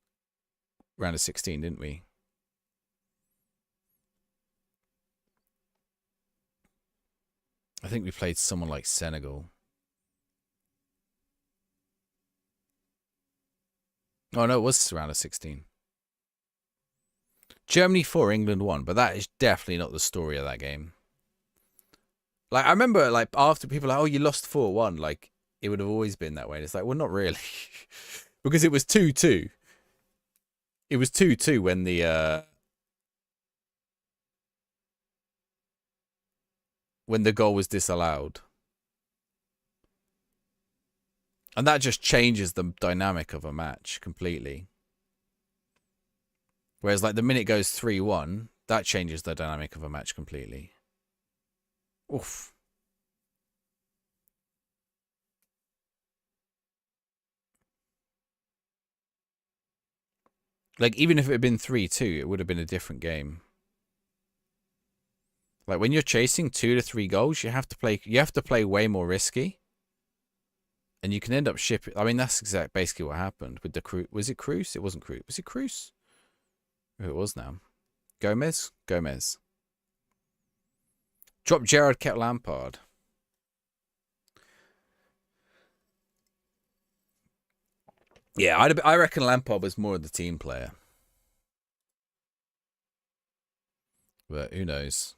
round of 16, didn't we? I think we played someone like Senegal. Oh no, it was round of 16. Germany 4, England 1, but that is definitely not the story of that game. Like, I remember, like, after people were like, oh, you lost 4-1, like, it would have always been that way. And it's like, well, not really. Because it was 2-2. It was 2-2 when the goal was disallowed. And that just changes the dynamic of a match completely. Whereas, like, the minute it goes 3-1, that changes the dynamic of a match completely. Oof. Like, even if it had been 3-2, it would have been a different game. Like, when you're chasing 2 to 3 goals, you have to play way more risky. And you can end up shipping. I mean, that's basically what happened with the Cruz. Was it Cruz? It wasn't Cruz. Was it Cruz? Who it was now? Gomez? Drop Gerrard, kept Lampard. Yeah, I reckon Lampard was more of the team player. But who knows?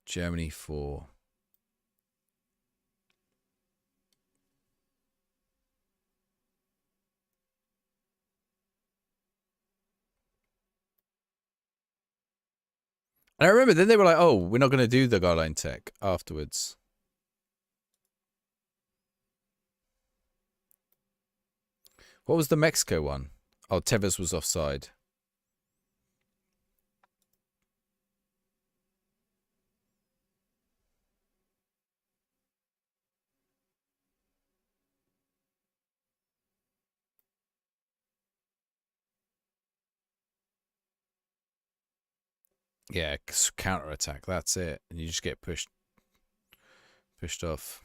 Germany 4. And I remember then they were like, oh, we're not going to do the goal line tech afterwards. What was the Mexico one? Oh, Tevez was offside. Yeah, counter attack. That's it, and you just get pushed off.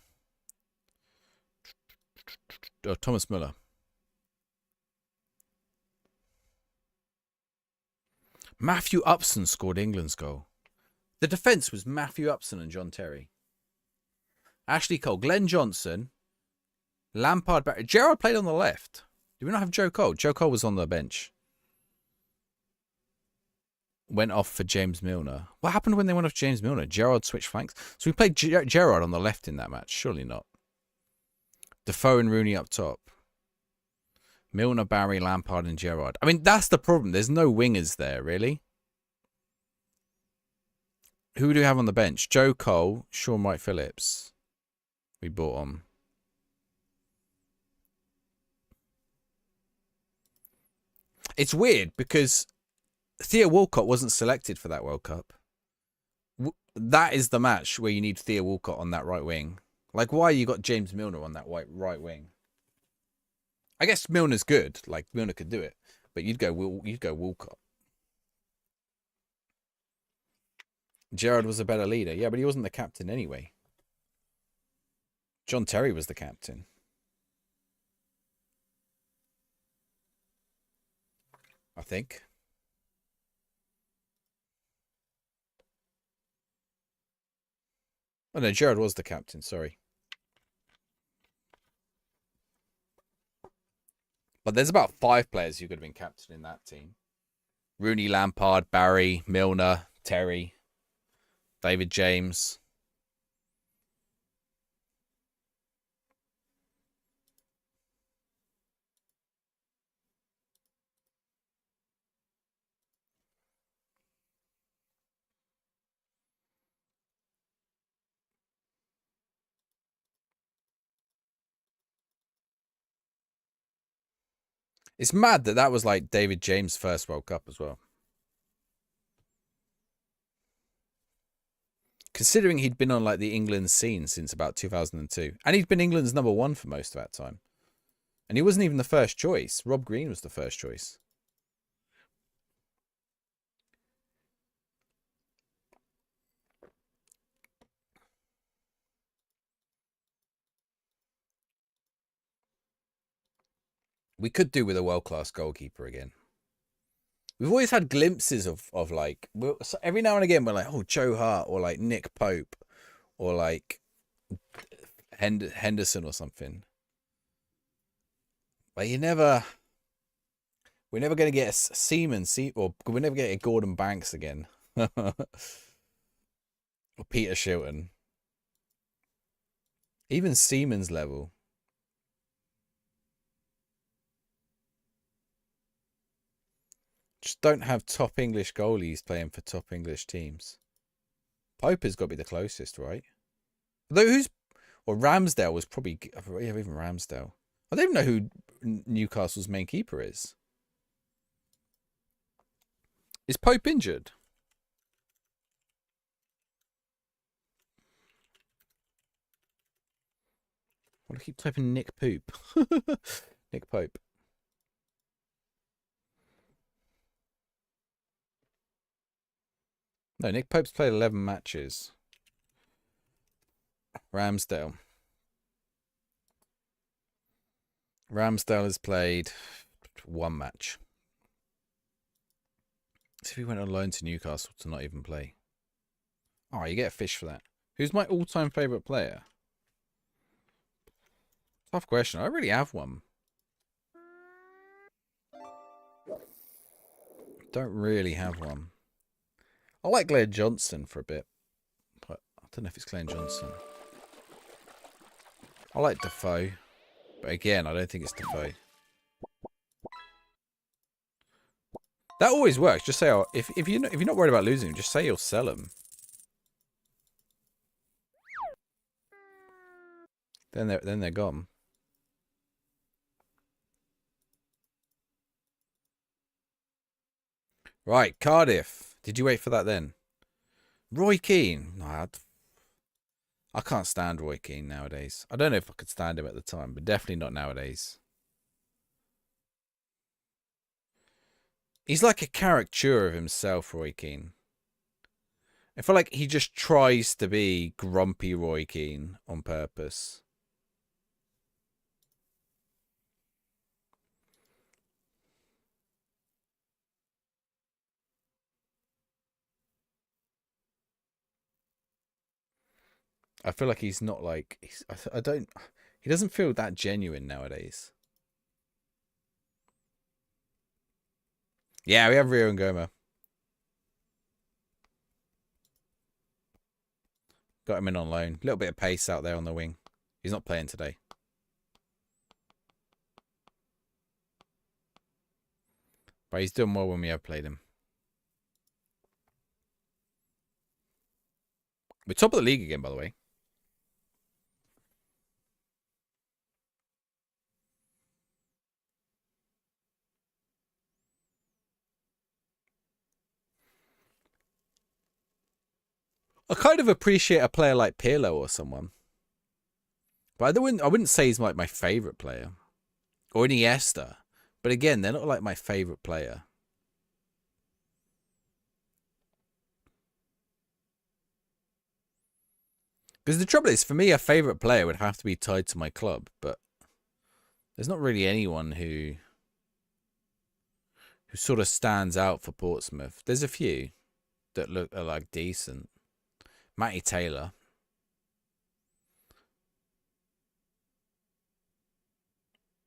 Oh, Thomas Müller. Matthew Upson scored England's goal. The defence was Matthew Upson and John Terry. Ashley Cole, Glenn Johnson, Lampard. Gerrard played on the left. Did we not have Joe Cole? Joe Cole was on the bench. Went off for James Milner. What happened when they went off James Milner? Gerrard switched flanks. So we played Gerrard on the left in that match. Surely not. Defoe and Rooney up top. Milner, Barry, Lampard and Gerrard. I mean, that's the problem. There's no wingers there, really. Who do we have on the bench? Joe Cole, Sean Wright-Phillips. We bought on. It's weird because Theo Walcott wasn't selected for that World Cup. That is the match where you need Theo Walcott on that right wing. Like, why you got James Milner on that right wing? I guess Milner's good. Like, Milner could do it, but you'd go Walcott. Gerrard was a better leader, yeah, but he wasn't the captain anyway. John Terry was the captain. I think. Oh no, Gerrard was the captain, sorry. But there's about 5 players who could have been captain in that team. Rooney, Lampard, Barry, Milner, Terry, David James. It's mad that that was like David James' first World Cup as well. Considering he'd been on like the England scene since about 2002. And he'd been England's #1 for most of that time. And he wasn't even the first choice. Rob Green was the first choice. We could do with a world-class goalkeeper again. We've always had glimpses of like, every now and again we're like, oh, Joe Hart or like Nick Pope or like Henderson or something. But we're never going to get a Seaman, or we're never going to get a Gordon Banks again. Or Peter Shilton. Even Seaman's level. Just don't have top English goalies playing for top English teams. Pope has got to be the closest, right? Although Ramsdale was probably, yeah, even Ramsdale. I don't even know who Newcastle's main keeper is. Is Pope injured? Why do I keep typing Nick Pope? Nick Pope. No, Nick Pope's played 11 matches. Ramsdale has played 1 match. So if he went on loan to Newcastle to not even play. Oh, you get a fish for that. Who's my all-time favourite player? Tough question. I don't really have one. Don't really have one. I like Glenn Johnson for a bit. But I don't know if it's Glenn Johnson. I like Defoe. But again, I don't think it's Defoe. That always works. Just say, if you're not worried about losing, just say you'll sell them. Then they're gone. Right, Cardiff. Did you wait for that then? Roy Keane. No, I can't stand Roy Keane nowadays. I don't know if I could stand him at the time, but definitely not nowadays. He's like a caricature of himself, Roy Keane. I feel like he just tries to be grumpy Roy Keane on purpose. I feel like he's not like he doesn't feel that genuine nowadays. Yeah, we have Rio and Goma. Got him in on loan. A little bit of pace out there on the wing. He's not playing today. But he's done well when we have played him. We're top of the league again, by the way. I kind of appreciate a player like Pirlo or someone. But I wouldn't say he's like my favourite player. Or Iniesta. But again, they're not like my favourite player. Because the trouble is, for me, a favourite player would have to be tied to my club. But there's not really anyone who sort of stands out for Portsmouth. There's a few that are like decent. Matty Taylor.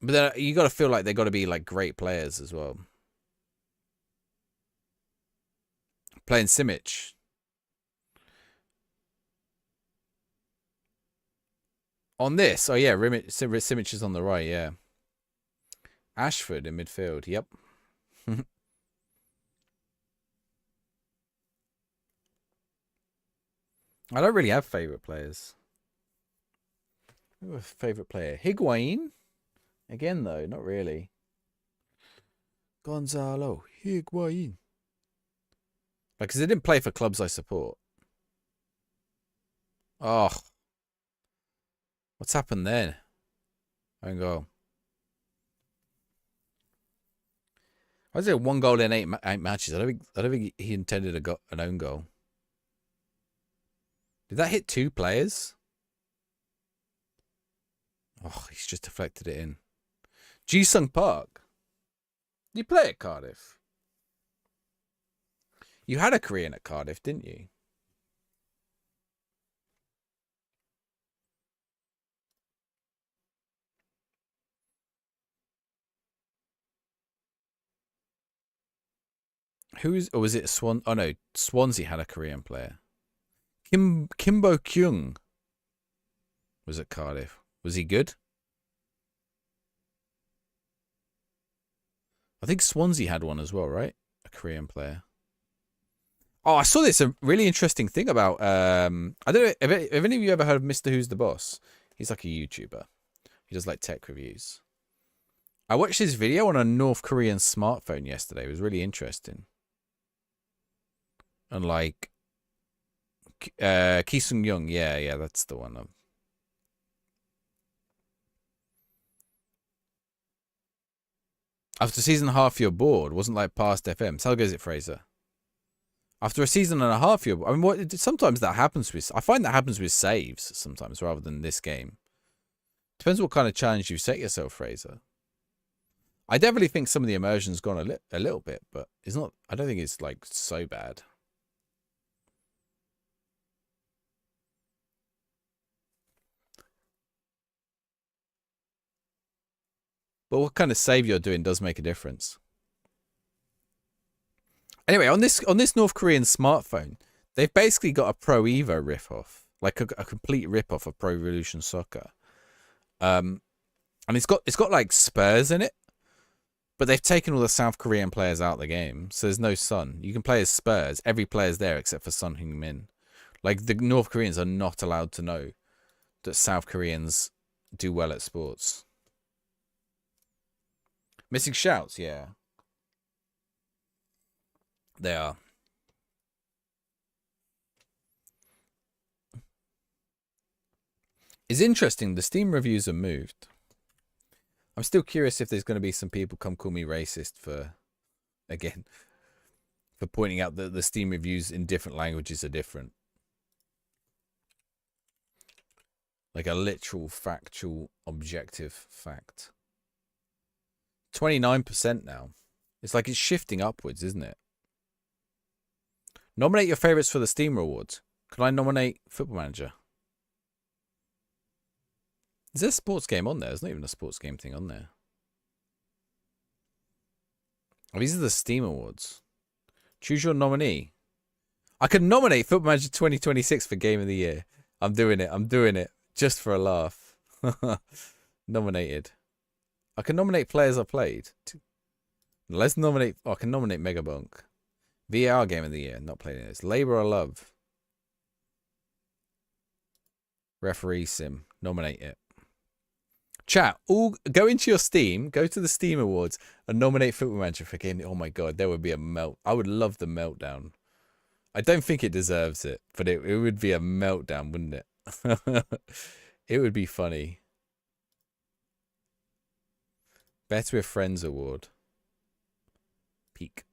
But then you got to feel like they got to be like great players as well. Playing Simic. On this, oh yeah, Simic is on the right, yeah. Ashford in midfield, yep. I don't really have favourite players. Who a favourite player? Higuain? Again, though, not really. Gonzalo Higuain. Like, because they didn't play for clubs I support. Oh. What's happened then? Own goal. Why is it 1 goal in 8 matches? I don't think he intended an own goal. Did that hit 2 players? Oh, he's just deflected it in. Ji-Sung Park. You play at Cardiff? You had a Korean at Cardiff, didn't you? Or was it Swan? Oh no, Swansea had a Korean player. Kimbo Kyung was at Cardiff. Was he good? I think Swansea had one as well, right? A Korean player. Oh, I saw this a really interesting thing about I don't know if any of you ever heard of Mr. Who's the Boss. He's like a YouTuber. He does like tech reviews. I watched his video on a North Korean smartphone yesterday. It was really interesting. And like Ki Sung Young, yeah, that's the one. After a season and a half, you're bored. Wasn't like past FM. So how goes it, Fraser? After a season and a half, you're. I mean, sometimes that happens with. I find that happens with saves sometimes, rather than this game. Depends what kind of challenge you set yourself, Fraser. I definitely think some of the immersion's gone a little bit, but it's not. I don't think it's like so bad. But what kind of save you're doing does make a difference. Anyway, on this North Korean smartphone, they've basically got a Pro Evo riff-off, like a complete rip-off of Pro Evolution Soccer. And it's got like Spurs in it, but they've taken all the South Korean players out of the game, so there's no Son. You can play as Spurs. Every player's there except for Son Heung-min. Like, the North Koreans are not allowed to know that South Koreans do well at sports. Missing shouts, yeah. They are. It's interesting. The Steam reviews are moved. I'm still curious if there's going to be some people come call me racist for for pointing out that the Steam reviews in different languages are different. Like a literal, factual, objective fact. 29% now. It's like it's shifting upwards, isn't it? Nominate your favourites for the Steam rewards. Can I nominate Football Manager? Is there a sports game on there? There's not even a sports game thing on there. Oh, these are the Steam awards. Choose your nominee. I can nominate Football Manager 2026 for Game of the Year. I'm doing it. I'm doing it. Just for a laugh. Nominated. I can nominate players I played. Let's nominate... Oh, I can nominate Megabunk. VR Game of the Year. Not playing this. Labour or Love. Referee Sim. Nominate it. Chat, all go into your Steam, go to the Steam Awards, and nominate Football Manager for Game. Oh my god, there would be a melt. I would love the meltdown. I don't think it deserves it, but it would be a meltdown, wouldn't it? It would be funny. Better with Friends Award. Peak.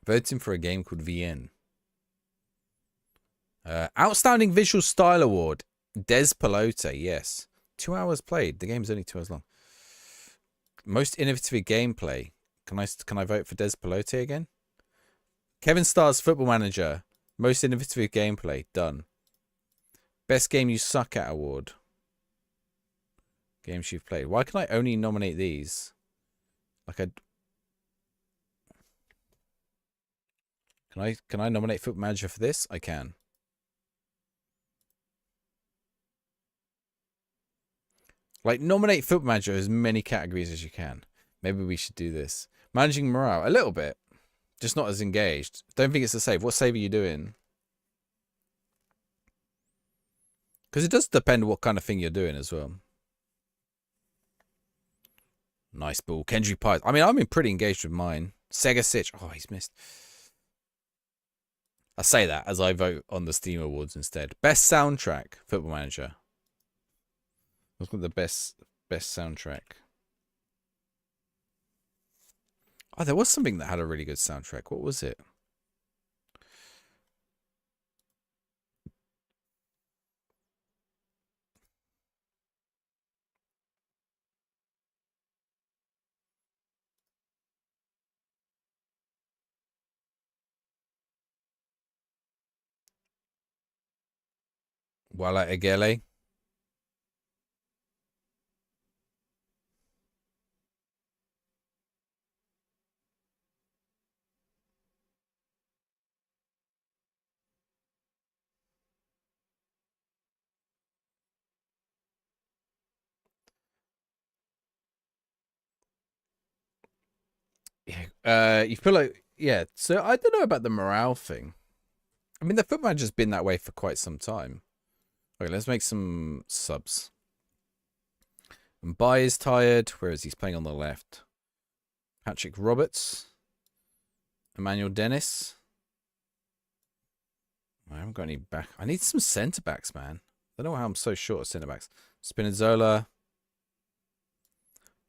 Voting for a game called VN. Outstanding Visual Style Award. Des Pelote, yes. 2 hours played. The game's only 2 hours long. Most innovative gameplay. Can I vote for Des Pelote again? Kevin Starr's Football Manager. Most innovative gameplay. Done. Best game you suck at award. Games you've played. Why can I only nominate these? Like Can I nominate Football Manager for this? I can. Like, nominate Football Manager as many categories as you can. Maybe we should do this. Managing morale. A little bit. Just not as engaged. Don't think it's a save. What save are you doing? Because it does depend what kind of thing you're doing as well. Nice ball. Kendrick Pye. I mean, I've been pretty engaged with mine. Sega Sitch. Oh, he's missed. I say that as I vote on the Steam Awards instead. Best soundtrack. Football Manager. What's got the best soundtrack? Oh, there was something that had a really good soundtrack. What was it? Wala Egele. Yeah, you feel like, yeah. So I don't know about the morale thing. I mean, the Football Manager's been that way for quite some time. Okay, let's make some subs. And Bai is tired. Where is he? He's playing on the left. Patrick Roberts. Emmanuel Dennis. I haven't got any back. I need some centre backs, man. I don't know how I'm so short of centre backs. Spinazzola.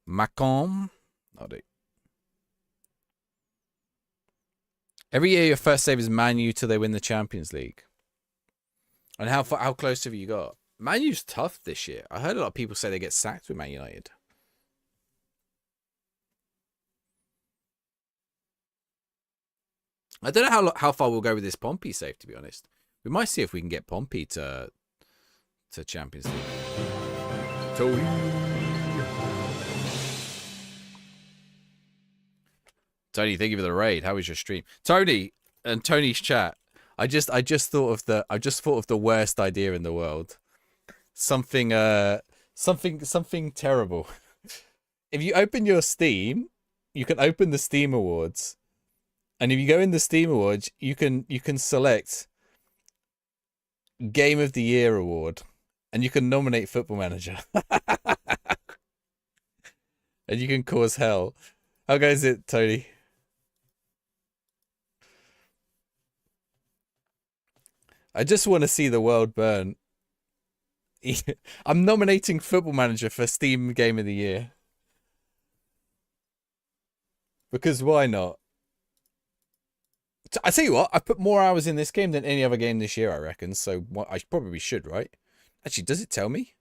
Macomb. I'll do. Every year, your first save is Man U till they win the Champions League. And how close have you got? Man U's tough this year. I heard a lot of people say they get sacked with Man United. I don't know how far we'll go with this Pompey save, to be honest. We might see if we can get Pompey to Champions League. Tony, thank you for the raid. How was your stream? Tony and Tony's chat. I just thought of the worst idea in the world. Something terrible. If you open your Steam, you can open the Steam Awards. And if you go in the Steam Awards, you can select Game of the Year award, and you can nominate Football Manager. And you can cause hell. How goes it, Tony? I just want to see the world burn. I'm nominating Football Manager for Steam Game of the Year. Because why not? I tell you what, I've put more hours in this game than any other game this year, I reckon. So what, I probably should, right? Actually, does it tell me?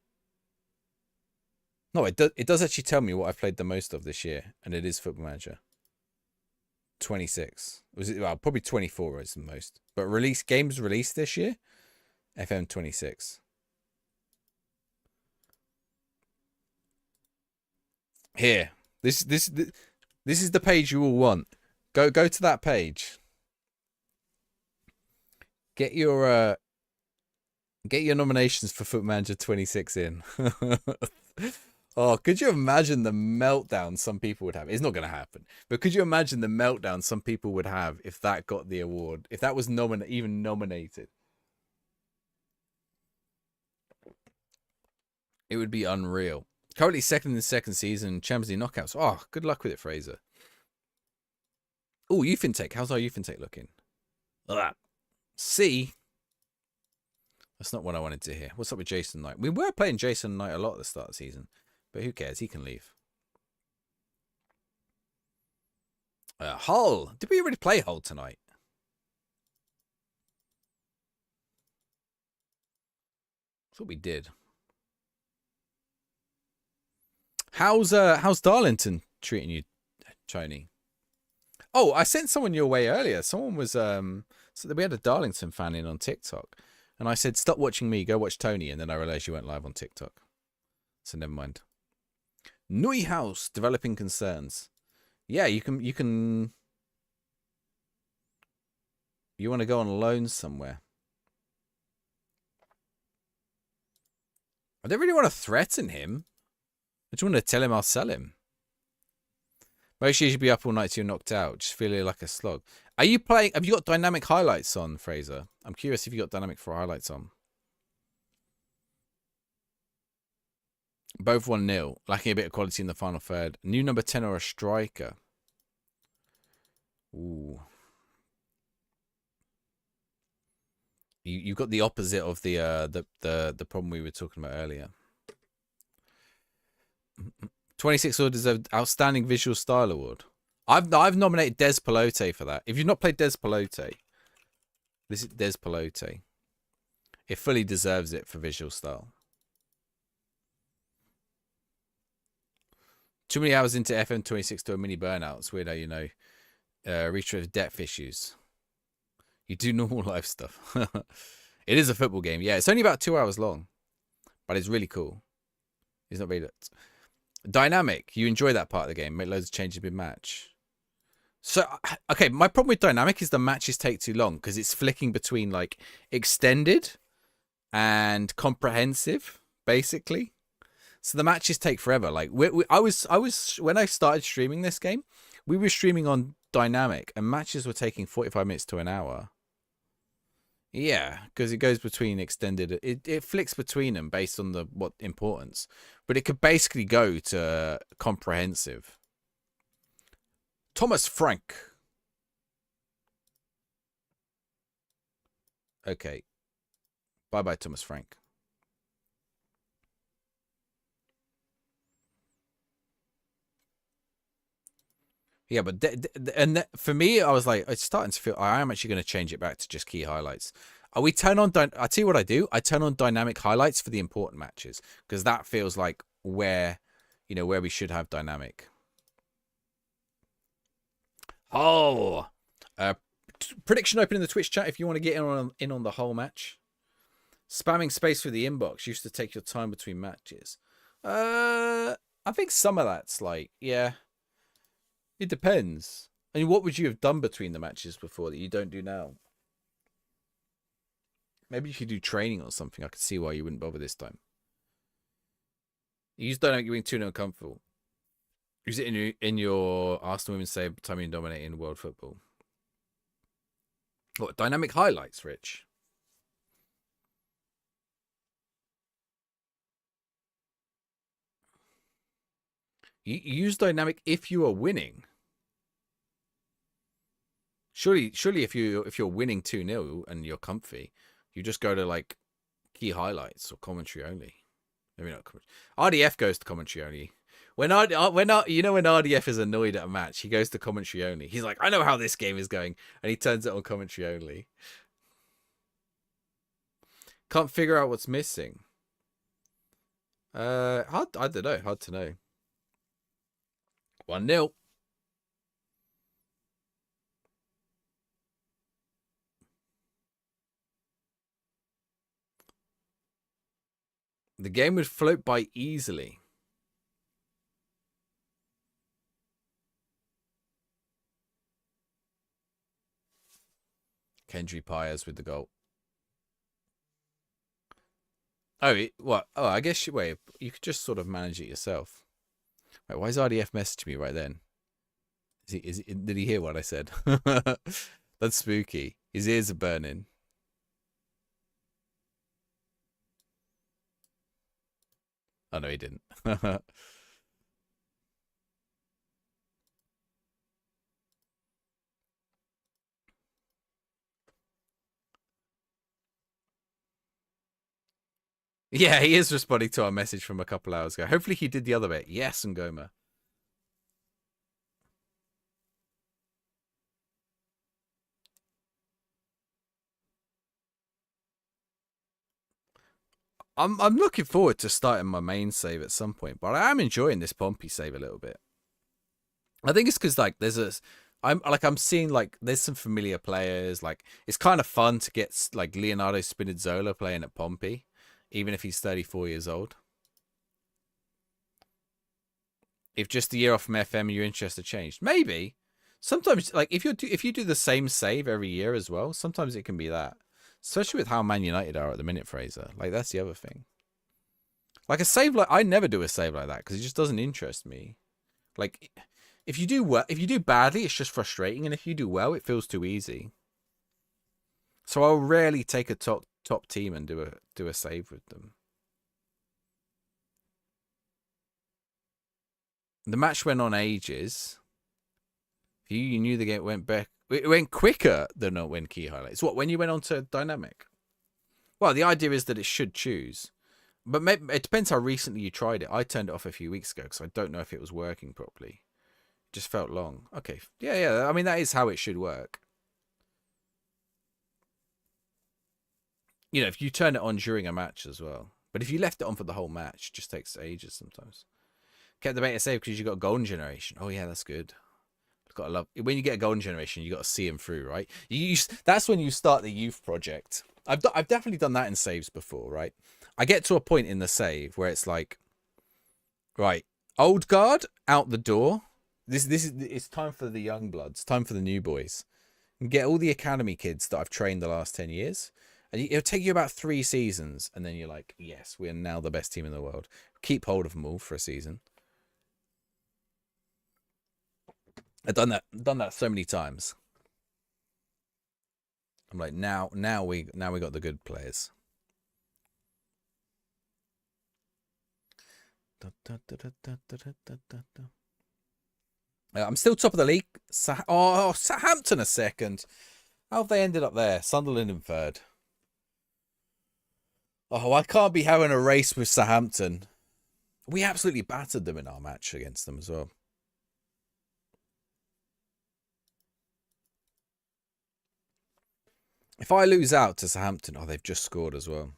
No, it does. It does actually tell me what I've played the most of this year, and it is Football Manager. 26. Was it? Well, probably 24 is the most. But games released this year, FM 26. Here, this is the page you all want. Go to that page. Get your nominations for Foot Manager 26 in. Oh, could you imagine the meltdown some people would have? It's not going to happen. But could you imagine the meltdown some people would have if that got the award? If that was even nominated? It would be unreal. Currently second in the second season, Champions League knockouts. Oh, good luck with it, Fraser. Oh, youth intake. How's our youth intake looking? C. That's not what I wanted to hear. What's up with Jason Knight? We were playing Jason Knight a lot at the start of the season. But who cares? He can leave. Hull. Did we already play Hull tonight? I thought we did. How's Darlington treating you, Tony? Oh, I sent someone your way earlier. Someone was so we had a Darlington fan in on TikTok, and I said, "Stop watching me, go watch Tony." And then I realized you went live on TikTok, so never mind. Neuhaus developing concerns. Yeah, you want to go on loan somewhere. I don't really want to threaten him. I just want to tell him I'll sell him. Most years you'd be up all night till you're knocked out, just feeling like a slog. Are you playing? Have you got dynamic highlights on, Fraser? I'm curious if you got dynamic for highlights on. Both 1-0. Lacking a bit of quality in the final third. New number 10 or a striker. Ooh. You got the opposite of the problem we were talking about earlier. 26 or deserved outstanding visual style award. I've nominated Des Pelote for that. If you've not played Des Pelote, this is Des Pelote. It fully deserves it for visual style. Too many hours into FM26 to a mini burnout. It's weird how you know. Reach with depth issues. You do normal life stuff. It is a football game. Yeah, it's only about 2 hours long. But it's really cool. It's not very... Dynamic. You enjoy that part of the game. Make loads of changes mid-match. So, okay, my problem with Dynamic is the matches take too long. Because it's flicking between, like, extended and comprehensive, basically. So the matches take forever. Like I was when I started streaming this game, we were streaming on Dynamic, and matches were taking 45 minutes to an hour. Yeah, because it goes between extended. It flicks between them based on what importance, but it could basically go to comprehensive. Thomas Frank. Okay. Bye, Thomas Frank. Yeah, but for me, I was like, it's starting to feel I am actually going to change it back to just key highlights. We turn on. I tell you what I do. I turn on dynamic highlights for the important matches because that feels like where we should have dynamic. Oh, prediction open in the Twitch chat if you want to get in on the whole match. Spamming space through the inbox used to take your time between matches. I think some of that's like, yeah. It depends. I mean, what would you have done between the matches before that you don't do now? Maybe if you do training or something, I could see why you wouldn't bother this time. You just don't make you being too uncomfortable. Use it in your Arsenal women's save time in dominating world football. What dynamic highlights, Rich? You use dynamic if you are winning. Surely if you're winning 2-0 and you're comfy, you just go to like key highlights or commentary only. Maybe not commentary. RDF goes to commentary only. When you know when RDF is annoyed at a match, he goes to commentary only. He's like, I know how this game is going, and he turns it on commentary only. Can't figure out what's missing. I don't know. Hard to know. 1-0. The game would float by easily. Kendry Pyers with the goal. Oh, what? Oh, I guess wait. You could just sort of manage it yourself. Wait, why is RDF messaging me right then? Did he hear what I said? That's spooky. His ears are burning. Oh no, he didn't. Yeah, he is responding to our message from a couple hours ago. Hopefully he did the other bit. Yes, Ngoma. I'm looking forward to starting my main save at some point, but I am enjoying this Pompey save a little bit. I think it's because like I'm seeing like there's some familiar players. Like it's kind of fun to get like Leonardo Spinazzola playing at Pompey, even if he's 34 years old. If just a year off from FM, your interest has changed. Maybe. Sometimes, like if you do the same save every year as well, sometimes it can be that. Especially with how Man United are at the minute, Fraser. Like that's the other thing. Like a save like I never do a save like that because it just doesn't interest me. Like if you do well, if you do badly, it's just frustrating, and if you do well, it feels too easy. So I'll rarely take a top team and do a save with them. The match went on ages. You knew the game went back. It went quicker than when key highlights. What, when you went on to dynamic? Well, the idea is that it should choose. But maybe, it depends how recently you tried it. I turned it off a few weeks ago because I don't know if it was working properly. It just felt long. Okay. Yeah. I mean, that is how it should work. You know, if you turn it on during a match as well. But if you left it on for the whole match, it just takes ages sometimes. Kept the beta save because you got golden generation. Oh, yeah, that's good. Gotta love when you get a golden generation. You got to see them through, right? That's when you start the youth project. I've definitely done that in saves before, right? I get to a point in the save where it's like, right, old guard out the door. It's time for the young bloods, time for the new boys, and get all the academy kids that I've trained the last 10 years. And it'll take you about 3 seasons, and then you're like, yes, we're now the best team in the world. Keep hold of them all for a season. I've done that so many times. I'm like, now we got the good players. I'm still top of the league. Southampton a second. How have they ended up there? Sunderland in third. Oh, I can't be having a race with Southampton. We absolutely battered them in our match against them as well. If I lose out to Southampton, oh, they've just scored as well.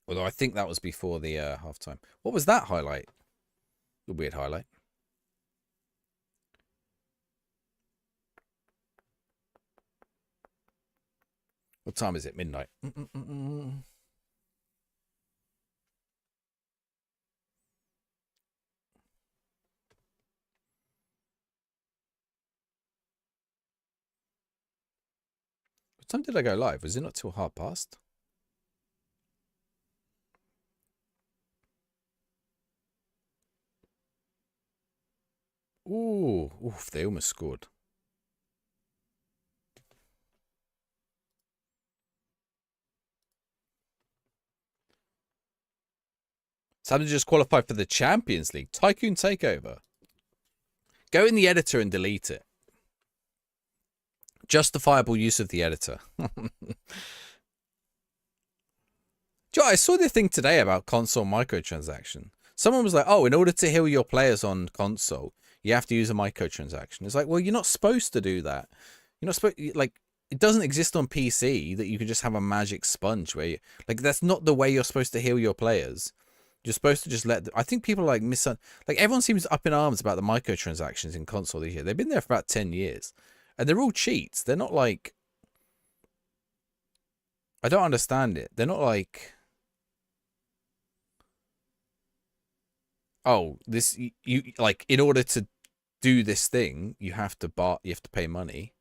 Although I think that was before the halftime. What was that highlight? A weird highlight. What time is it? Midnight. What time did I go live? Was it not till past? Ooh, oof, they almost scored. Someone just qualified for the Champions League. Tycoon Takeover. Go in the editor and delete it. Justifiable use of the editor. Joe, I saw the thing today about console microtransaction. Someone was like, "Oh, in order to heal your players on console, you have to use a microtransaction." It's like, well, you're not supposed to do that. You're not supposed like it doesn't exist on PC that you can just have a magic sponge where you like that's not the way you're supposed to heal your players. You're supposed to just let. I think people like like everyone seems up in arms about the microtransactions in console this year. They've been there for about 10 years, and they're all cheats. They're not like. I don't understand it. They're not like. Oh, this you like in order to do this thing, you have to pay money.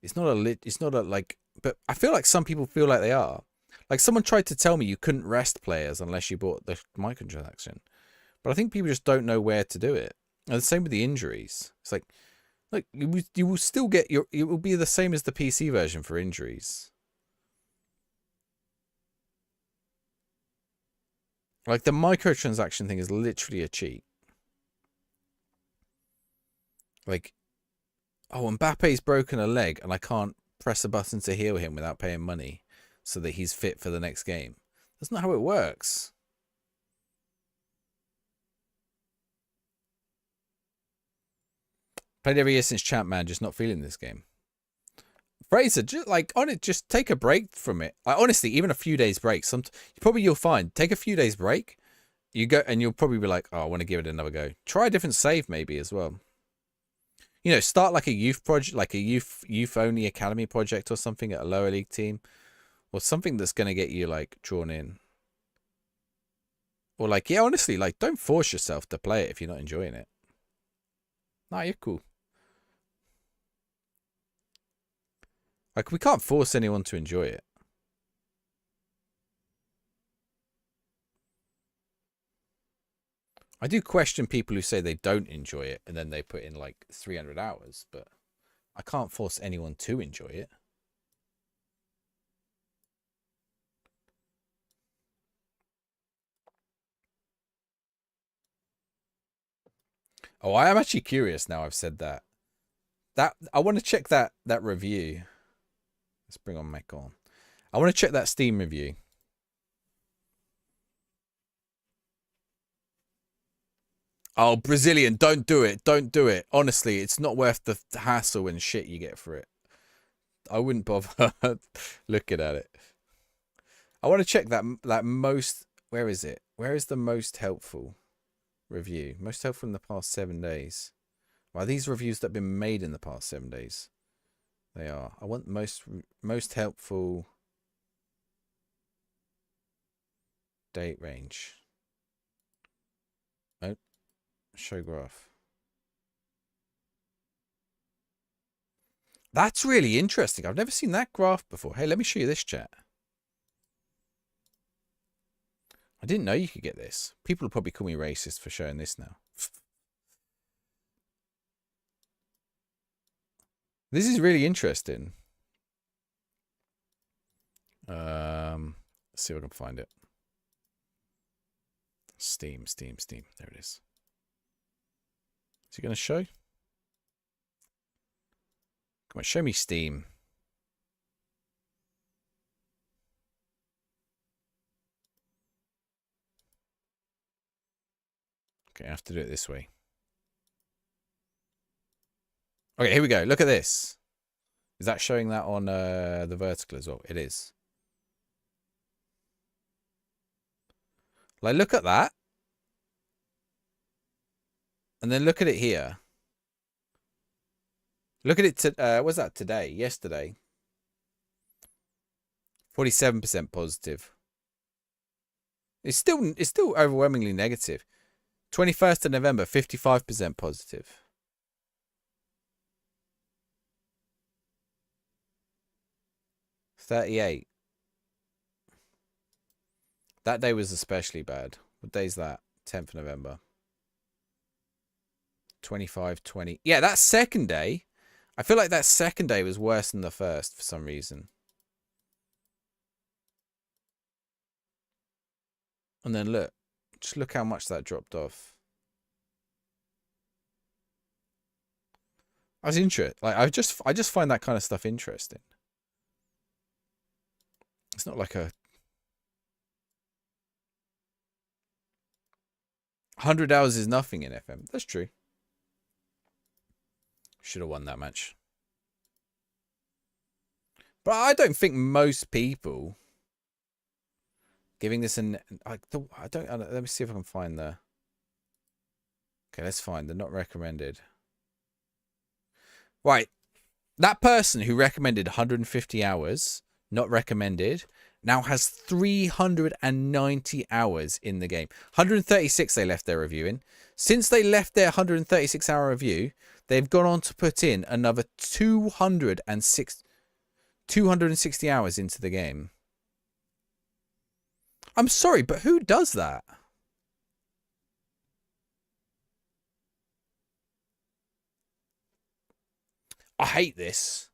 It's not a like, but I feel like some people feel like they are. Like someone tried to tell me you couldn't rest players unless you bought the microtransaction. But I think people just don't know where to do it. And the same with the injuries. It's like you will still get it will be the same as the PC version for injuries. Like the microtransaction thing is literally a cheat. Like, oh, Mbappe's broken a leg and I can't press a button to heal him without paying money so that he's fit for the next game. That's not how it works. Played every year since Champ Man, just not feeling this game. Fraser, just like on it, just take a break from it. Like honestly, even a few days break. You'll find take a few days break. You go and you'll probably be like, oh, I want to give it another go. Try a different save maybe as well. You know, start like a youth project, like a youth only academy project or something at a lower league team, or something that's gonna get you like drawn in. Or like, yeah, honestly, like don't force yourself to play it if you're not enjoying it. Nah, you're cool. Like, we can't force anyone to enjoy it. I do question people who say they don't enjoy it and then they put in like 300 hours, but I can't force anyone to enjoy it. Oh, I am actually curious now I've said that. I want to check that review. Let's bring on Mac on. I want to check that Steam review. Oh, Brazilian, don't do it. Don't do it. Honestly, it's not worth the hassle and shit you get for it. I wouldn't bother looking at it. I want to check that most... Where is it? Where is the most helpful review? Most helpful in the past 7 days. Well, these reviews that have been made in the past 7 days. They are. I want most helpful date range. Oh, show graph. That's really interesting. I've never seen that graph before. Hey, let me show you this, chat. I didn't know you could get this. People will probably call me racist for showing this now. This is really interesting. Let's see if I can find it. Steam. There it is. Is it going to show? Come on, show me Steam. Okay, I have to do it this way. Okay, here we go. Look at this. Is that showing that on the vertical as well? It is. Like, look at that. And then look at it here. Look at it. What's that today? Yesterday. 47% positive. It's still overwhelmingly negative. 21st of November, 55% positive. $38. That day was especially bad. What day is that? 10th of November. 25, 20. Yeah, that second day. I feel like that second day was worse than the first for some reason. And then look. Just look how much that dropped off. I was interested. Like I just find that kind of stuff interesting. It's not like a 100 hours is nothing in FM. That's true. Should have won that match. But I don't think most people giving this an... I don't... Let me see if I can find the... Okay, let's find the not recommended. Right. That person who recommended 150 hours, not recommended, now has 390 hours in the game. 136 they left their review in. Since they left their 136-hour review, they've gone on to put in another 260 hours into the game. I'm sorry, but who does that? I hate this.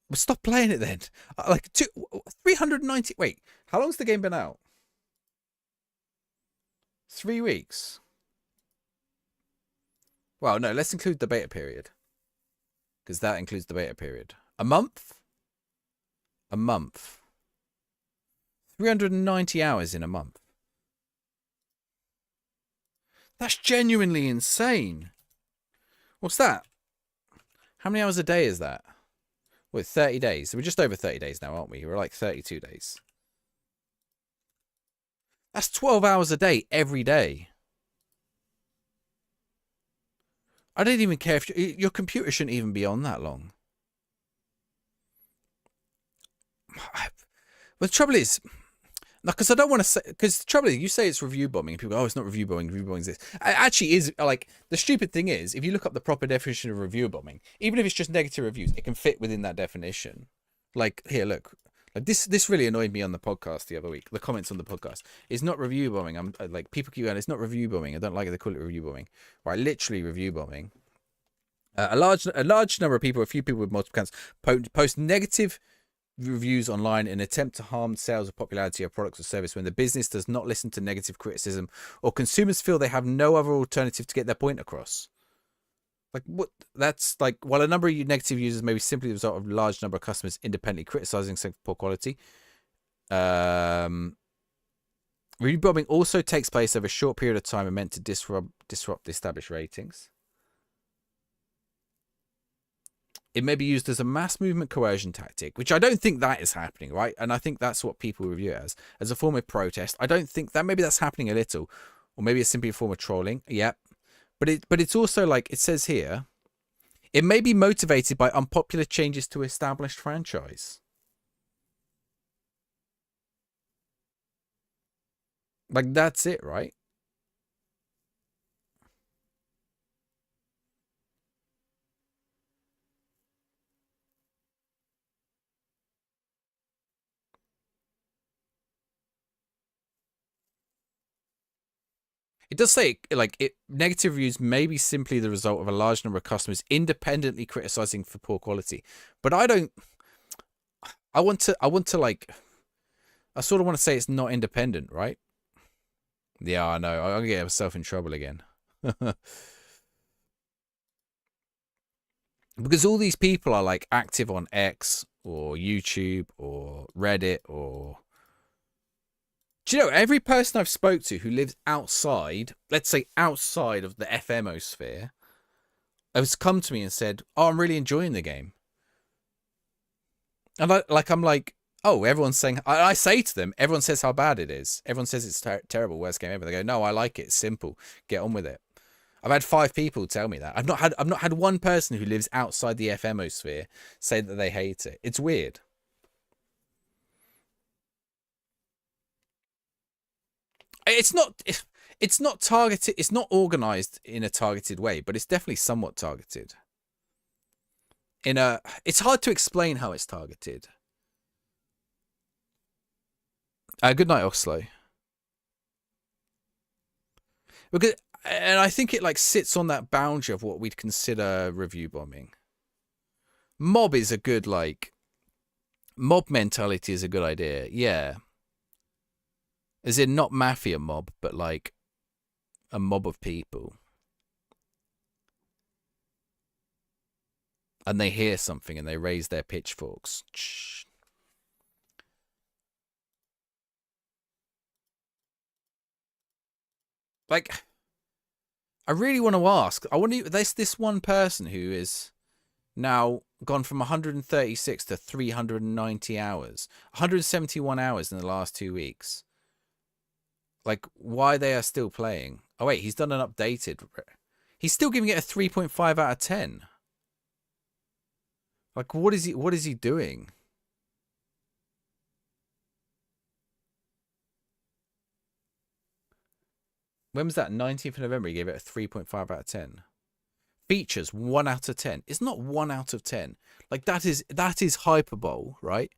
Well, stop playing it then. Like 390. Wait, how long's the game been out? 3 weeks. Well, no, let's include the beta period. Because that includes the beta period. A month? A month. 390 hours in a month. That's genuinely insane. What's that? How many hours a day is that? Well, 30 days. We're just over 30 days now, aren't we? We're like 32 days. That's 12 hours a day every day. I don't even care if your computer shouldn't even be on that long. But the trouble is, because I don't want to say, because the trouble is, you say it's review bombing, and people go, oh, it's not review bombing, review bombing is this. It actually is, like, the stupid thing is, if you look up the proper definition of review bombing, even if it's just negative reviews, it can fit within that definition. Like, here, look. Like this really annoyed me on the podcast the other week. The comments on the podcast. It's not review bombing. I'm like, people keep going, it's not review bombing. I don't like it. They call it review bombing. Right, literally review bombing. A large number of people, a few people with multiple accounts, post negative reviews online in an attempt to harm sales or popularity of products or service when the business does not listen to negative criticism or consumers feel they have no other alternative to get their point across. Like, what? That's like, while a number of negative users may be simply the result of a large number of customers independently criticizing something for poor quality. Review bombing also takes place over a short period of time and meant to disrupt established ratings. It may be used as a mass movement coercion tactic, which I don't think that is happening, right? And I think that's what people review it as a form of protest. I don't think that, maybe that's happening a little, or maybe it's simply a form of trolling. Yep. But it's also, like it says here, it may be motivated by unpopular changes to established franchise. Like, that's it, right? It does say, like, negative reviews may be simply the result of a large number of customers independently criticizing for poor quality. But I don't... I want to, like... I sort of want to say it's not independent, right? Yeah, I know. I'm going to get myself in trouble again. Because all these people are, like, active on X or YouTube or Reddit or... Do you know, every person I've spoke to who lives outside, let's say outside of the FMosphere, has come to me and said, oh, I'm really enjoying the game. And I'm like, oh, everyone's saying, I say to them, everyone says how bad it is. Everyone says it's terrible, worst game ever. They go, no, I like it. It's simple. Get on with it. I've had 5 people tell me that. I've not had one person who lives outside the FMosphere say that they hate it. It's weird. It's not targeted. It's not organized in a targeted way, but it's definitely somewhat targeted. It's hard to explain how it's targeted. Good night, Oslo. And I think it, like, sits on that boundary of what we'd consider review bombing. Mob is a good, like, mob mentality is a good idea. Yeah. As in, not mafia mob, but, like, a mob of people. And they hear something and they raise their pitchforks. Shh. Like, I really want to ask. I wonder, there's this one person who is now gone from 136 to 390 hours, 171 hours in the last 2 weeks. Like, why they are still playing. Oh, wait, he's done an updated. He's still giving it a 3.5 out of 10. Like, what is he doing? When was that? 19th of November, he gave it a 3.5 out of 10. Features, 1 out of 10. It's not 1 out of 10. Like, that is hyperbole, right?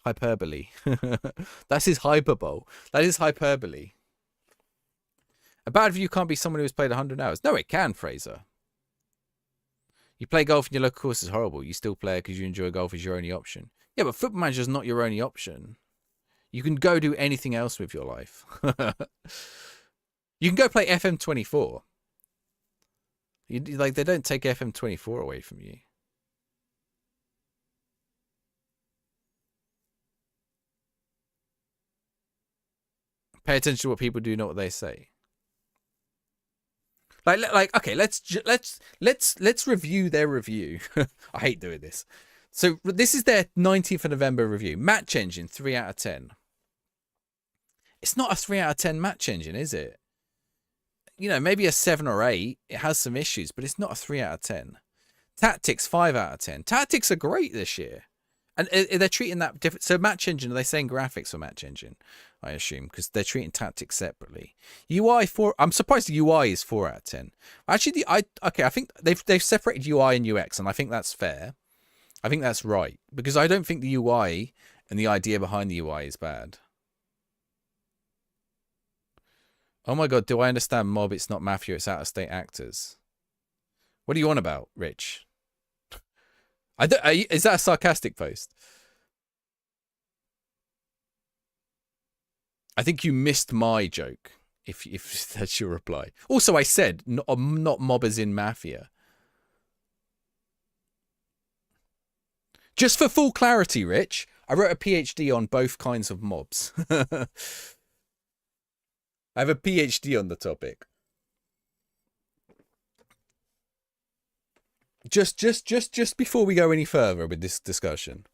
Hyperbole. That is hyperbole. That is hyperbole. A bad review can't be someone who has played 100 hours. No, it can, Fraser. You play golf and your local course is horrible. You still play it because you enjoy golf as your only option. Yeah, but Football Manager is not your only option. You can go do anything else with your life. You can go play FM24. Like, they don't take FM24 away from you. Pay attention to what people do, not what they say. Like, okay, let's review their review. I hate doing this. So this is their 19th of November review. Match engine, 3 out of 10. It's not a 3 out of 10 match engine, is it? You know, maybe a 7 or 8. It has some issues, but it's not a 3 out of 10. Tactics, 5 out of 10. Tactics are great this year. And they're treating that different. So match engine, are they saying graphics for match engine? I assume, because they're treating tactics separately. UI 4. I'm surprised the UI is 4 out of 10. Actually, I think they've separated UI and UX, and I think that's fair. I think that's right, because I don't think the UI and the idea behind the UI is bad. Oh my god, do I understand Mob? It's not Mafia, it's out-of-state actors. What are you on about, Rich? Is that a sarcastic post? I think you missed my joke, if that's your reply. Also, I said not mobbers in Mafia. Just for full clarity, Rich, I wrote a PhD on both kinds of mobs. I have a PhD on the topic. Just before we go any further with this discussion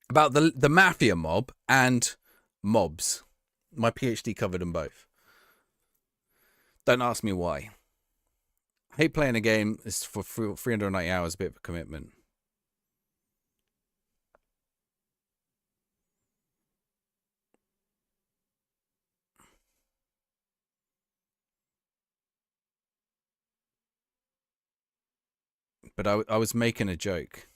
about the Mafia mob and mobs, my PhD covered them both. Don't ask me why. I hate playing a game. It's for 390 hours, a bit of a commitment. But I was making a joke.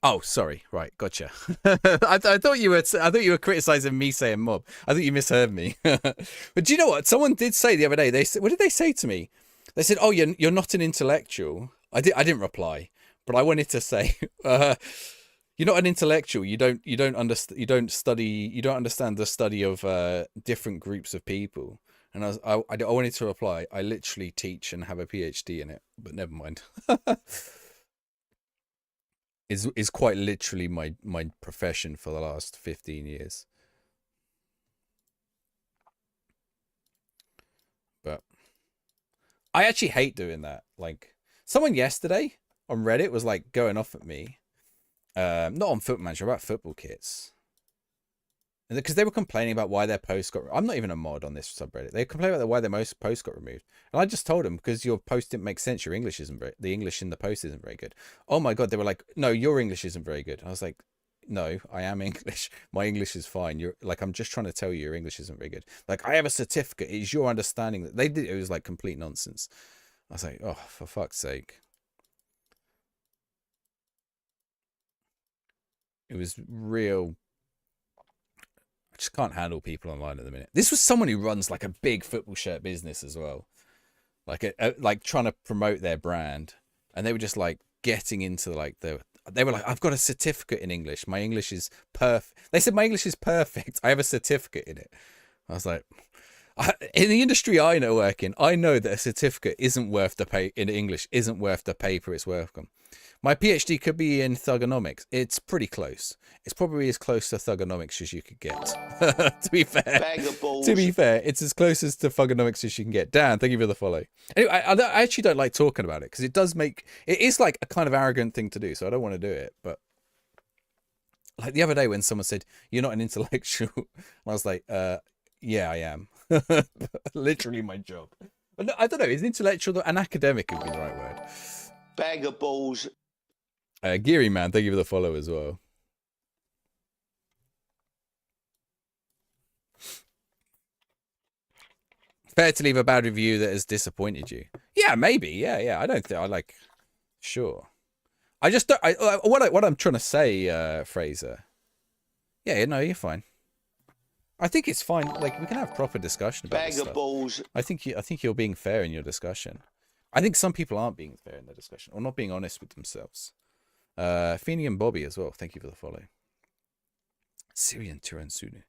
Oh, sorry. Right, gotcha. I thought you were criticizing me saying mob. I think you misheard me. But do you know what? Someone did say the other day. They said, what did they say to me? They said, "Oh, you're not an intellectual." I didn't reply, but I wanted to say, "You're not an intellectual. You don't understand the study of different groups of people." And I wanted to reply, I literally teach and have a PhD in it, but never mind. is quite literally my profession for the last 15 years. But I actually hate doing that. Like, someone yesterday on Reddit was like going off at me. Not on Football Manager, about football kits. Because they were complaining about why their post got... I'm not even a mod on this subreddit. They complained about why their most post got removed. And I just told them, because your post didn't make sense. Your English isn't very... The English in the post isn't very good. Oh my god, they were like, no, your English isn't very good. I was like, no, I am English. My English is fine. You're like, I'm just trying to tell you your English isn't very good. Like, I have a certificate. It's your understanding that... They did... It was like complete nonsense. I was like, oh, for fuck's sake. It was real... I just can't handle people online at the minute. This was someone who runs like a big football shirt business as well, like like trying to promote their brand, and they were just like getting into like they were like, I've got a certificate in English. My English is perfect. They said my English is perfect. I have a certificate in it. I was like, in the industry I work in, I know that a certificate isn't worth the pay in English isn't worth the paper it's worth on. My PhD could be in thugonomics. It's pretty close. It's probably as close to thugonomics as you could get. To be fair. Bag of balls. To be fair, it's as close as to thugonomics as you can get. Dan, thank you for the follow. Anyway, I actually don't like talking about it because it does make... It is like a kind of arrogant thing to do, so I don't want to do it. But like the other day when someone said, you're not an intellectual, I was like, yeah, I am. Literally my job. But no, I don't know. Is intellectual... An academic would be the right word. Bag of balls. Geary Man, thank you for the follow as well. Fair to leave a bad review that has disappointed you. Yeah, maybe. Yeah. I don't think I like. Sure. I just don't. What I'm trying to say, Fraser. Yeah, no, you're fine. I think it's fine. Like we can have proper discussion about Bag this of stuff. balls. I think you're being fair in your discussion. I think some people aren't being fair in their discussion or not being honest with themselves. Feeny and Bobby as well. Thank you for the follow. Syrian Tiransunu.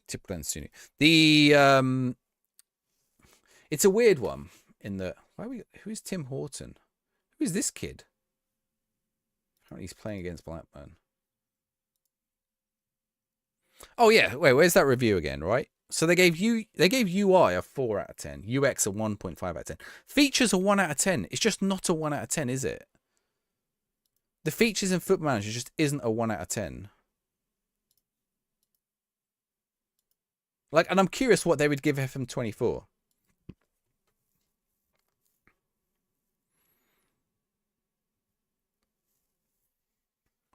Tiplansunu. The it's a weird one in the who's Tim Horton? Who's this kid? Apparently he's playing against Blackburn. Oh yeah, wait, where's that review again, right? So they gave UI a 4 out of 10, UX a 1.5 out of 10. Features a 1 out of 10. It's just not a 1 out of 10, is it? The features in Football Manager just isn't a 1 out of 10. Like, and I'm curious what they would give FM24.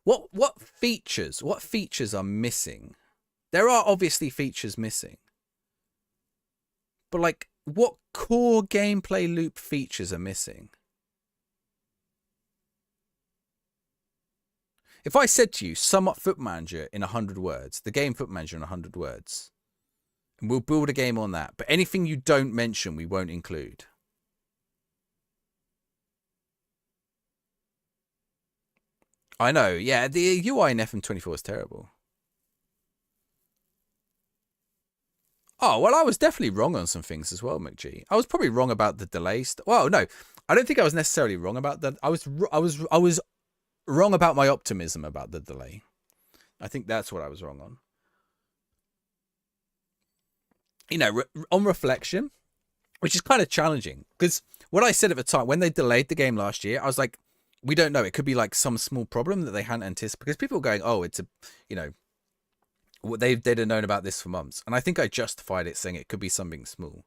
What features are missing? There are obviously features missing. But like, what core gameplay loop features are missing? If I said to you, sum up Foot Manager in 100 words, the game Foot Manager in 100 words, and we'll build a game on that, but anything you don't mention, we won't include. I know, yeah, the UI in FM24 is terrible. Oh, well, I was definitely wrong on some things as well, McG. I was probably wrong about the delays. Well, no, I don't think I was necessarily wrong about that. I was wrong about my optimism about the delay. I think that's what I was wrong on. You know, on reflection, which is kind of challenging, because what I said at the time, when they delayed the game last year, I was like, we don't know. It could be like some small problem that they hadn't anticipated, because people were going, oh, it's a, you know, they'd have known about this for months. And I think I justified it saying it could be something small.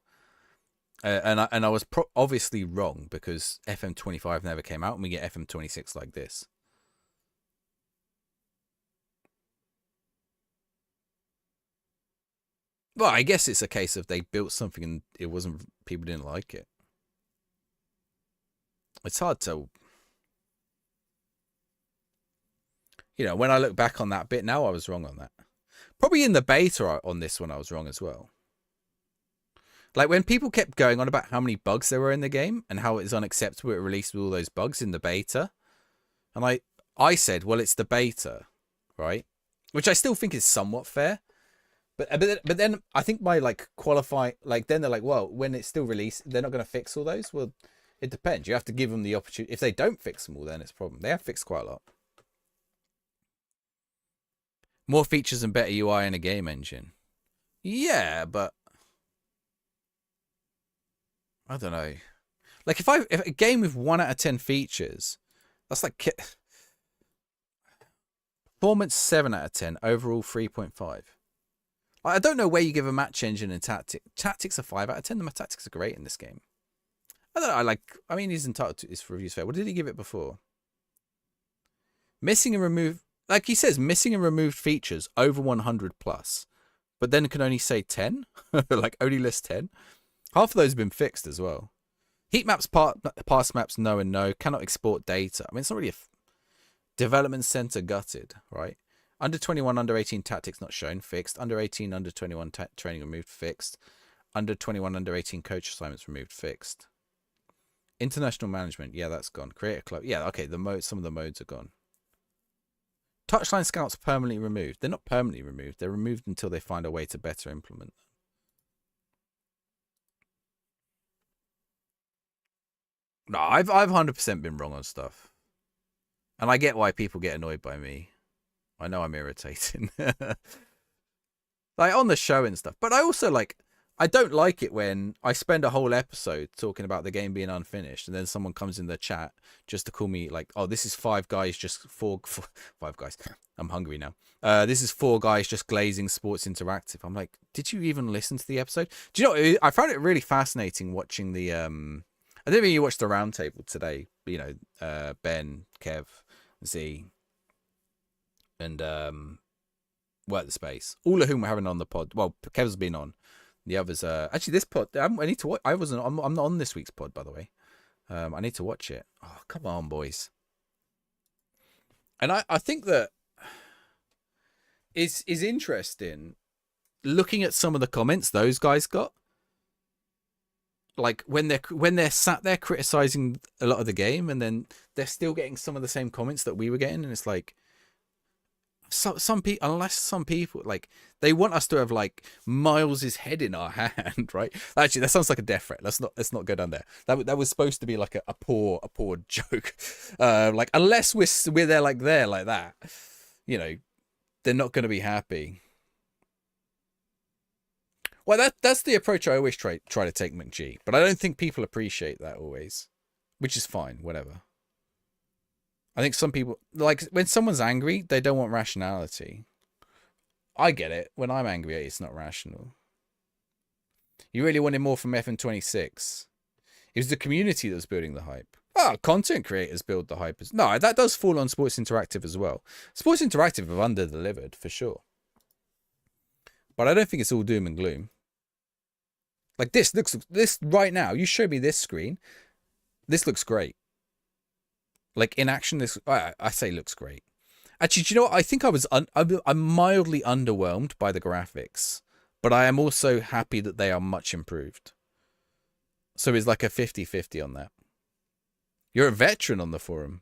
And I was obviously wrong, because FM25 never came out and we get FM26 like this. Well, I guess it's a case of they built something and it wasn't, people didn't like it. It's hard to, you know, when I look back on that bit now, I was wrong on that. Probably in the beta on this one, I was wrong as well. Like when people kept going on about how many bugs there were in the game and how it's unacceptable it released with all those bugs in the beta. And I said, well, it's the beta, right? Which I still think is somewhat fair. But then I think my like qualify, like then they're like, well, when it's still released, they're not going to fix all those. Well, it depends. You have to give them the opportunity. If they don't fix them all, then it's a problem. They have fixed quite a lot. More features and better UI in a game engine. Yeah, but I don't know. Like if a game with 1 out of 10 features, that's like performance 7 out of 10, overall 3.5. I don't know where you give a match engine and tactics are 5 out of 10. The tactics are great in this game. I don't know. I mean, he's entitled to his reviews fair. What did he give it before? Missing and removed, like he says, missing and removed features over 100 plus, but then can only say 10, like only list 10. Half of those have been fixed as well. Heat maps, pass maps, no and no. Cannot export data. I mean, it's not really a development center gutted, right? Under 21, under 18 tactics not shown, fixed. Under 18, under 21 training removed, fixed. Under 21, under 18 coach assignments removed, fixed. International management, yeah, that's gone. Create a club, yeah, okay. Some of the modes are gone. Touchline scouts permanently removed. They're not permanently removed. They're removed until they find a way to better implement them. No, I've 100% been wrong on stuff. And I get why people get annoyed by me. I know I'm irritating. Like on the show and stuff. But I also I don't like it when I spend a whole episode talking about the game being unfinished and then someone comes in the chat just to call me like, oh, this is five guys, five guys. I'm hungry now. This is four guys just glazing Sports Interactive. I'm like, did you even listen to the episode? Do you know, I found it really fascinating watching the, I didn't really watch the roundtable today. You know, Ben, Kev, Z, and Work the Space. All of whom we're having on the pod. Well, Kev's been on. The others, actually, this pod, I need to watch. I'm not on this week's pod, by the way. I need to watch it. Oh, come on, boys. And I think that is interesting looking at some of the comments those guys got. Like when they're sat there criticizing a lot of the game, and then they're still getting some of the same comments that we were getting, and it's like, some people, unless some people like they want us to have like Miles's head in our hand, right? Actually, that sounds like a death threat. Let's not go down there. That was supposed to be like a poor joke. Like unless we're there like that, you know, they're not going to be happy. Well, that's the approach I always try to take, McG, but I don't think people appreciate that always, which is fine. Whatever. I think some people, like, when someone's angry, they don't want rationality. I get it. When I'm angry, it's not rational. You really wanted more from FN26. It was the community that was building the hype. Oh, content creators build the hype. No, that does fall on Sports Interactive as well. Sports Interactive have under-delivered, for sure. But I don't think it's all doom and gloom. Like, this right now, you show me this screen. This looks great. Like in action, this I say looks great. Actually, do you know what? I think I'm mildly underwhelmed by the graphics, but I am also happy that they are much improved. So it's like a 50-50 on that. You're a veteran on the forum.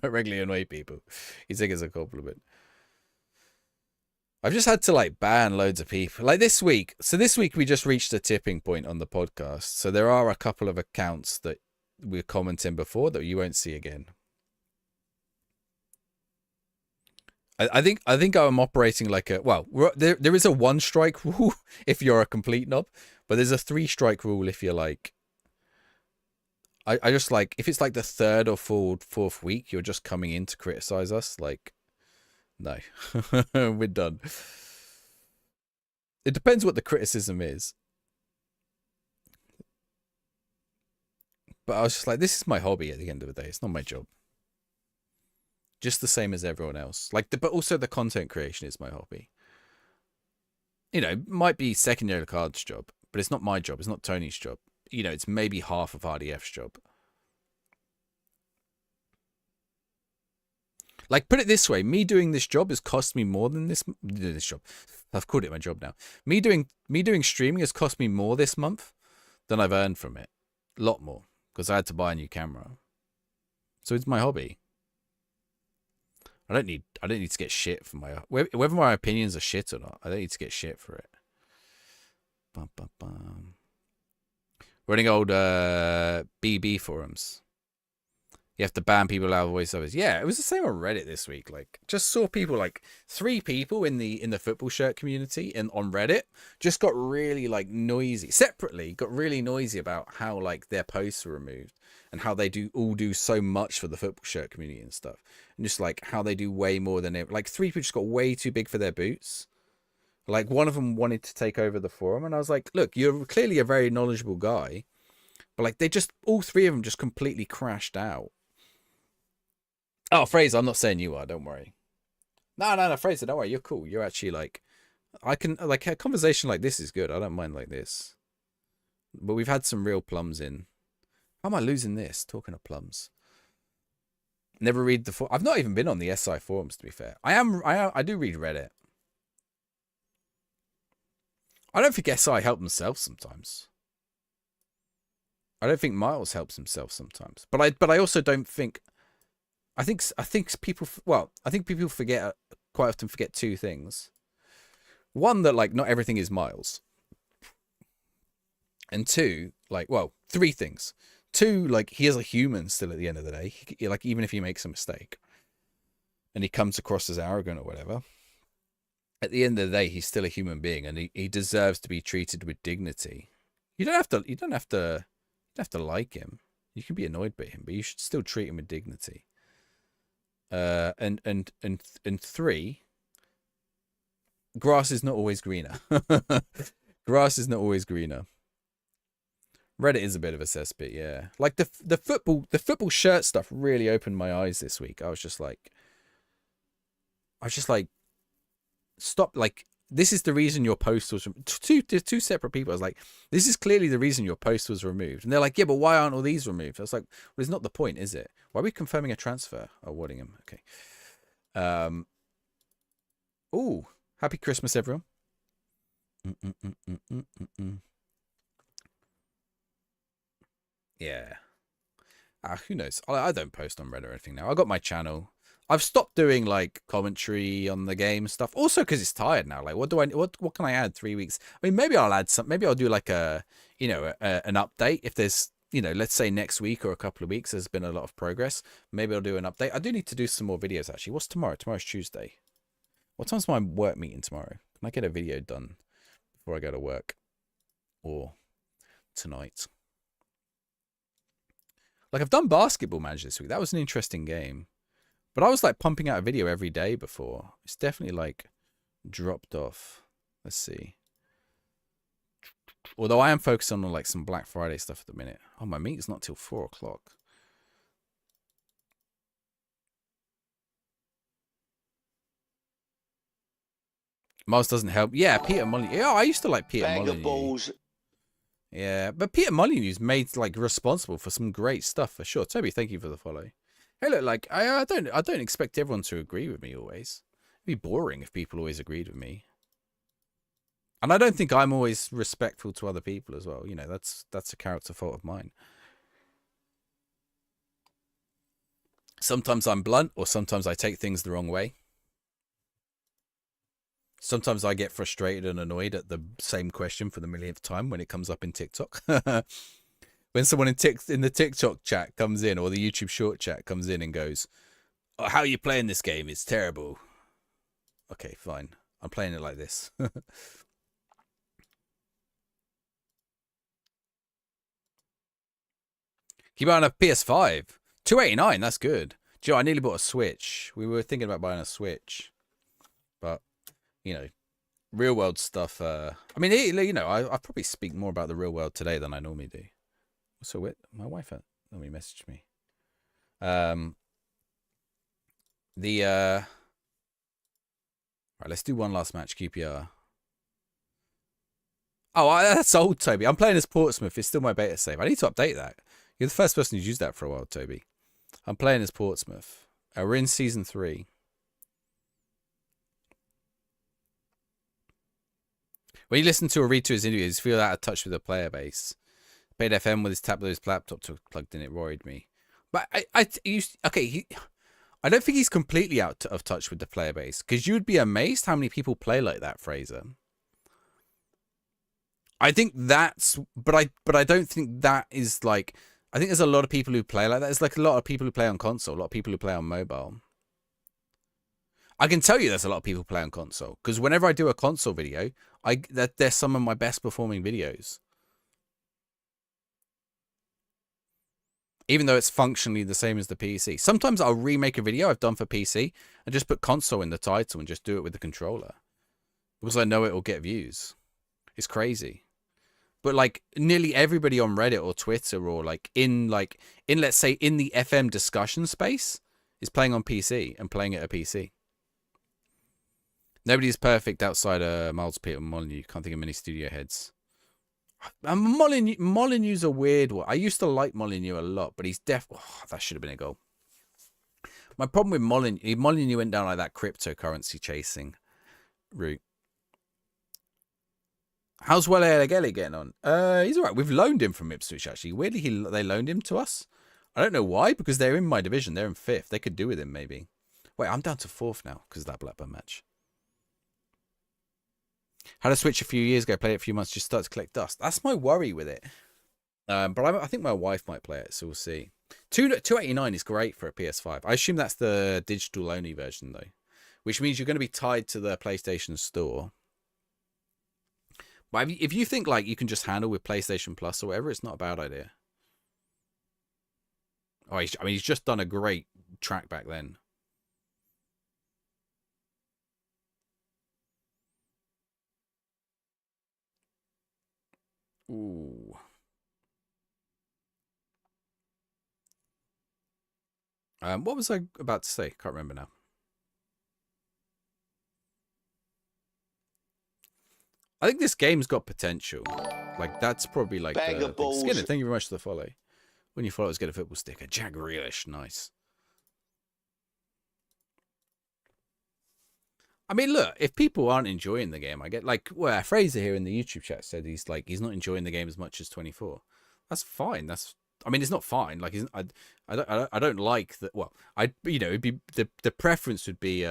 Regularly annoy people. You think it's a compliment. I've just had to like ban loads of people. Like this week. So this week we just reached a tipping point on the podcast. So there are a couple of accounts that we're commenting before that you won't see again. I think I'm operating like a, well, there is a 1 strike rule if you're a complete knob, but there's a 3 strike rule if you're like, I just like, if it's like the 3rd or 4th week, you're just coming in to criticize us. Like, no, we're done. It depends what the criticism is. But I was just like, this is my hobby at the end of the day. It's not my job. Just the same as everyone else. Like, but also the content creation is my hobby. You know, it might be secondary card's job, but it's not my job. It's not Tony's job. You know, it's maybe half of RDF's job. Like, put it this way: me doing this job has cost me more than this job. I've called it my job now. Me doing streaming has cost me more this month than I've earned from it. A lot more, because I had to buy a new camera. So it's my hobby. I don't need to get shit for my, whether my opinions are shit or not. I don't need to get shit for it. Bum, bum, bum. Running old BB forums. You have to ban people out of voiceovers. Yeah, it was the same on Reddit this week. Like, just saw people, like 3 people in the football shirt community and on Reddit just got really like noisy. Separately, got really noisy about how like their posts were removed and how they do so much for the football shirt community and stuff, and just like how they do way more than it. Like 3 people just got way too big for their boots. Like one of them wanted to take over the forum, and I was like, look, you're clearly a very knowledgeable guy, but like they just, all 3 of them just completely crashed out. Oh, Fraser, I'm not saying you are, don't worry. No, Fraser, don't worry, you're cool. You're actually like, I can, like, a conversation like this is good. I don't mind like this. But we've had some real plums in. How am I losing this? Talking of plums. Never read the I've not even been on the SI forums, to be fair. I do read Reddit. I don't think SI help themselves sometimes. I don't think Miles helps himself sometimes. But I also don't think, I think people, well, I think people quite often forget 2 things. One, that like not everything is Miles. And 2, like, well, 3 things. 2, like, he is a human still at the end of the day. Like, even if he makes a mistake. and he comes across as arrogant or whatever, at the end of the day, he's still a human being, and he deserves to be treated with dignity. You don't have to like him. You can be annoyed by him, but you should still treat him with dignity. And 3, grass is not always greener. Grass is not always greener. Reddit is a bit of a cesspit, yeah. Like the football shirt stuff really opened my eyes this week. I was just like, stop. Like, this is the reason your post was two separate people. I was like, this is clearly the reason your post was removed. And they're like, yeah, but why aren't all these removed? I was like, well, it's not the point, is it? Why are we confirming a transfer? Oh, Waddingham. Okay. Ooh, happy Christmas, everyone. Yeah. Who knows? I don't post on Reddit or anything now. I got my channel. I've stopped doing like commentary on the game stuff. Also, because it's tired now. Like, what can I add? 3 weeks. I mean, maybe I'll add some. Maybe I'll do like an update if there's, let's say next week or a couple of weeks there's been a lot of progress. Maybe I'll do an update. I do need to do some more videos actually. What's tomorrow? Tomorrow's Tuesday. What time's my work meeting tomorrow? Can I get a video done before I go to work, or tonight? Like, I've done Basketball Manager this week. That was an interesting game. But I was like pumping out a video every day before. It's definitely like dropped off. Let's see. Although I am focusing on like some Black Friday stuff at the minute. Oh, my meeting's not till 4 o'clock. Miles doesn't help. Yeah, Peter Molyneux. Yeah, I used to like Peter Molyneux. Yeah, but Peter Molyneux's made like responsible for some great stuff for sure. Toby, thank you for the follow. Hey, look, like I don't expect everyone to agree with me always. It'd be boring if people always agreed with me. And I don't think I'm always respectful to other people as well. That's a character fault of mine. Sometimes I'm blunt, or sometimes I take things the wrong way. Sometimes I get frustrated and annoyed at the same question for the millionth time when it comes up in TikTok. When someone in the TikTok chat comes in, or the YouTube short chat comes in and goes, oh, how are you playing this game? It's terrible. Okay, fine. I'm playing it like this. Keep buying a PS5. $289, that's good. Joe, I nearly bought a Switch. We were thinking about buying a Switch. But, real world stuff. I mean, I probably speak more about the real world today than I normally do. So my wife let me message me. Right, let's do one last match, QPR. Oh, that's old, Toby. I'm playing as Portsmouth. It's still my beta save. I need to update that. You're the first person who's used that for a while, Toby. I'm playing as Portsmouth. We're in season 3. When you listen to or read to his interviews, you feel out of touch with the player base. Played FM with his laptop plugged in. It worried me. But I don't think he's completely out of touch with the player base, because you'd be amazed how many people play like that, Fraser. I think but I don't think that is like. I think there's a lot of people who play like that. There's like a lot of people who play on console, a lot of people who play on mobile. I can tell you there's a lot of people who play on console, because whenever I do a console video, they're some of my best performing videos. Even though it's functionally the same as the PC. Sometimes I'll remake a video I've done for PC and just put console in the title and just do it with the controller, because I know it will get views. It's crazy. But like nearly everybody on Reddit or Twitter, or in let's say in the FM discussion space, is playing on PC and playing at a PC. Nobody's perfect outside Miles, Peter Molyneux. Can't think of many studio heads. Molyneux's a weird one. I used to like Molyneux a lot, but he's that should have been a goal. My problem with Molyneux went down like that cryptocurrency chasing route. How's Wele Elegele getting on? He's all right. We've loaned him from Ipswich, actually. Weirdly, they loaned him to us. I don't know why, because they're in my division. They're in 5th. They could do with him, maybe. Wait, I'm down to 4th now because of that Blackburn match. Had a Switch a few years ago, played it a few months, just started to collect dust. That's my worry with it. But I think my wife might play it, so we'll see. $289 is great for a PS5. I assume that's the digital only version though, which means you're going to be tied to the PlayStation Store. But if you think like you can just handle with PlayStation Plus or whatever, it's not a bad idea. Oh, he's just done a great track back then. Ooh. What was I about to say? Can't remember now. I think this game's got potential. Like, that's probably like Bag of balls. Skinner, thank you very much for the follow. When you follow us, get a football sticker. Jack Grealish, nice. I mean, look, if people aren't enjoying the game, I get like, well, Fraser here in the YouTube chat said he's not enjoying the game as much as 24. That's fine. I mean, it's not fine. Like, I don't like that. Well, it'd be the preference would be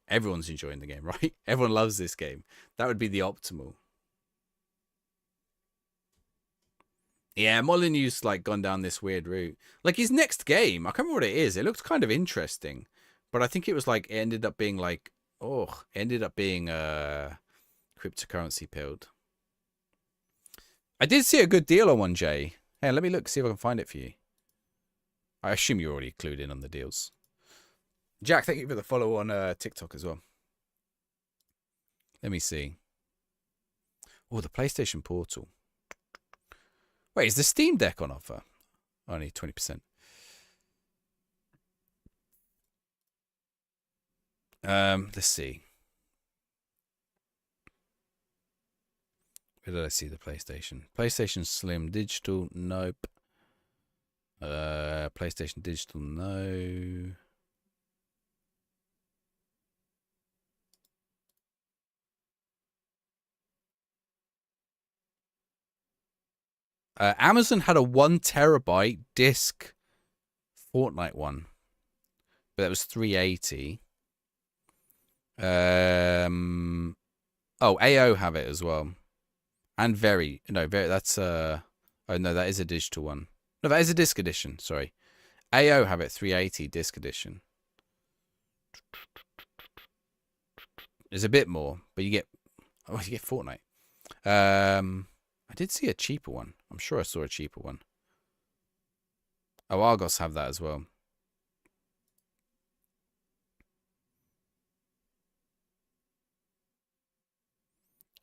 everyone's enjoying the game, right? Everyone loves this game. That would be the optimal. Yeah, Molyneux's like gone down this weird route. Like his next game, I can't remember what it is. It looked kind of interesting, but I think it was like it ended up being cryptocurrency pilled. I did see a good deal on one, Jay. Hey, let me look, see if I can find it for you. I assume you're already clued in on the deals. Jack, thank you for the follow on TikTok as well. Let me see. Oh, the PlayStation Portal. Wait, is the Steam Deck on offer? Only 20%. Let's see. Where did I see the PlayStation? PlayStation Slim Digital, nope. PlayStation Digital, no. Amazon had a 1 terabyte disc Fortnite one, but that was $380. AO have it as well, and that's oh no, that is a digital one. No, that is a disc edition. Sorry, AO have it $380 disc edition. There's a bit more, but you get Fortnite. I did see a cheaper one. I'm sure I saw a cheaper one. Oh, Argos have that as well.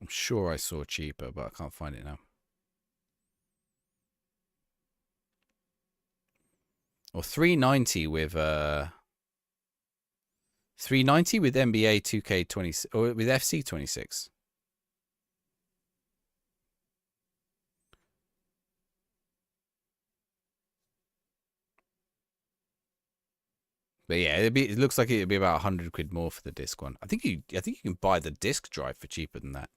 I'm sure I saw cheaper, but I can't find it now. Or $390 with $390 with NBA 2K26 or with FC 26. But yeah, it looks like it'd be about 100 quid more for the disc one. I think you can buy the disc drive for cheaper than that.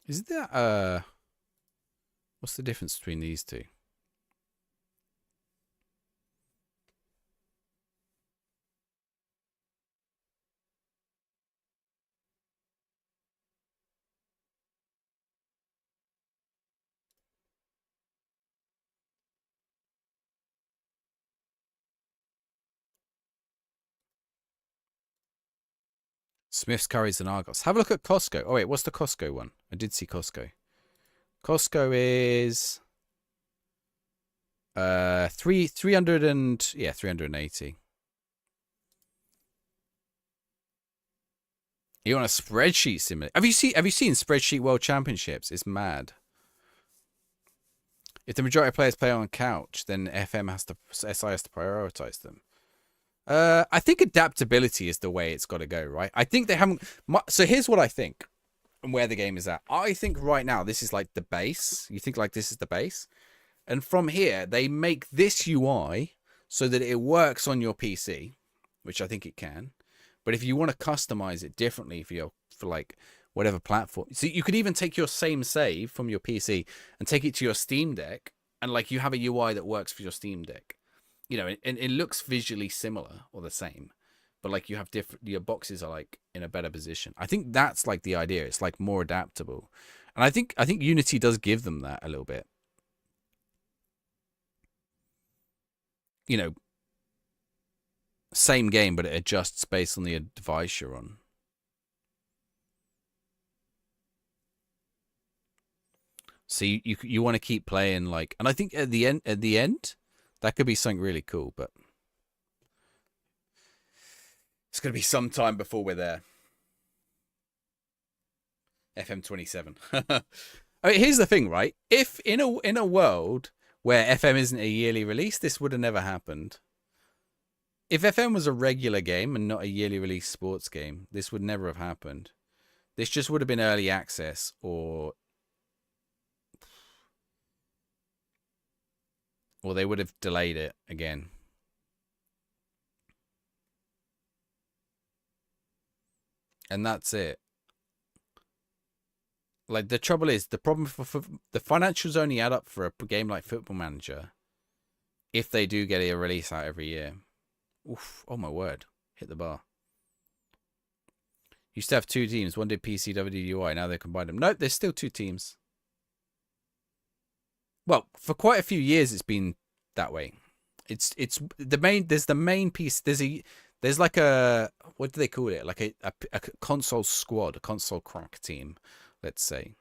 Is that what's the difference between these two? Smith's, Curry's, and Argos. Have a look at Costco. Oh wait, what's the Costco one? I did see Costco. Costco is 380. You want a spreadsheet simulator? Have you seen Spreadsheet World Championships? It's mad. If the majority of players play on couch, then SI has to prioritize them. I think adaptability is the way it's got to go, right? I think they haven't. So here's what I think, and where the game is at. I think right now this is like the base. You think like this is the base, and from here they make this UI so that it works on your PC, which I think it can. But if you want to customize it differently for like whatever platform, so you could even take your same save from your PC and take it to your Steam Deck, and like you have a UI that works for your Steam Deck. You know, and it looks visually similar or the same, but like you have different, your boxes are like in a better position. I think that's like the idea. It's like more adaptable, and I think Unity does give them that a little bit. You know, same game, but it adjusts based on the device you're on. So you want to keep playing like, and I think at the end, that could be something really cool, but it's gonna be some time before we're there. FM27. I mean, here's the thing, right? If in a world where FM isn't a yearly release, this would have never happened. If FM was a regular game and not a yearly release sports game, this would never have happened. This just would have been early access, or they would have delayed it again. And that's it. Like, the trouble is, the problem for the financials only add up for a game like Football Manager if they do get a release out every year. Oof, oh my word. Hit the bar. Used to have 2 teams. One did PC, WDUI. Now they combined them. Nope, there's still 2 teams. Well, for quite a few years it's been that way. It's the main, there's the main piece. There's like a, what do they call it? Like a console squad, a console crack team, let's say.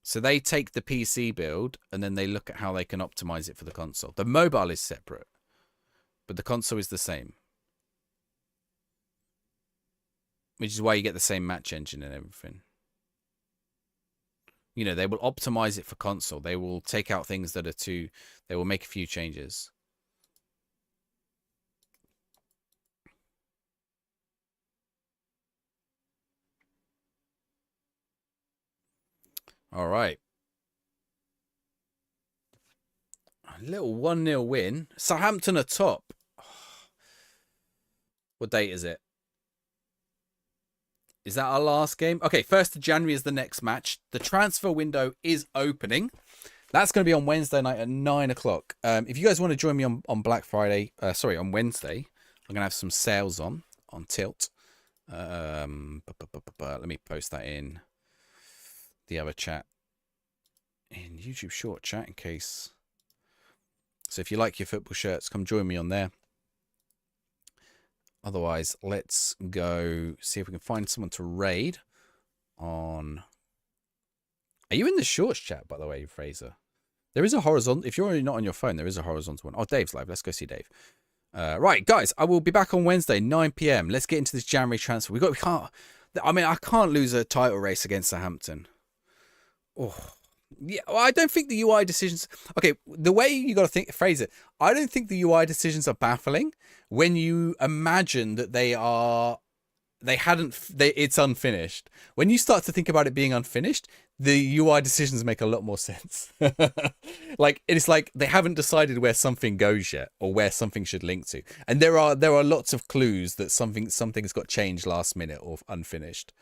So they take the PC build and then they look at how they can optimize it for the console. The mobile is separate, but the console is the same. Which is why you get the same match engine and everything. You know, they will optimize it for console. They will take out things that are too... They will make a few changes. All right. A little 1-0 win. Southampton are top. What date is it? Is that our last game? Okay, 1st of January is the next match. The transfer window is opening. That's going to be on Wednesday night at 9 o'clock. If you guys want to join me on Black Friday, on Wednesday, I'm going to have some sales on Tilt. Let me post that in the other chat, in YouTube short chat, in case. So if you like your football shirts, come join me on there. Otherwise, let's go see if we can find someone to raid on. Are you in the shorts chat, by the way, Fraser? There is a horizontal. If you're already not on your phone, there is a horizontal one. Oh, Dave's live. Let's go see Dave. Right, guys, I will be back on Wednesday, 9 p.m. Let's get into this January transfer. I can't lose a title race against Southampton. Oh, yeah. Well, I don't think the UI decisions. Okay, the way you got to phrase it. I don't think the UI decisions are baffling when you imagine that it's unfinished. When you start to think about it being unfinished, the UI decisions make a lot more sense. Like, it's like they haven't decided where something goes yet, or where something should link to. And there are lots of clues that something's got changed last minute or unfinished.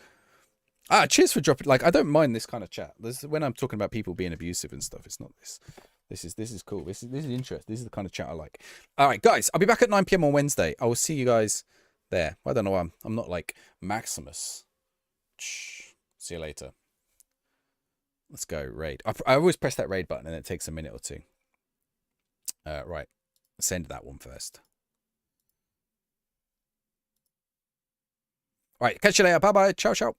Cheers for dropping. Like, I don't mind this kind of chat. When I'm talking about people being abusive and stuff, it's not this. This is cool. This is interesting. This is the kind of chat I like. All right, guys, I'll be back at 9 p.m. on Wednesday. I will see you guys there. I don't know why I'm not like Maximus. See you later. Let's go raid. I always press that raid button and it takes a minute or two. Right. Send that one first. All right. Catch you later. Bye bye. Ciao, ciao.